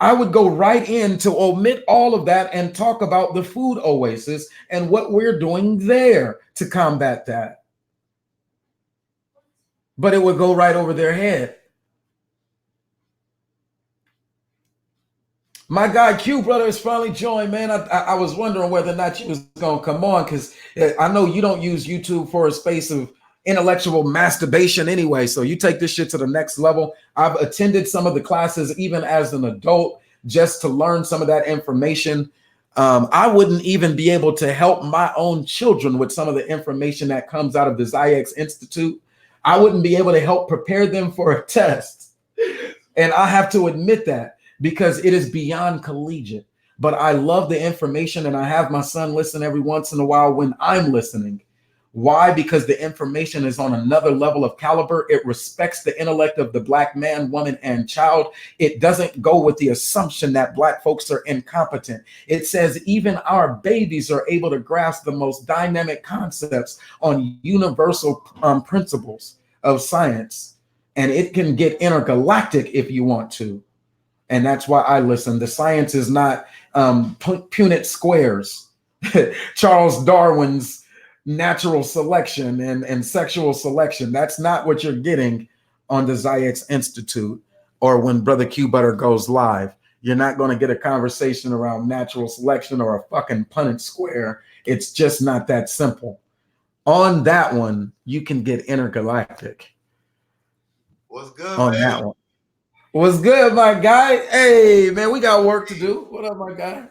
I would go right in to omit all of that and talk about the food oasis and what we're doing there to combat that. But it would go right over their head. My guy Q brother has finally joined, man. I was wondering whether or not you was gonna come on, because I know you don't use YouTube for a space of intellectual masturbation anyway. So you take this shit to the next level. I've attended some of the classes even as an adult just to learn some of that information. I wouldn't even be able to help my own children with some of the information that comes out of the Ziyex Institute. I wouldn't be able to help prepare them for a test. And I have to admit that, because it is beyond collegiate. But I love the information, and I have my son listen every once in a while when I'm listening. Why? Because the information is on another level of caliber. It respects the intellect of the Black man, woman, and child. It doesn't go with the assumption that Black folks are incompetent. It says even our babies are able to grasp the most dynamic concepts on universal principles of science. And it can get intergalactic if you want to. And that's why I listen. The science is not Punnett squares, Charles Darwin's natural selection and sexual selection. That's not what you're getting on the Ziyex Institute or when Brother Q Butter goes live. You're not going to get a conversation around natural selection or a fucking Punnett square. It's just not that simple. On that one, you can get intergalactic. What's good, on man? That one. What's good, my guy? Hey, man, we got work to do. What up, my guy?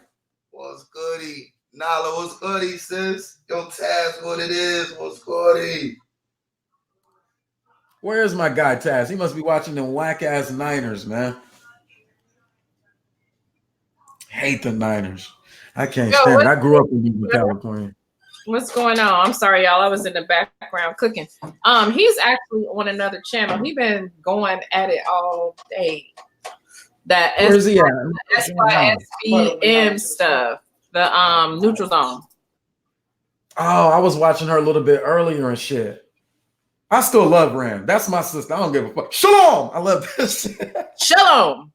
What's goody? Nala, what's goody, sis? Yo, Taz, what it is? What's goody? Where's my guy Taz? He must be watching them whack ass Niners, man. Hate the Niners. I can't stand it. I grew up in California. What's going on? I'm sorry, y'all. I was in the background cooking. He's actually on another channel. He been going at it all day. That Where's he at? SYSBM stuff. The neutral zone. Oh, I was watching her a little bit earlier and shit. I still love Ram. That's my sister. I don't give a fuck. Shalom. I love this. Shalom.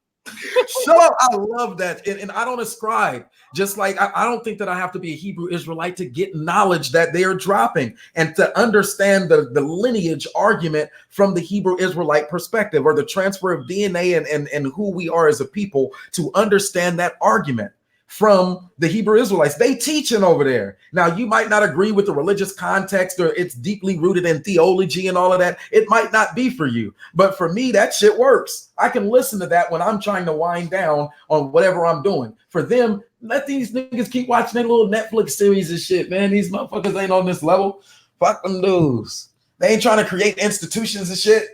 Shalom. I love that. And I don't ascribe. Just like I don't think that I have to be a Hebrew Israelite to get knowledge that they are dropping and to understand the lineage argument from the Hebrew Israelite perspective, or the transfer of DNA and who we are as a people, to understand that argument from the Hebrew Israelites. They teaching over there. Now, you might not agree with the religious context, or it's deeply rooted in theology and all of that. It might not be for you, but for me, that shit works. I can listen to that when I'm trying to wind down on whatever I'm doing. For them, let these niggas keep watching their little Netflix series and shit, man. These motherfuckers ain't on this level. Fuck them dudes. They ain't trying to create institutions and shit.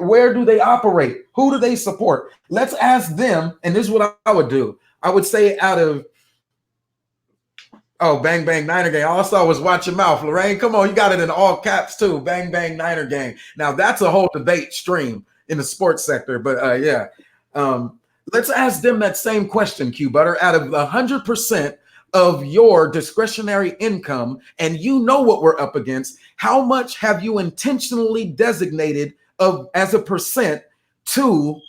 Where do they operate? Who do they support? Let's ask them, and this is what I would do. I would say out of, Bang Bang Niner Gang. All I saw was watch your mouth. Lorraine, come on. You got it in all caps too. Bang Bang Niner Gang. Now that's a whole debate stream in the sports sector. But yeah. Let's ask them that same question, Q Butter. Out of 100% of your discretionary income, and you know what we're up against, how much have you intentionally designated as a percent to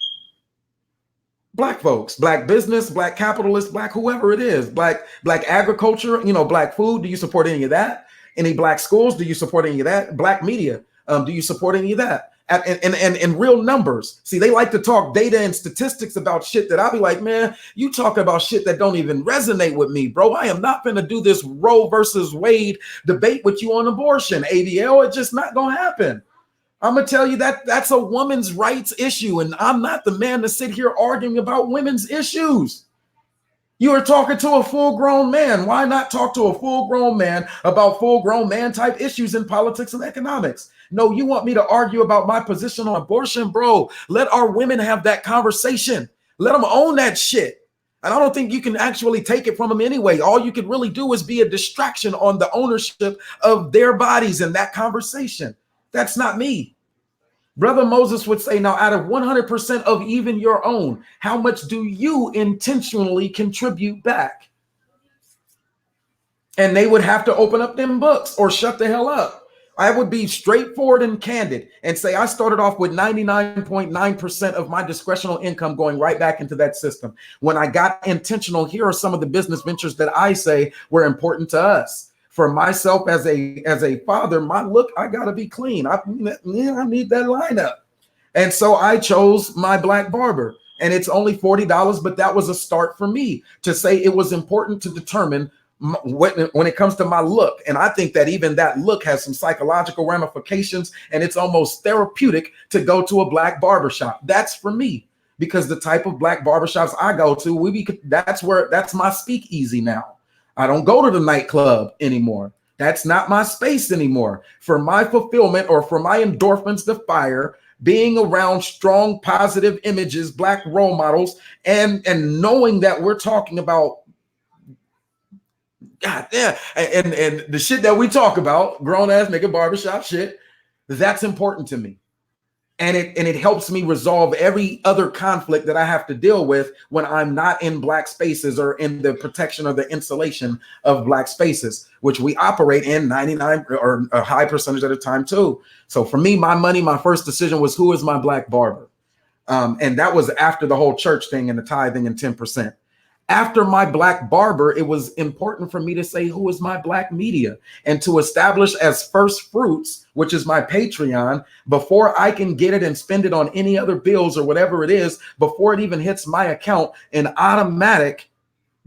Black folks, Black business, Black capitalists, Black whoever it is, Black agriculture, Black food? Do you support any of that? Any Black schools? Do you support any of that? Black media? Do you support any of that? And real numbers. See, they like to talk data and statistics about shit that I'll be like, man, you talking about shit that don't even resonate with me, bro. I am not going to do this Roe versus Wade debate with you on abortion, ADL. It's just not going to happen. I'm going to tell you that that's a woman's rights issue, and I'm not the man to sit here arguing about women's issues. You are talking to a full-grown man. Why not talk to a full-grown man about full-grown man-type issues in politics and economics? No, you want me to argue about my position on abortion? Bro, let our women have that conversation. Let them own that shit. And I don't think you can actually take it from them anyway. All you could really do is be a distraction on the ownership of their bodies in that conversation. That's not me. Brother Moses would say, now, out of 100% of even your own, how much do you intentionally contribute back? And they would have to open up them books or shut the hell up. I would be straightforward and candid and say I started off with 99.9% of my discretional income going right back into that system. When I got intentional, here are some of the business ventures that I say were important to us. For myself as a father, my look, I gotta be clean. I need that lineup. And so I chose my Black barber, and it's only $40, but that was a start for me to say it was important to determine when it comes to my look. And I think that even that look has some psychological ramifications, and it's almost therapeutic to go to a Black barbershop. That's for me, because the type of Black barbershops I go to, that's my speakeasy now. I don't go to the nightclub anymore. That's not my space anymore. For my fulfillment, or for my endorphins to fire, being around strong, positive images, Black role models, and knowing that we're talking about, God damn, and the shit that we talk about, grown ass nigga barbershop shit, that's important to me. And it helps me resolve every other conflict that I have to deal with when I'm not in Black spaces or in the protection or the insulation of Black spaces, which we operate in 99 or a high percentage of the time too. So for me, my first decision was, who is my Black barber? And that was after the whole church thing and the tithing and 10%. After my Black barber, it was important for me to say, who is my Black media, and to establish as first fruits, which is my Patreon, before I can get it and spend it on any other bills or whatever it is, before it even hits my account, an automatic,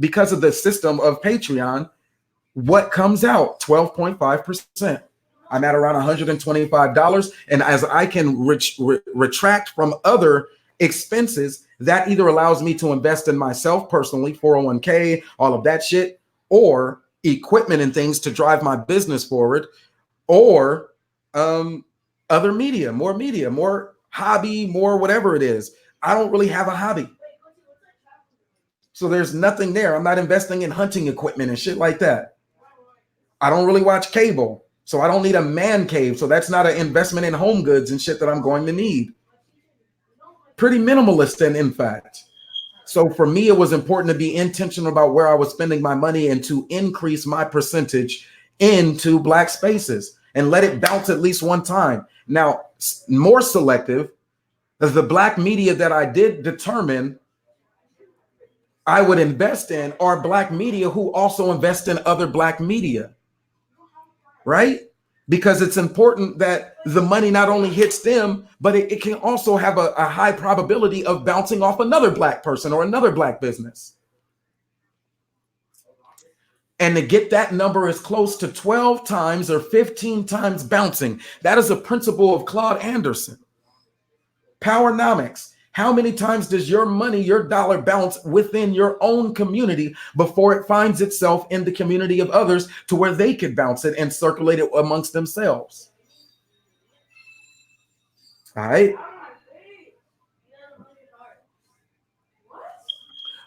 because of the system of Patreon, what comes out? 12.5%. I'm at around $125. And as I can retract from other expenses, that either allows me to invest in myself personally, 401k, all of that shit, or equipment and things to drive my business forward, or other media, more hobby, more whatever it is. I don't really have a hobby. So there's nothing there. I'm not investing in hunting equipment and shit like that. I don't really watch cable. So I don't need a man cave. So that's not an investment in home goods and shit that I'm going to need. Pretty minimalist then, in fact. So for me, it was important to be intentional about where I was spending my money and to increase my percentage into Black spaces and let it bounce at least one time. Now, more selective, as the Black media that I did determine I would invest in are Black media who also invest in other Black media, right? Because it's important that the money not only hits them, but it can also have a high probability of bouncing off another Black person or another Black business. And to get that number as close to 12 times or 15 times bouncing, that is a principle of Claude Anderson. Powernomics. How many times does your money, your dollar bounce within your own community before it finds itself in the community of others to where they could bounce it and circulate it amongst themselves? All right.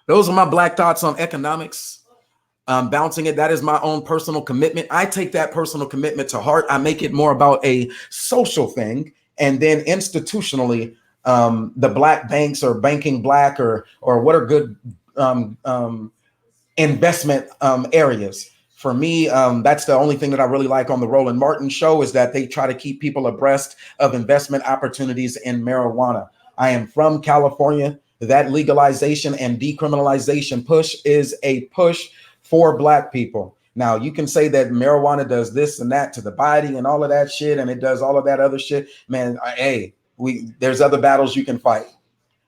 Those are my Black thoughts on economics. Bouncing it, that is my own personal commitment. I take that personal commitment to heart. I make it more about a social thing. And then institutionally, the Black banks or banking Black or what are good investment areas. For me, that's the only thing that I really like on the Roland Martin show is that they try to keep people abreast of investment opportunities in marijuana. I am from California. That legalization and decriminalization push is a push for Black people. Now, you can say that marijuana does this and that to the body and all of that shit, and it does all of that other shit. Man, hey, there's other battles you can fight.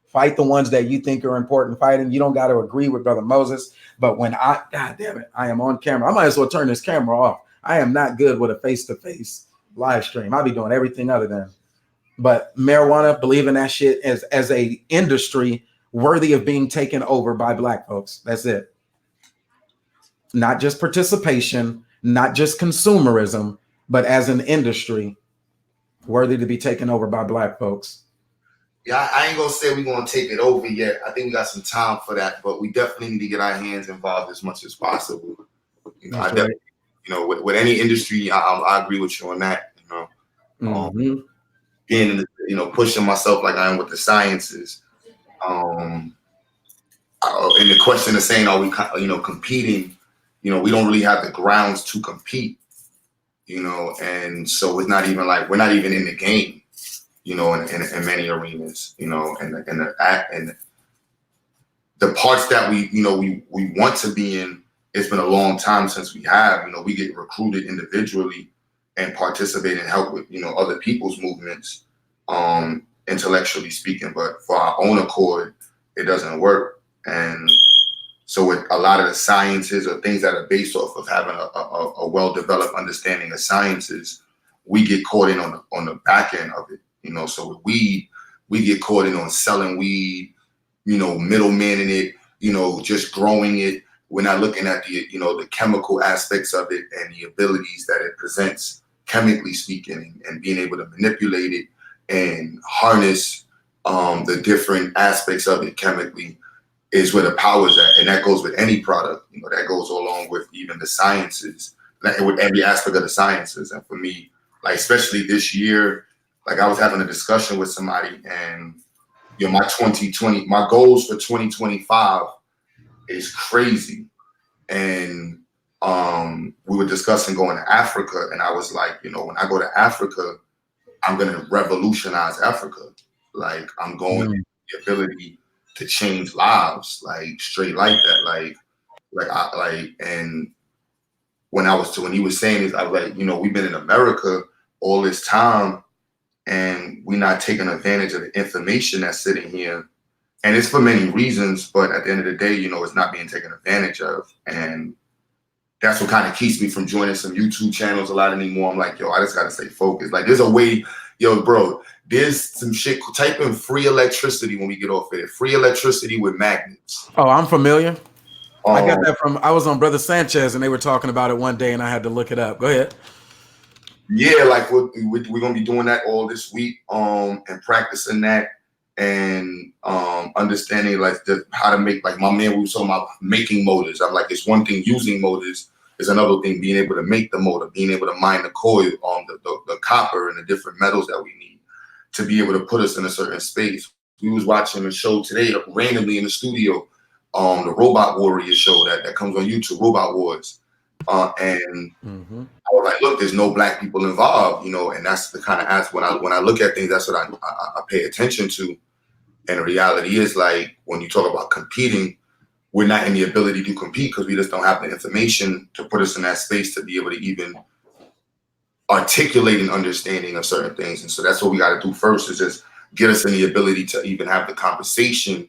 Fight the ones that you think are important fighting. You don't got to agree with Brother Moses. But when God damn it, I am on camera. I might as well turn this camera off. I am not good with a face-to-face live stream. I'll be doing everything other than. But marijuana, believe in that shit as a industry worthy of being taken over by Black folks. That's it. Not just participation, not just consumerism, but as an industry worthy to be taken over by Black folks. Yeah, I ain't gonna say we're gonna take it over yet. I think we got some time for that, but we definitely need to get our hands involved as much as possible. You know, That's right. You know, with any industry, I agree with you on that. You know, being in the, you know, pushing myself like I am with the sciences. And the question is saying, are we, you know, competing? You know, we don't really have the grounds to compete. You know, and so it's not even like we're not even in the game. You know, in many arenas, you know, and the parts that we want to be in, it's been a long time since we have. You know, we get recruited individually and participate and help with, you know, other people's movements, intellectually speaking, but for our own accord, it doesn't work. And so with a lot of the sciences or things that are based off of having a well-developed understanding of sciences, we get caught in on the back end of it. You know, so with weed, we get caught in on selling weed, you know, middlemaning it, you know, just growing it. We're not looking at the, you know, the chemical aspects of it and the abilities that it presents, chemically speaking, and being able to manipulate it and harness the different aspects of it chemically is where the power's at. And that goes with any product, you know, that goes along with even the sciences, with every aspect of the sciences. And for me, like, especially this year, like I was having a discussion with somebody and, you know, my goals for 2025 is crazy. And we were discussing going to Africa. And I was like, you know, when I go to Africa, I'm going to revolutionize Africa. Like I'm going to the ability to change lives, like straight like that. And when he was saying this, I was like, you know, we've been in America all this time, and we're not taking advantage of the information that's sitting here. And it's for many reasons, but at the end of the day, you know, it's not being taken advantage of. And that's what kind of keeps me from joining some YouTube channels a lot anymore. I'm like, yo, I just got to stay focused. Like there's a way, yo, bro, there's some shit, type in free electricity when we get off of it. Free electricity with magnets. Oh, I'm familiar. I got that I was on Brother Sanchez and they were talking about it one day and I had to look it up. Go ahead. Yeah, like we're gonna be doing that all this week, and practicing that, and understanding like how to make, like my man was talking about making motors. I'm like, it's one thing using motors, is another thing being able to make the motor, being able to mine the coil, the copper and the different metals that we need to be able to put us in a certain space. We was watching a show today randomly in the studio, the Robot Warrior show that comes on YouTube, Robot Wars, and I was like, look, there's no black people involved, you know, and that's the kind of ask when I look at things, that's what I pay attention to. And the reality is, like, when you talk about competing, we're not in the ability to compete because we just don't have the information to put us in that space to be able to even articulate an understanding of certain things. And so that's what we got to do first, is just get us in the ability to even have the conversation,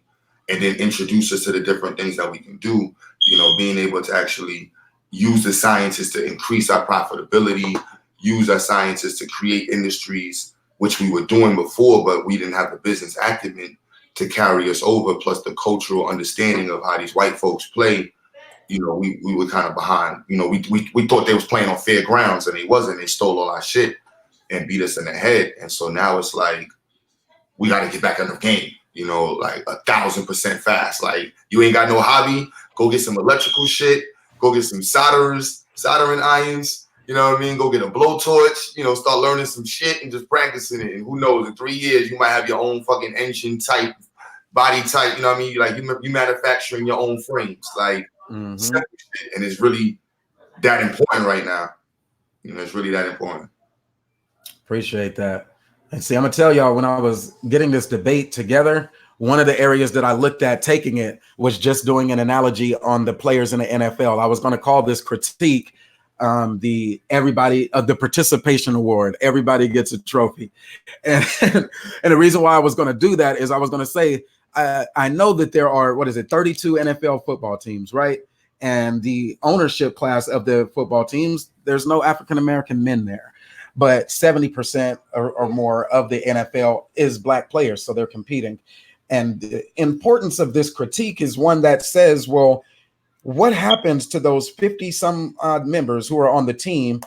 and then introduce us to the different things that we can do, you know, being able to actually use the sciences to increase our profitability, use our sciences to create industries, which we were doing before, but we didn't have the business acumen to carry us over, plus the cultural understanding of how these white folks play. You know, we were kind of behind. You know, we thought they was playing on fair grounds, and they wasn't. They stole all our shit and beat us in the head. And so now it's like, we got to get back in the game, you know, like 1,000% fast. Like, you ain't got no hobby, go get some electrical shit, go get some soldering irons, you know what I mean? Go get a blowtorch, you know, start learning some shit and just practicing it. And who knows, in 3 years, you might have your own fucking engine type, body type, you know what I mean? Like, you manufacturing your own frames, like, simple shit. And it's really that important right now. You know, it's really that important. Appreciate that. And see, I'm gonna tell y'all, when I was getting this debate together, one of the areas that I looked at taking it was just doing an analogy on the players in the NFL. I was going to call this critique the participation award. Everybody gets a trophy. And the reason why I was going to do that is I was going to say, I know that there are, 32 NFL football teams, right? And the ownership class of the football teams, there's no African-American men there. But 70% or more of the NFL is black players, so they're competing. And the importance of this critique is one that says, well, what happens to those 50 some odd members who are on the team?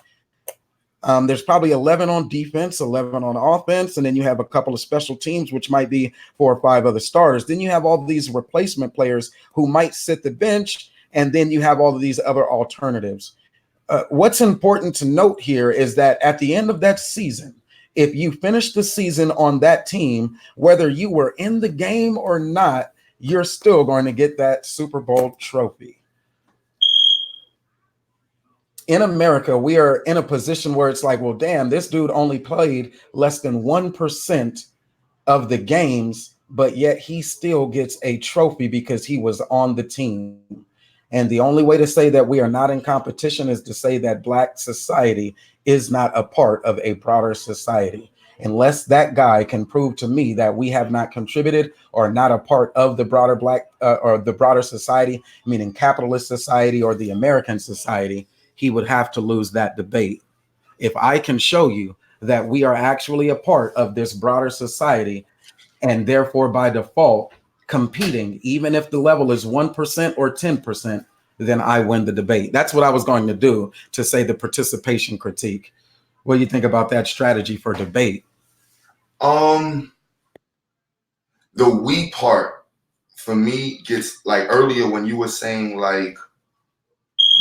There's probably 11 on defense, 11 on offense, and then you have a couple of special teams, which might be 4 or 5 other starters. Then you have all these replacement players who might sit the bench, and then you have all of these other alternatives. What's important to note here is that at the end of that season, if you finish the season on that team, whether you were in the game or not, you're still going to get that Super Bowl trophy. In America, we are in a position where it's like, well, damn, this dude only played less than 1% of the games, but yet he still gets a trophy because he was on the team. And the only way to say that we are not in competition is to say that black society is not a part of a broader society. Unless that guy can prove to me that we have not contributed or not a part of the broader or the broader society, meaning capitalist society or the American society, he would have to lose that debate. If I can show you that we are actually a part of this broader society, and therefore by default competing, even if the level is 1% or 10%, then I win the debate. That's what I was going to do, to say the participation critique. What do you think about that strategy for debate? The we part for me gets, like, earlier when you were saying like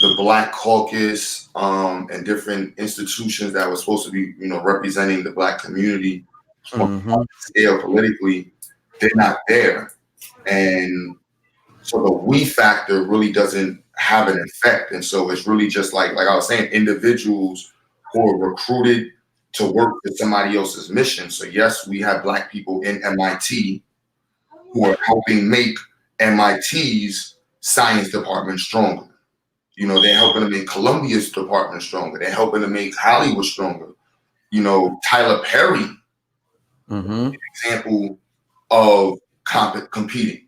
the Black Caucus and different institutions that were supposed to be, you know, representing the black community on a scale politically, they're not there. And so the we factor really doesn't have an effect. And so it's really just like I was saying, individuals who are recruited to work for somebody else's mission. So yes, we have black people in MIT who are helping make MIT's science department stronger. You know, they're helping to make Columbia's department stronger. They're helping to make Hollywood stronger. You know, Tyler Perry, an example of competing.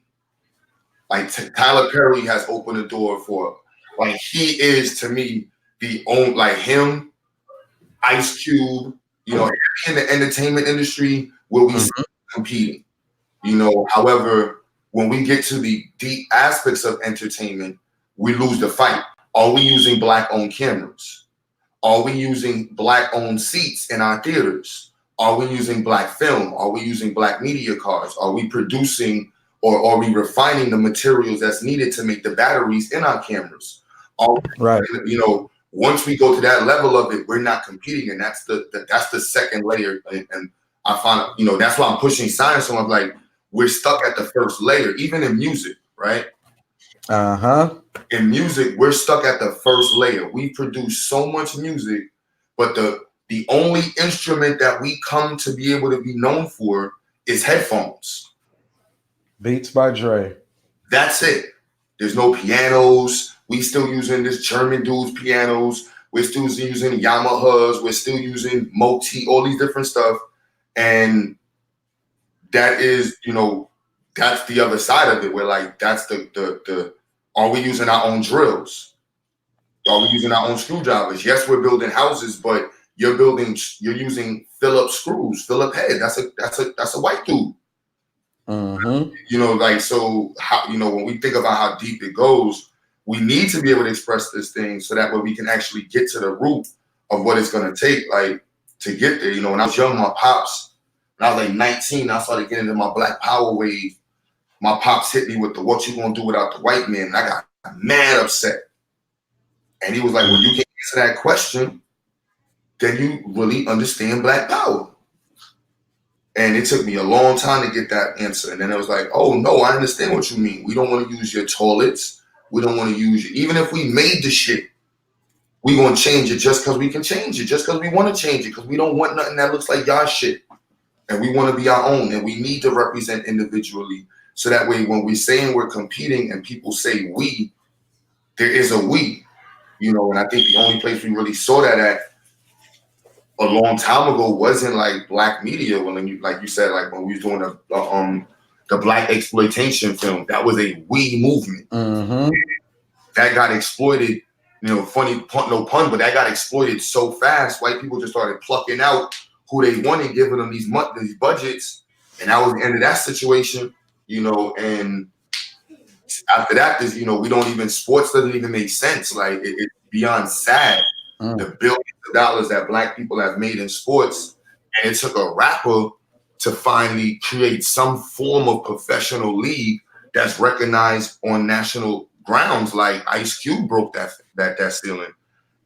Like, Tyler Perry has opened the door for, like, he is to me the only, like him, Ice Cube, you know, in the entertainment industry where we competing. You know, however, when we get to the deep aspects of entertainment, we lose the fight. Are we using black-owned cameras? Are we using Black-owned seats in our theaters? Are we using Black film? Are we using Black media cards? Are we producing or are we refining the materials that's needed to make the batteries in our cameras? Right. You know, once we go to that level of it, we're not competing, and that's the second layer. And I find, you know, that's why I'm pushing science. So I'm like, we're stuck at the first layer, even in music, right? In music, we're stuck at the first layer. We produce so much music, but the only instrument that we come to be able to be known for is headphones. Beats by Dre. That's it. There's no pianos. We still using this German dude's pianos. We're still using Yamahas. We're still using Moti, all these different stuff. And that is, you know, that's the other side of it. Where like, that's the are we using our own drills? Are we using our own screwdrivers? Yes, we're building houses, but you're using Phillips screws, Phillips head. That's a white dude. You know, like, so how, you know, when we think about how deep it goes, we need to be able to express this thing so that way we can actually get to the root of what it's going to take, like, to get there. You know, when I was young, my pops, when I was like 19, I started getting into my Black Power wave. My pops hit me with the "what you gonna do without the white man?" And I got mad upset. And he was like, "When you can answer that question, then you really understand Black Power." And it took me a long time to get that answer. And then it was like, oh no, I understand what you mean. We don't want to use your toilets. We don't want to use you. Even if we made the shit, we gonna change it just because we can change it, just because we want to change it, because we don't want nothing that looks like y'all shit. And we want to be our own, and we need to represent individually. So that way, when we're saying we're competing and people say we, there is a we, you know. And I think the only place we really saw that at a long time ago wasn't like Black media. When you, like you said, like when we was doing the Black exploitation film, that was a we movement. That got exploited. You know, funny pun, no pun, but that got exploited so fast. White people just started plucking out who they wanted, giving them these budgets, and that was the end of that situation. You know, and after that, this, you know, we don't even, sports doesn't even make sense. Like, it's beyond sad. The billions of dollars that Black people have made in sports, and it took a rapper to finally create some form of professional league that's recognized on national grounds. Like Ice Cube broke that ceiling,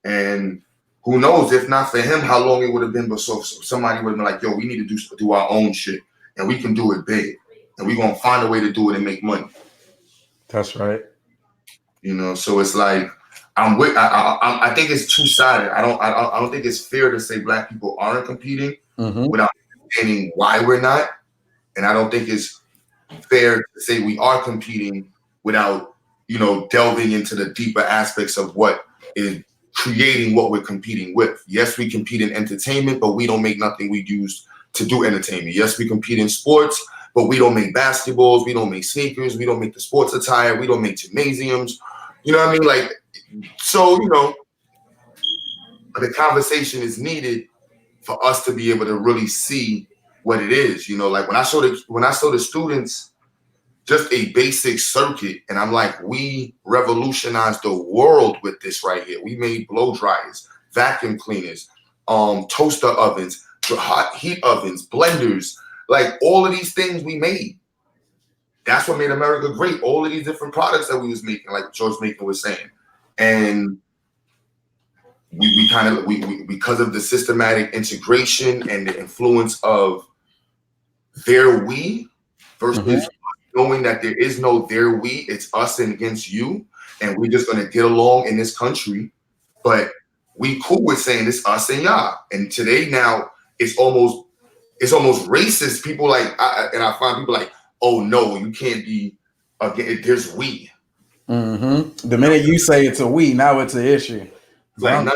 and who knows, if not for him, how long it would have been before somebody would have been like, yo, we need to do our own shit, and we can do it big, and we're gonna find a way to do it and make money. That's right. You know, so it's like, I think it's two-sided. I don't think it's fair to say Black people aren't competing without understanding why we're not, and I don't think it's fair to say we are competing without, you know, delving into the deeper aspects of what is creating what we're competing with. Yes, we compete in entertainment, but we don't make nothing we use to do entertainment. Yes, we compete in sports, but we don't make basketballs, we don't make sneakers, we don't make the sports attire, we don't make gymnasiums. You know what I mean? Like, so, you know, the conversation is needed for us to be able to really see what it is. You know, like when I show the students just a basic circuit, and I'm like, we revolutionized the world with this right here. We made blow dryers, vacuum cleaners, toaster ovens, hot heat ovens, blenders, like all of these things we made. That's what made America great. All of these different products that we was making, like George Macon was saying. And we kind of, because of the systematic integration and the influence of their we versus knowing that there is no their we, it's us and against you, and we're just going to get along in this country. But we cool with saying it's us and y'all. And today now it's almost racist. People like, I find people like, oh no, you can't be again. There's we. The minute you say it's a we, now it's an issue. Like,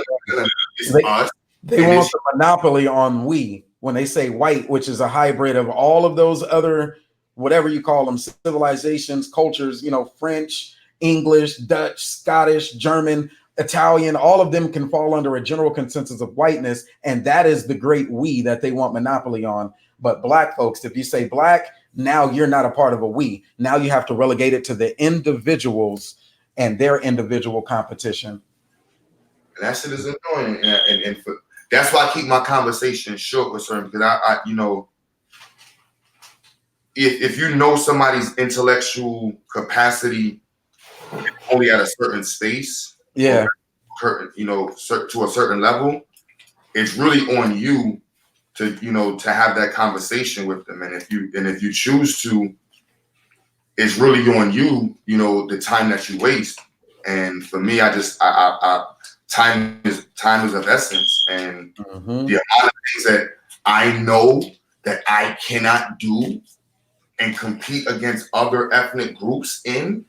it's us. They want the monopoly on we when they say white, which is a hybrid of all of those other, whatever you call them, civilizations, cultures, you know, French, English, Dutch, Scottish, German, Italian, all of them can fall under a general consensus of whiteness. And that is the great we that they want monopoly on. But Black folks, if you say Black, now you're not a part of a we. Now you have to relegate it to the individuals and their individual competition. And that shit is annoying. That's why I keep my conversation short with certain, because I you know, if you know somebody's intellectual capacity only at a certain space, Yeah. or, you know, to a certain level, it's really on you to, you know, to have that conversation with them. And if you choose to, it's really on you, you know, the time that you waste. And for me, time is of essence. And the amount of things that I know that I cannot do and compete against other ethnic groups in,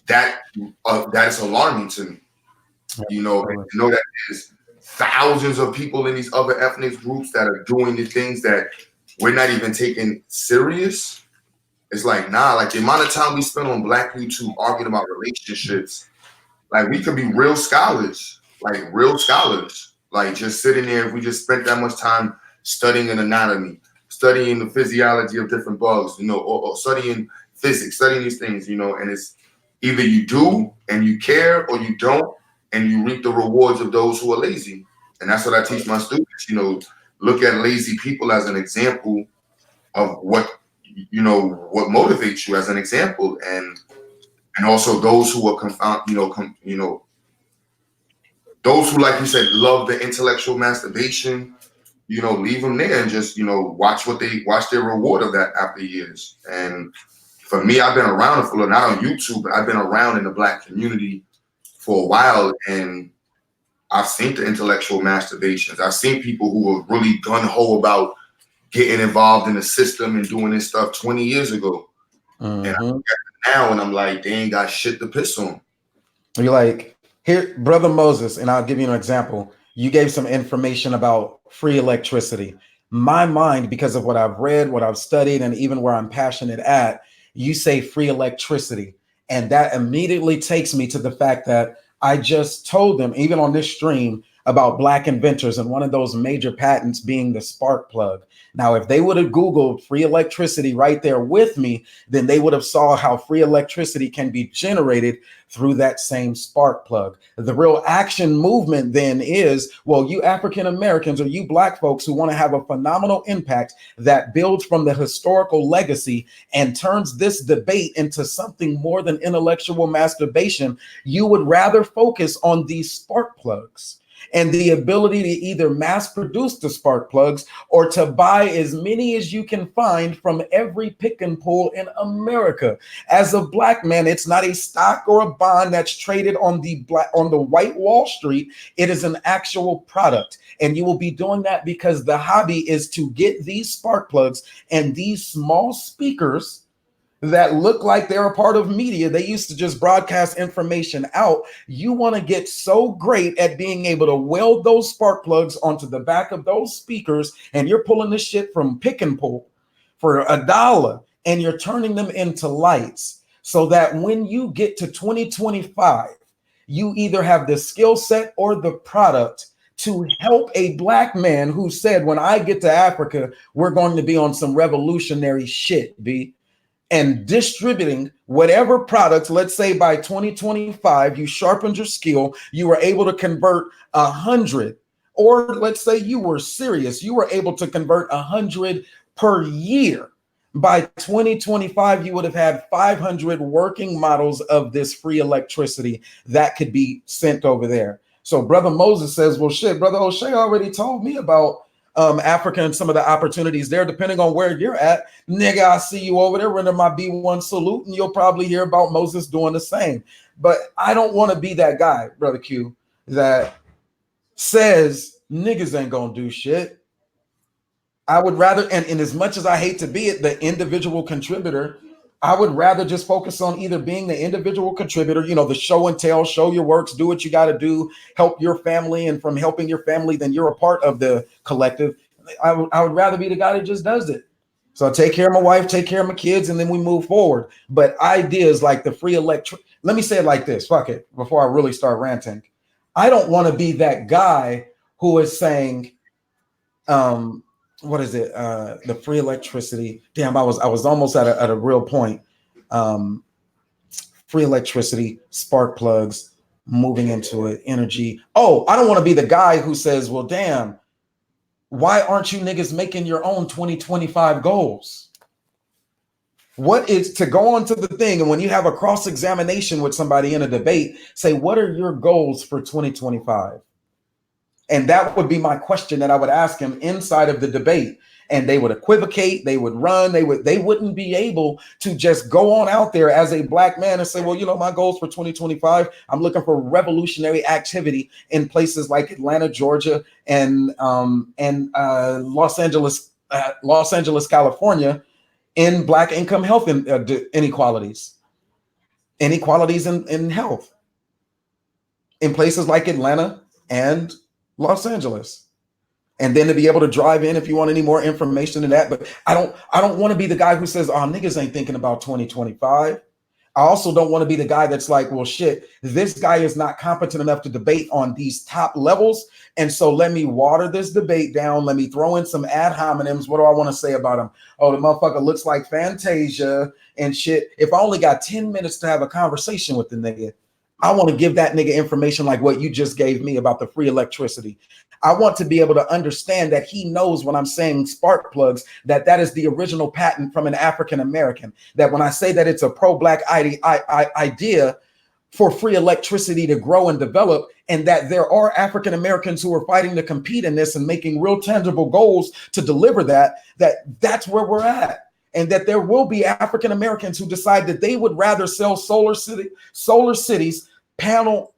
that is alarming to me. You know that there's thousands of people in these other ethnic groups that are doing the things that we're not even taking serious. It's like, nah, like the amount of time we spend on Black YouTube arguing about relationships, like we could be real scholars, like just sitting there. If we just spent that much time studying an anatomy, studying the physiology of different bugs, you know, or studying physics, studying these things, you know, and it's either you do and you care, or you don't and you reap the rewards of those who are lazy. And that's what I teach my students, you know, look at lazy people as an example of what motivates you, as an example, and also those who are those who, like you said, love the intellectual masturbation, you know, leave them there and just, you know, watch their reward of that after years. And for me, I've been around for, not on YouTube, but I've been around in the Black community for a while, and I've seen the intellectual masturbations. I've seen people who were really gun-ho about getting involved in the system and doing this stuff 20 years ago. And I look at it now and I'm like, they ain't got shit to piss on. You're like, here, Brother Moses, and I'll give you an example. You gave some information about free electricity. My mind, because of what I've read, what I've studied, and even where I'm passionate at, you say free electricity. And that immediately takes me to the fact that I just told them, even on this stream, about Black inventors, and one of those major patents being the spark plug. Now, if they would have Googled free electricity right there with me, then they would have saw how free electricity can be generated through that same spark plug. The real action movement then is, well, you African Americans or you Black folks who want to have a phenomenal impact that builds from the historical legacy and turns this debate into something more than intellectual masturbation, you would rather focus on these spark plugs and the ability to either mass produce the spark plugs or to buy as many as you can find from every pick and pull in America. As a Black man, it's not a stock or a bond that's traded on the white Wall Street. It is an actual product. And you will be doing that because the hobby is to get these spark plugs and these small speakers that look like they're a part of media. They used to just broadcast information out. You want to get so great at being able to weld those spark plugs onto the back of those speakers, and you're pulling this shit from pick and pull for $1, and you're turning them into lights so that when you get to 2025, you either have the skill set or the product to help a Black man who said, when I get to Africa, we're going to be on some revolutionary shit, B. And distributing whatever products, let's say by 2025, you sharpened your skill, you were able to convert 100, or let's say you were serious, you were able to convert 100 per year. By 2025, you would have had 500 working models of this free electricity that could be sent over there. So Brother Moses says, well, shit, Brother O'Shea already told me about Africa and some of the opportunities there, depending on where you're at. Nigga, I see you over there render my B1 salute, and you'll probably hear about Moses doing the same. But I don't want to be that guy, Brother Q, that says niggas ain't gonna do shit. I would rather, and as much as I hate to be it, the individual contributor, I would rather just focus on either being the individual contributor, you know, the show and tell, show your works, do what you got to do, help your family, and from helping your family, then you're a part of the collective. I would rather be the guy that just does it. So I take care of my wife, take care of my kids, and then we move forward. But ideas like the free let me say it like this, fuck it, before I really start ranting. I don't want to be that guy who is saying, what is it? The free electricity. Damn, I was almost at a real point. Free electricity, spark plugs. moving into it, energy. Oh, I don't want to be the guy who says, well, damn, why aren't you niggas making your own 2025 goals? What is to go on to the thing, and when you have a cross-examination with somebody in a debate, say, what are your goals for 2025? And that would be my question that I would ask him inside of the debate. And they would equivocate, they would run, they wouldn't be able to just go on out there as a black man and say, well, you know, my goals for 2025, I'm looking for revolutionary activity in places like Atlanta, Georgia, and Los Angeles, California, in black income health inequalities in health in places like Atlanta and Los Angeles. And then to be able to drive in if you want any more information than that. But I don't want to be the guy who says, oh, niggas ain't thinking about 2025. I also don't want to be the guy that's like, well, shit, this guy is not competent enough to debate on these top levels. And so let me water this debate down. Let me throw in some ad hominems. What do I want to say about him? Oh, the motherfucker looks like Fantasia and shit. If I only got 10 minutes to have a conversation with the nigga, I want to give that nigga information like what you just gave me about the free electricity. I want to be able to understand that he knows when I'm saying spark plugs, that is the original patent from an African American. That when I say that it's a pro-black idea for free electricity to grow and develop, and that there are African Americans who are fighting to compete in this and making real tangible goals to deliver that's where we're at. And that there will be African Americans who decide that they would rather sell solar panel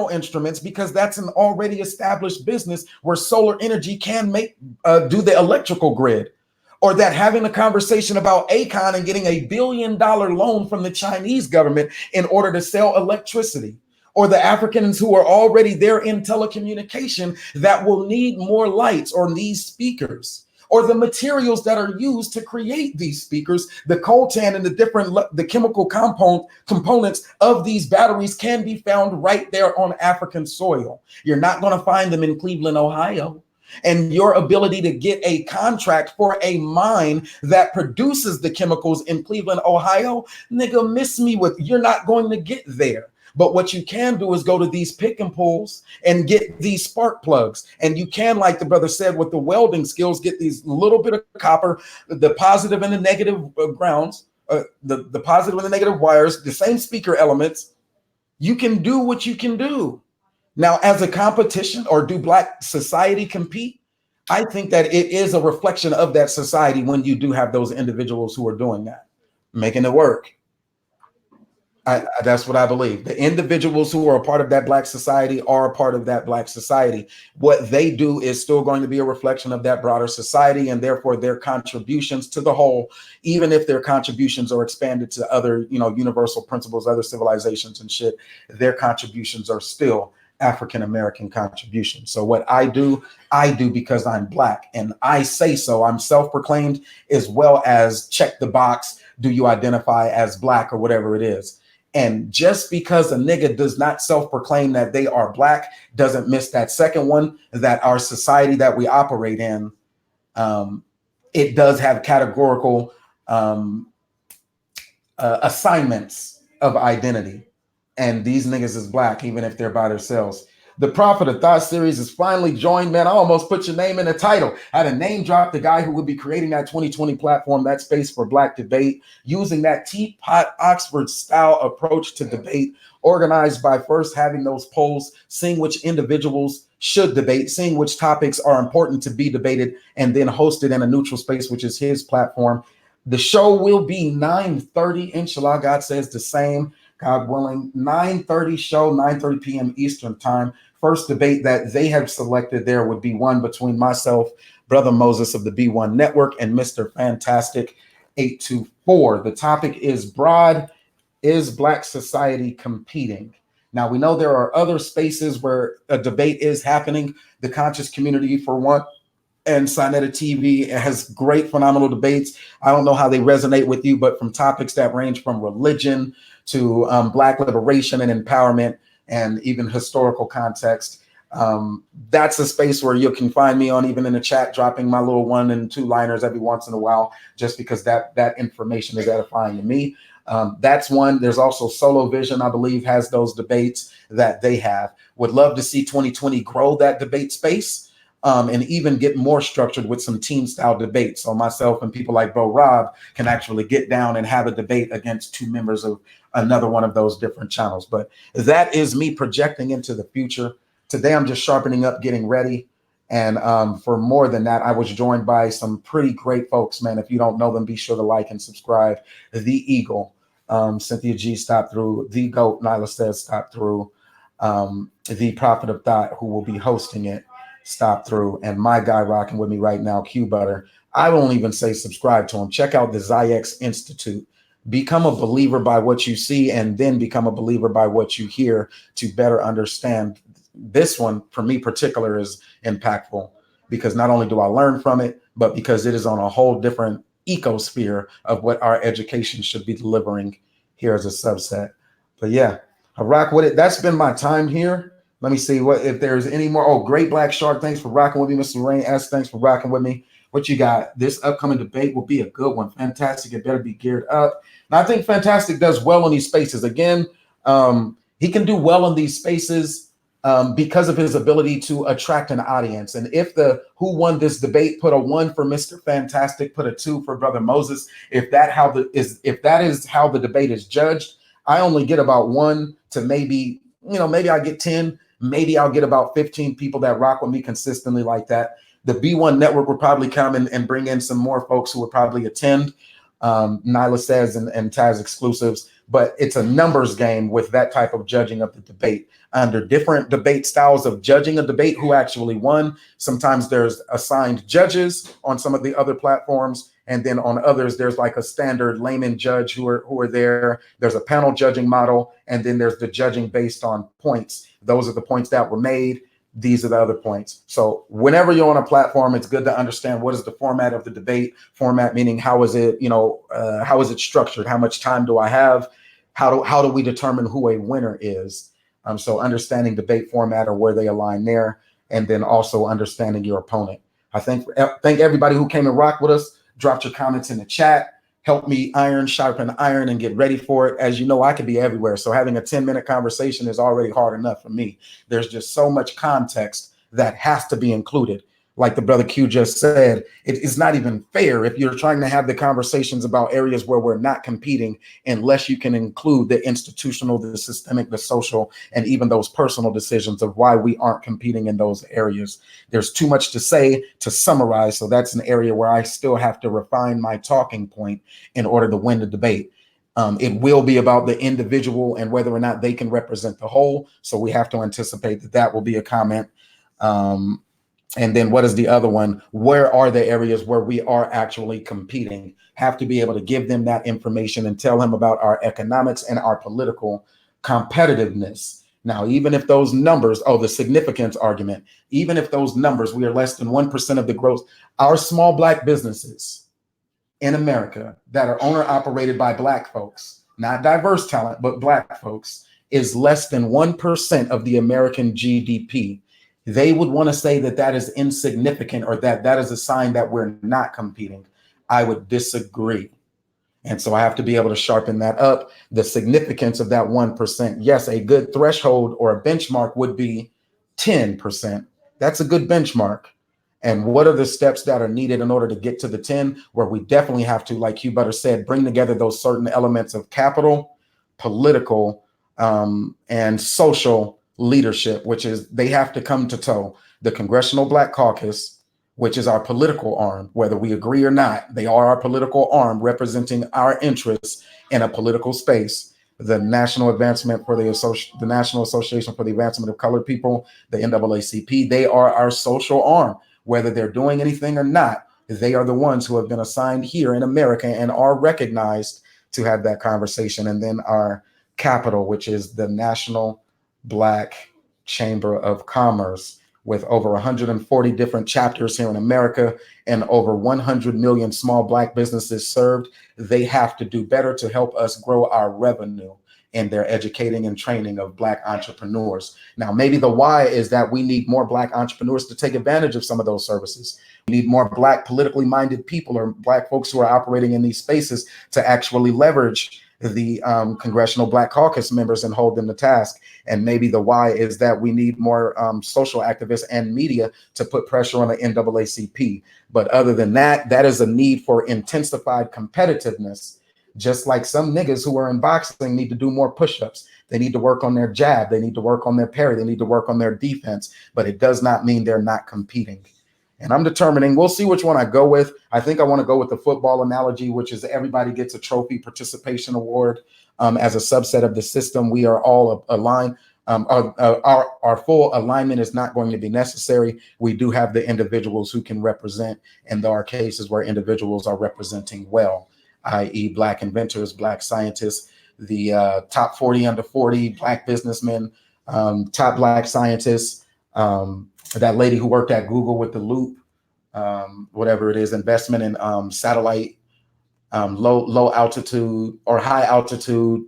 instruments, because that's an already established business where solar energy can do the electrical grid. Or that having a conversation about Akon and getting $1 billion loan from the Chinese government in order to sell electricity. Or the Africans who are already there in telecommunication that will need more lights or these speakers. Or the materials that are used to create these speakers, the coltan and the chemical components of these batteries can be found right there on African soil. You're not going to find them in Cleveland, Ohio. And your ability to get a contract for a mine that produces the chemicals in Cleveland, Ohio, nigga, miss me with, you're not going to get there. But what you can do is go to these pick and pulls and get these spark plugs. And you can, like the brother said, with the welding skills, get these little bit of copper, the positive and the negative grounds, the positive and the negative wires, the same speaker elements. You can do what you can do. Now, as a competition, or do black society compete? I think that it is a reflection of that society when you do have those individuals who are doing that, making it work. That's what I believe. The individuals who are a part of that black society are a part of that black society. What they do is still going to be a reflection of that broader society, and therefore their contributions to the whole, even if their contributions are expanded to other, universal principles, other civilizations and shit, their contributions are still African-American contributions. So what I do because I'm black, and I say so. I'm self-proclaimed, as well as check the box. Do you identify as black or whatever it is? And just because a nigga does not self-proclaim that they are black doesn't miss that second one, that our society that we operate in, it does have categorical assignments of identity. And these niggas is black, even if they're by themselves. The Prophet of Thought series is finally joined, man. I almost put your name in the title. I had a name drop the guy who would be creating that 2020 platform, that space for black debate, using that teapot Oxford style approach to debate, organized by first having those polls, seeing which individuals should debate, seeing which topics are important to be debated, and then hosted in a neutral space, which is his platform. The show will be 9:30, inshallah, God says the same, God willing, 9:30 show, 9:30 p.m. Eastern time. First debate that they have selected there would be one between myself, Brother Moses of the B1 Network, and Mr. Fantastic 824. The topic is broad: is black society competing? Now, we know there are other spaces where a debate is happening. The conscious community, for one, and Sinetta TV has great, phenomenal debates. I don't know how they resonate with you, but from topics that range from religion to black liberation and empowerment, and even historical context. That's a space where you can find me on, even in the chat, dropping my little 1 and 2 liners every once in a while, just because that information is edifying to me. That's one. There's also Solo Vision, I believe, has those debates that they have. Would love to see 2020 grow that debate space, and even get more structured with some team style debates. So myself and people like Bo Rob can actually get down and have a debate against two members of another one of those different channels. But that is me projecting into the future. Today, I'm just sharpening up, getting ready. And for more than that, I was joined by some pretty great folks, man. If you don't know them, be sure to like and subscribe. The Eagle, Cynthia G stopped through. The GOAT, Nyla says stopped through. The Prophet of Thought, who will be hosting it, stopped through. And my guy rocking with me right now, Q Butter. I won't even say subscribe to him. Check out the Zyx Institute. Become a believer by what you see, and then become a believer by what you hear to better understand. This one, for me particular, is impactful because not only do I learn from it, but because it is on a whole different ecosphere of what our education should be delivering here as a subset. But yeah, I rock with it. That's been my time here. Let me see what if there's any more. Oh, Great Black Shark, thanks for rocking with me. Mr. Rain S, thanks for rocking with me. What you got? This upcoming debate will be a good one. Fantastic. It better be geared up. And I think Fantastic does well in these spaces. Again, he can do well in these spaces because of his ability to attract an audience. And if the who won this debate put a 1 for Mr. Fantastic, put a 2 for Brother Moses, if that is how the debate is judged, I only get about 1 to maybe I get 10, maybe I'll get about 15 people that rock with me consistently like that. The B1 network would probably come and bring in some more folks who would probably attend. Nyla says and Taz exclusives, but it's a numbers game with that type of judging of the debate. Under different debate styles of judging a debate, who actually won. Sometimes there's assigned judges on some of the other platforms, and then on others there's like a standard layman judge who are there. There's a panel judging model, and then there's the judging based on points. Those are the points that were made. These are the other points. So whenever you're on a platform, it's good to understand what is the format of the debate. Format meaning how is it structured? How much time do I have? How do we determine who a winner is? So understanding debate format or where they align there, and then also understanding your opponent. I thank everybody who came and rocked with us. Dropped your comments in the chat. Help me sharpen iron and get ready for it. As you know, I could be everywhere. So having a 10-minute conversation is already hard enough for me. There's just so much context that has to be included. Like the brother Q just said, it's not even fair if you're trying to have the conversations about areas where we're not competing, unless you can include the institutional, the systemic, the social, and even those personal decisions of why we aren't competing in those areas. There's too much to say to summarize. So that's an area where I still have to refine my talking point in order to win the debate. It will be about the individual and whether or not they can represent the whole. So we have to anticipate that will be a comment. And then what is the other one? Where are the areas where we are actually competing? Have to be able to give them that information and tell them about our economics and our political competitiveness. Now, even if those numbers, the significance argument, even if those numbers, we are less than 1% of the growth, our small Black businesses in America that are owner operated by Black folks, not diverse talent, but Black folks, is less than 1% of the American GDP. They would want to say that is insignificant, or that is a sign that we're not competing. I would disagree. And so I have to be able to sharpen that up. The significance of that 1%. Yes, a good threshold or a benchmark would be 10%. That's a good benchmark. And what are the steps that are needed in order to get to the 10, where we definitely have to, like Hugh Butter said, bring together those certain elements of capital, political, and social leadership, which is they have to come to toe. The Congressional Black Caucus, which is our political arm, whether we agree or not, they are our political arm representing our interests in a political space. The National Advancement for the National Association for the Advancement of Colored People, the NAACP, they are our social arm. Whether they're doing anything or not, they are the ones who have been assigned here in America and are recognized to have that conversation. And then our capital, which is the National Black Chamber of Commerce, with over 140 different chapters here in America and over 100 million small Black businesses served. They have to do better to help us grow our revenue in their educating and training of Black entrepreneurs. Now, maybe the why is that we need more Black entrepreneurs to take advantage of some of those services. We need more Black politically minded people or Black folks who are operating in these spaces to actually leverage the Congressional Black Caucus members and hold them to task. And maybe the why is that we need more social activists and media to put pressure on the NAACP. But other than that, that is a need for intensified competitiveness. Just like some niggas who are in boxing need to do more push-ups. They need to work on their jab. They need to work on their parry. They need to work on their defense. But it does not mean they're not competing. And I'm determining, we'll see which one I go with. I think I want to go with the football analogy, which is everybody gets a trophy participation award as a subset of the system. We are all aligned. Our full alignment is not going to be necessary. We do have the individuals who can represent, and there are cases where individuals are representing well, i.e. Black inventors, Black scientists, the top 40 under 40 Black businessmen, top Black scientists, that lady who worked at Google with the Loop, whatever it is, investment in satellite, low altitude or high altitude.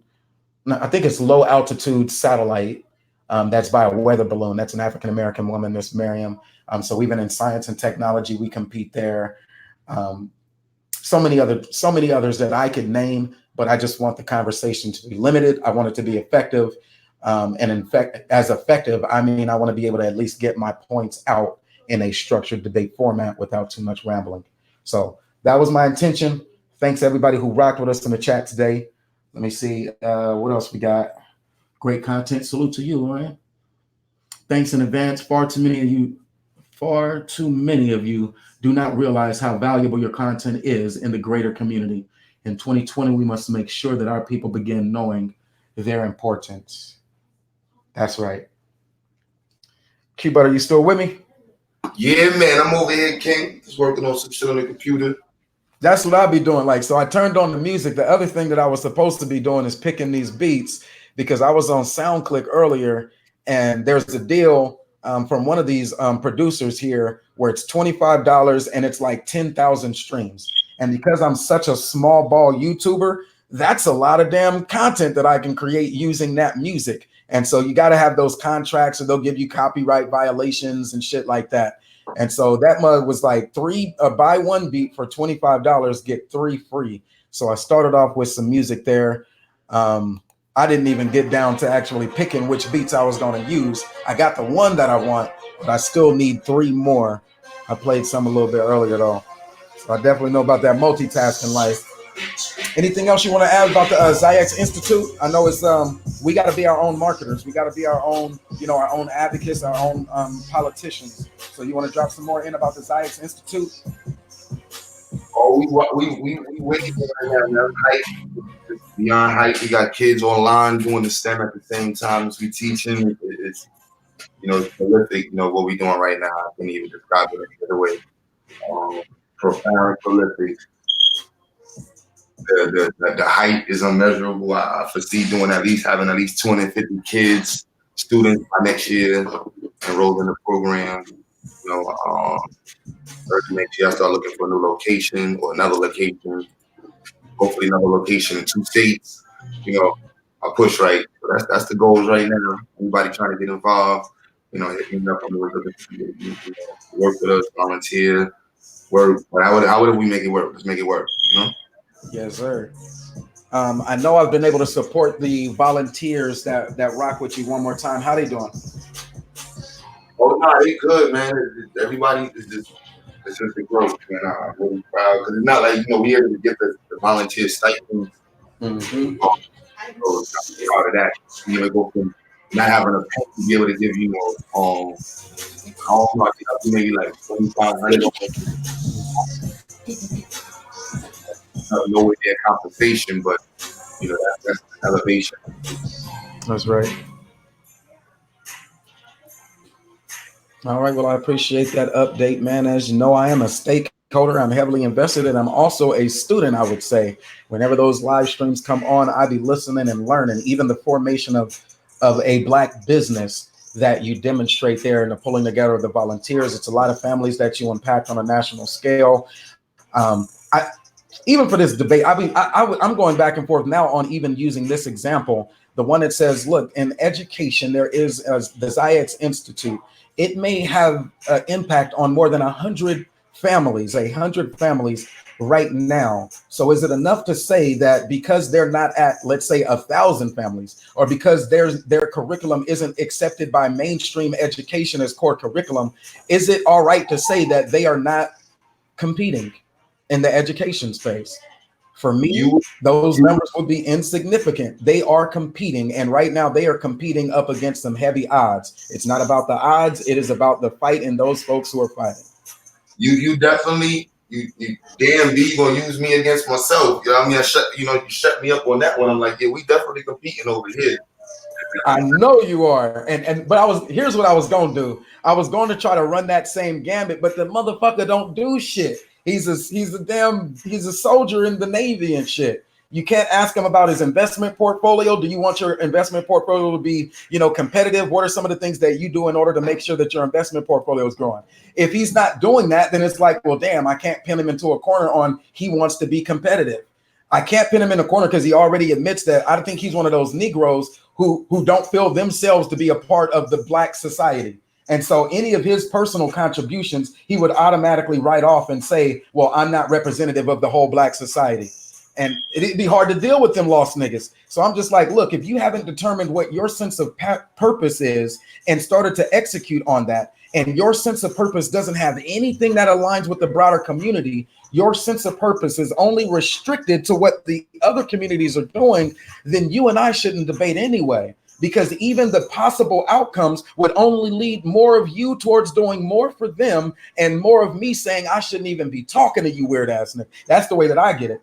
No, I think it's low altitude satellite. That's by a weather balloon. That's an African-American woman, Miss Miriam. So even in science and technology, we compete there. So many others that I could name, but I just want the conversation to be limited. I want it to be effective. And in fact, as effective, I mean, I want to be able to at least get my points out in a structured debate format without too much rambling. So that was my intention. Thanks everybody who rocked with us in the chat today. Let me see what else we got. Great content. Salute to you, Lauren. Thanks in advance. Far too many of you do not realize how valuable your content is in the greater community. In 2020, we must make sure that our people begin knowing their importance. That's right. Q-Butter, you still with me? Yeah, man, I'm over here, King. Just working on some shit on the computer. That's what I'll be doing. Like, so I turned on the music. The other thing that I was supposed to be doing is picking these beats because I was on SoundClick earlier, and there's a deal from one of these producers here where it's $25 and it's like 10,000 streams. And because I'm such a small ball YouTuber, that's a lot of damn content that I can create using that music. And so you got to have those contracts or they'll give you copyright violations and shit like that. And so that mug was like buy one beat for $25, get 3 free. So I started off with some music there. I didn't even get down to actually picking which beats I was going to use. I got the one that I want, but I still need 3 more. I played some a little bit earlier though. So I definitely know about that multitasking life. Anything else you want to add about the Ziyex Institute? I know it's we got to be our own marketers. We got to be our own, our own advocates, our own politicians. So you want to drop some more in about the Ziyex Institute? Oh, we waiting right now. Hype. Beyond hype, we got kids online doing the STEM at the same time as we teaching. It's it's prolific. What we doing right now. I can't even describe it any other way. Profound, prolific. The height is unmeasurable. I foresee having at least 250 kids, students by next year enrolled in the program. Early next year I start looking for a new location or another location. Hopefully another location in 2 states. I push right. So that's the goals right now. Anybody trying to get involved, hit me up. I'm looking to work with us, volunteer, work. But how would we make it work? Let's make it work. Yes, sir. I know I've been able to support the volunteers that rock with you one more time. How they doing? Oh no, they good, man. Everybody is just the growth, man. I'm really proud because it's not like we able to get the volunteer stipends. Mm-hmm. So it's part of that. Go from not having a pay to be able to give I don't know, maybe like 2,500. Nowhere near compensation, but that's elevation. That's right. All right. Well, I appreciate that update, man. As you know, I am a stakeholder. I'm heavily invested, and I'm also a student. I would say, whenever those live streams come on, I be listening and learning. Even the formation of a Black business that you demonstrate there, and the pulling together of the volunteers. It's a lot of families that you impact on a national scale. Even for this debate, I'm going back and forth now on even using this example, the one that says, look, in education, there is the Ziyex Institute. It may have impact on more than 100 families, 100 families right now. So is it enough to say that because they're not at, let's say, 1,000 families, or because their curriculum isn't accepted by mainstream education as core curriculum, is it all right to say that they are not competing in the education space? For me, those numbers would be insignificant. They are competing, and right now they are competing up against some heavy odds. It's not about the odds, it is about the fight and those folks who are fighting. You definitely, you damn B, you gonna use me against myself. You know what I mean? You shut me up on that one. I'm like, yeah, we definitely competing over here. I know you are. But here's what I was gonna do. I was going to try to run that same gambit, but the motherfucker don't do shit. He's a soldier in the Navy and shit. You can't ask him about his investment portfolio. Do you want your investment portfolio to be, competitive? What are some of the things that you do in order to make sure that your investment portfolio is growing? If he's not doing that, then it's like, well, damn, I can't pin him into a corner on he wants to be competitive. I can't pin him in a corner because he already admits that. I think he's one of those Negroes who don't feel themselves to be a part of the Black society. And so any of his personal contributions, he would automatically write off and say, well, I'm not representative of the whole Black society. And it'd be hard to deal with them lost niggas. So I'm just like, look, if you haven't determined what your sense of purpose is and started to execute on that, and your sense of purpose doesn't have anything that aligns with the broader community, your sense of purpose is only restricted to what the other communities are doing, then you and I shouldn't debate anyway, because even the possible outcomes would only lead more of you towards doing more for them and more of me saying I shouldn't even be talking to you, weird ass nigga. That's the way that I get it.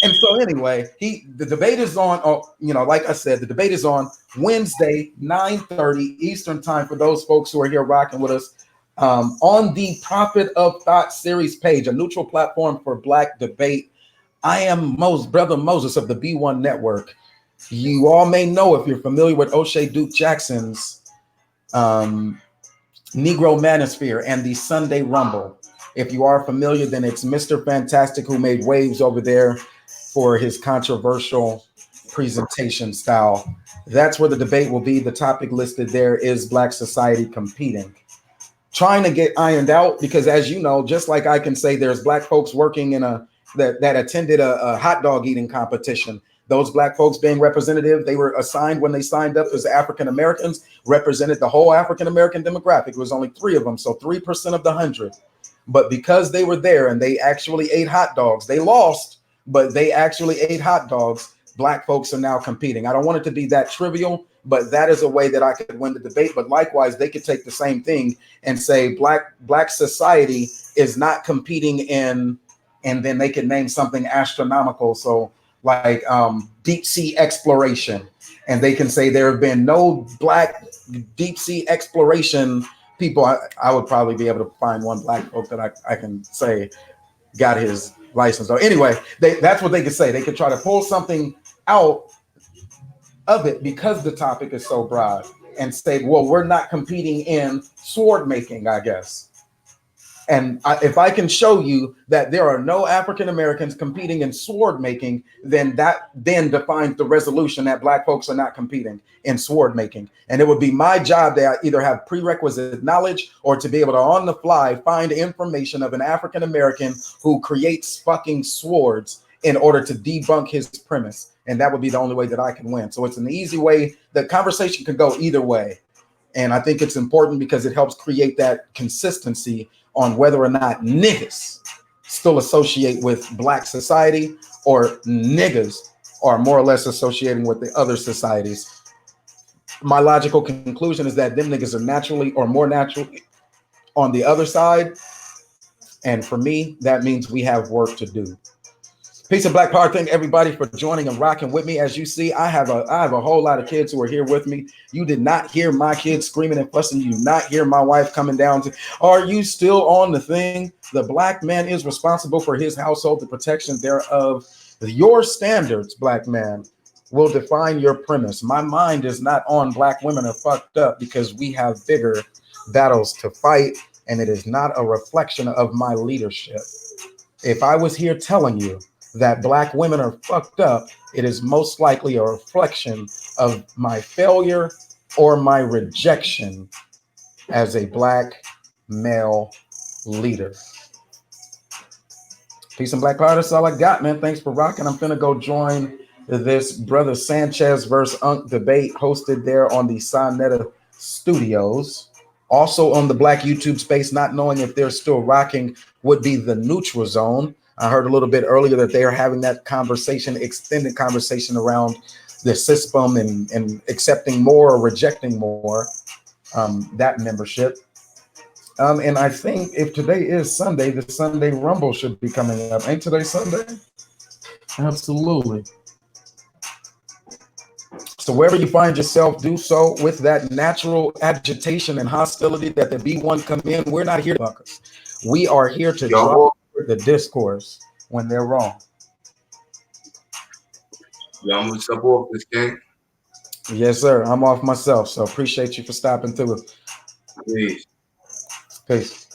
And so anyway, the debate is on, like I said, the debate is on Wednesday, 9:30 Eastern time for those folks who are here rocking with us on the Prophet of Thought series page, a neutral platform for Black debate. I am Brother Moses of the B1 Network. You all may know, if you're familiar with O'Shea Duke Jackson's Negro Manosphere and the Sunday Rumble. If you are familiar, then it's Mr. Fantastic who made waves over there for his controversial presentation style. That's where the debate will be. The topic listed there is Black society competing. Trying to get ironed out, because as you know, just like I can say there's Black folks working in that attended a hot dog eating competition. Those Black folks being representative, they were assigned when they signed up as African Americans, represented the whole African American demographic. It was only 3 of them, so 3% of the 100. But because they were there and they actually ate hot dogs, they lost, but they actually ate hot dogs. Black folks are now competing. I don't want it to be that trivial, but that is a way that I could win the debate. But likewise, they could take the same thing and say Black society is not competing in, and then they could name something astronomical. So like deep sea exploration. And they can say there have been no Black deep sea exploration people. I would probably be able to find one Black folk that I can say got his license. So anyway, that's what they could say. They could try to pull something out of it because the topic is so broad and say, well, we're not competing in sword making, I guess. And if I can show you that there are no African Americans competing in sword making, then that defines the resolution that Black folks are not competing in sword making. And it would be my job to either have prerequisite knowledge or to be able to on the fly find information of an African American who creates fucking swords in order to debunk his premise. And that would be the only way that I can win. So it's an easy way. The conversation could go either way. And I think it's important because it helps create that consistency on whether or not niggas still associate with Black society or niggas are more or less associating with the other societies. My logical conclusion is that them niggas are naturally or more naturally on the other side. And for me, that means we have work to do. Peace and Black Power. Thank everybody for joining and rocking with me. As you see, I have a whole lot of kids who are here with me. You did not hear my kids screaming and fussing. You did not hear my wife coming down to, are you still on the thing? The Black man is responsible for his household, the protection thereof. Your standards, Black man, will define your premise. My mind is not on Black women are fucked up because we have bigger battles to fight, and it is not a reflection of my leadership. If I was here telling you that Black women are fucked up, it is most likely a reflection of my failure or my rejection as a Black male leader. Peace and Black Power. That's all I got, man. Thanks for rocking. I'm finna go join this Brother Sanchez versus Unc debate hosted there on the Sonetta Studios. Also on the Black YouTube space, not knowing if they're still rocking, would be the Neutral Zone. I heard a little bit earlier that they are having that conversation, extended conversation around the system and accepting more or rejecting more, that membership. And I think if today is Sunday, the Sunday Rumble should be coming up. Ain't today Sunday? Absolutely. So wherever you find yourself, do so with that natural agitation and hostility that the B1 come in. We're not here to buckers. We are here to drop the discourse when they're wrong. Yeah, I'm gonna step off this game. Yes, sir. I'm off myself. So appreciate you for stopping through. Peace. Peace.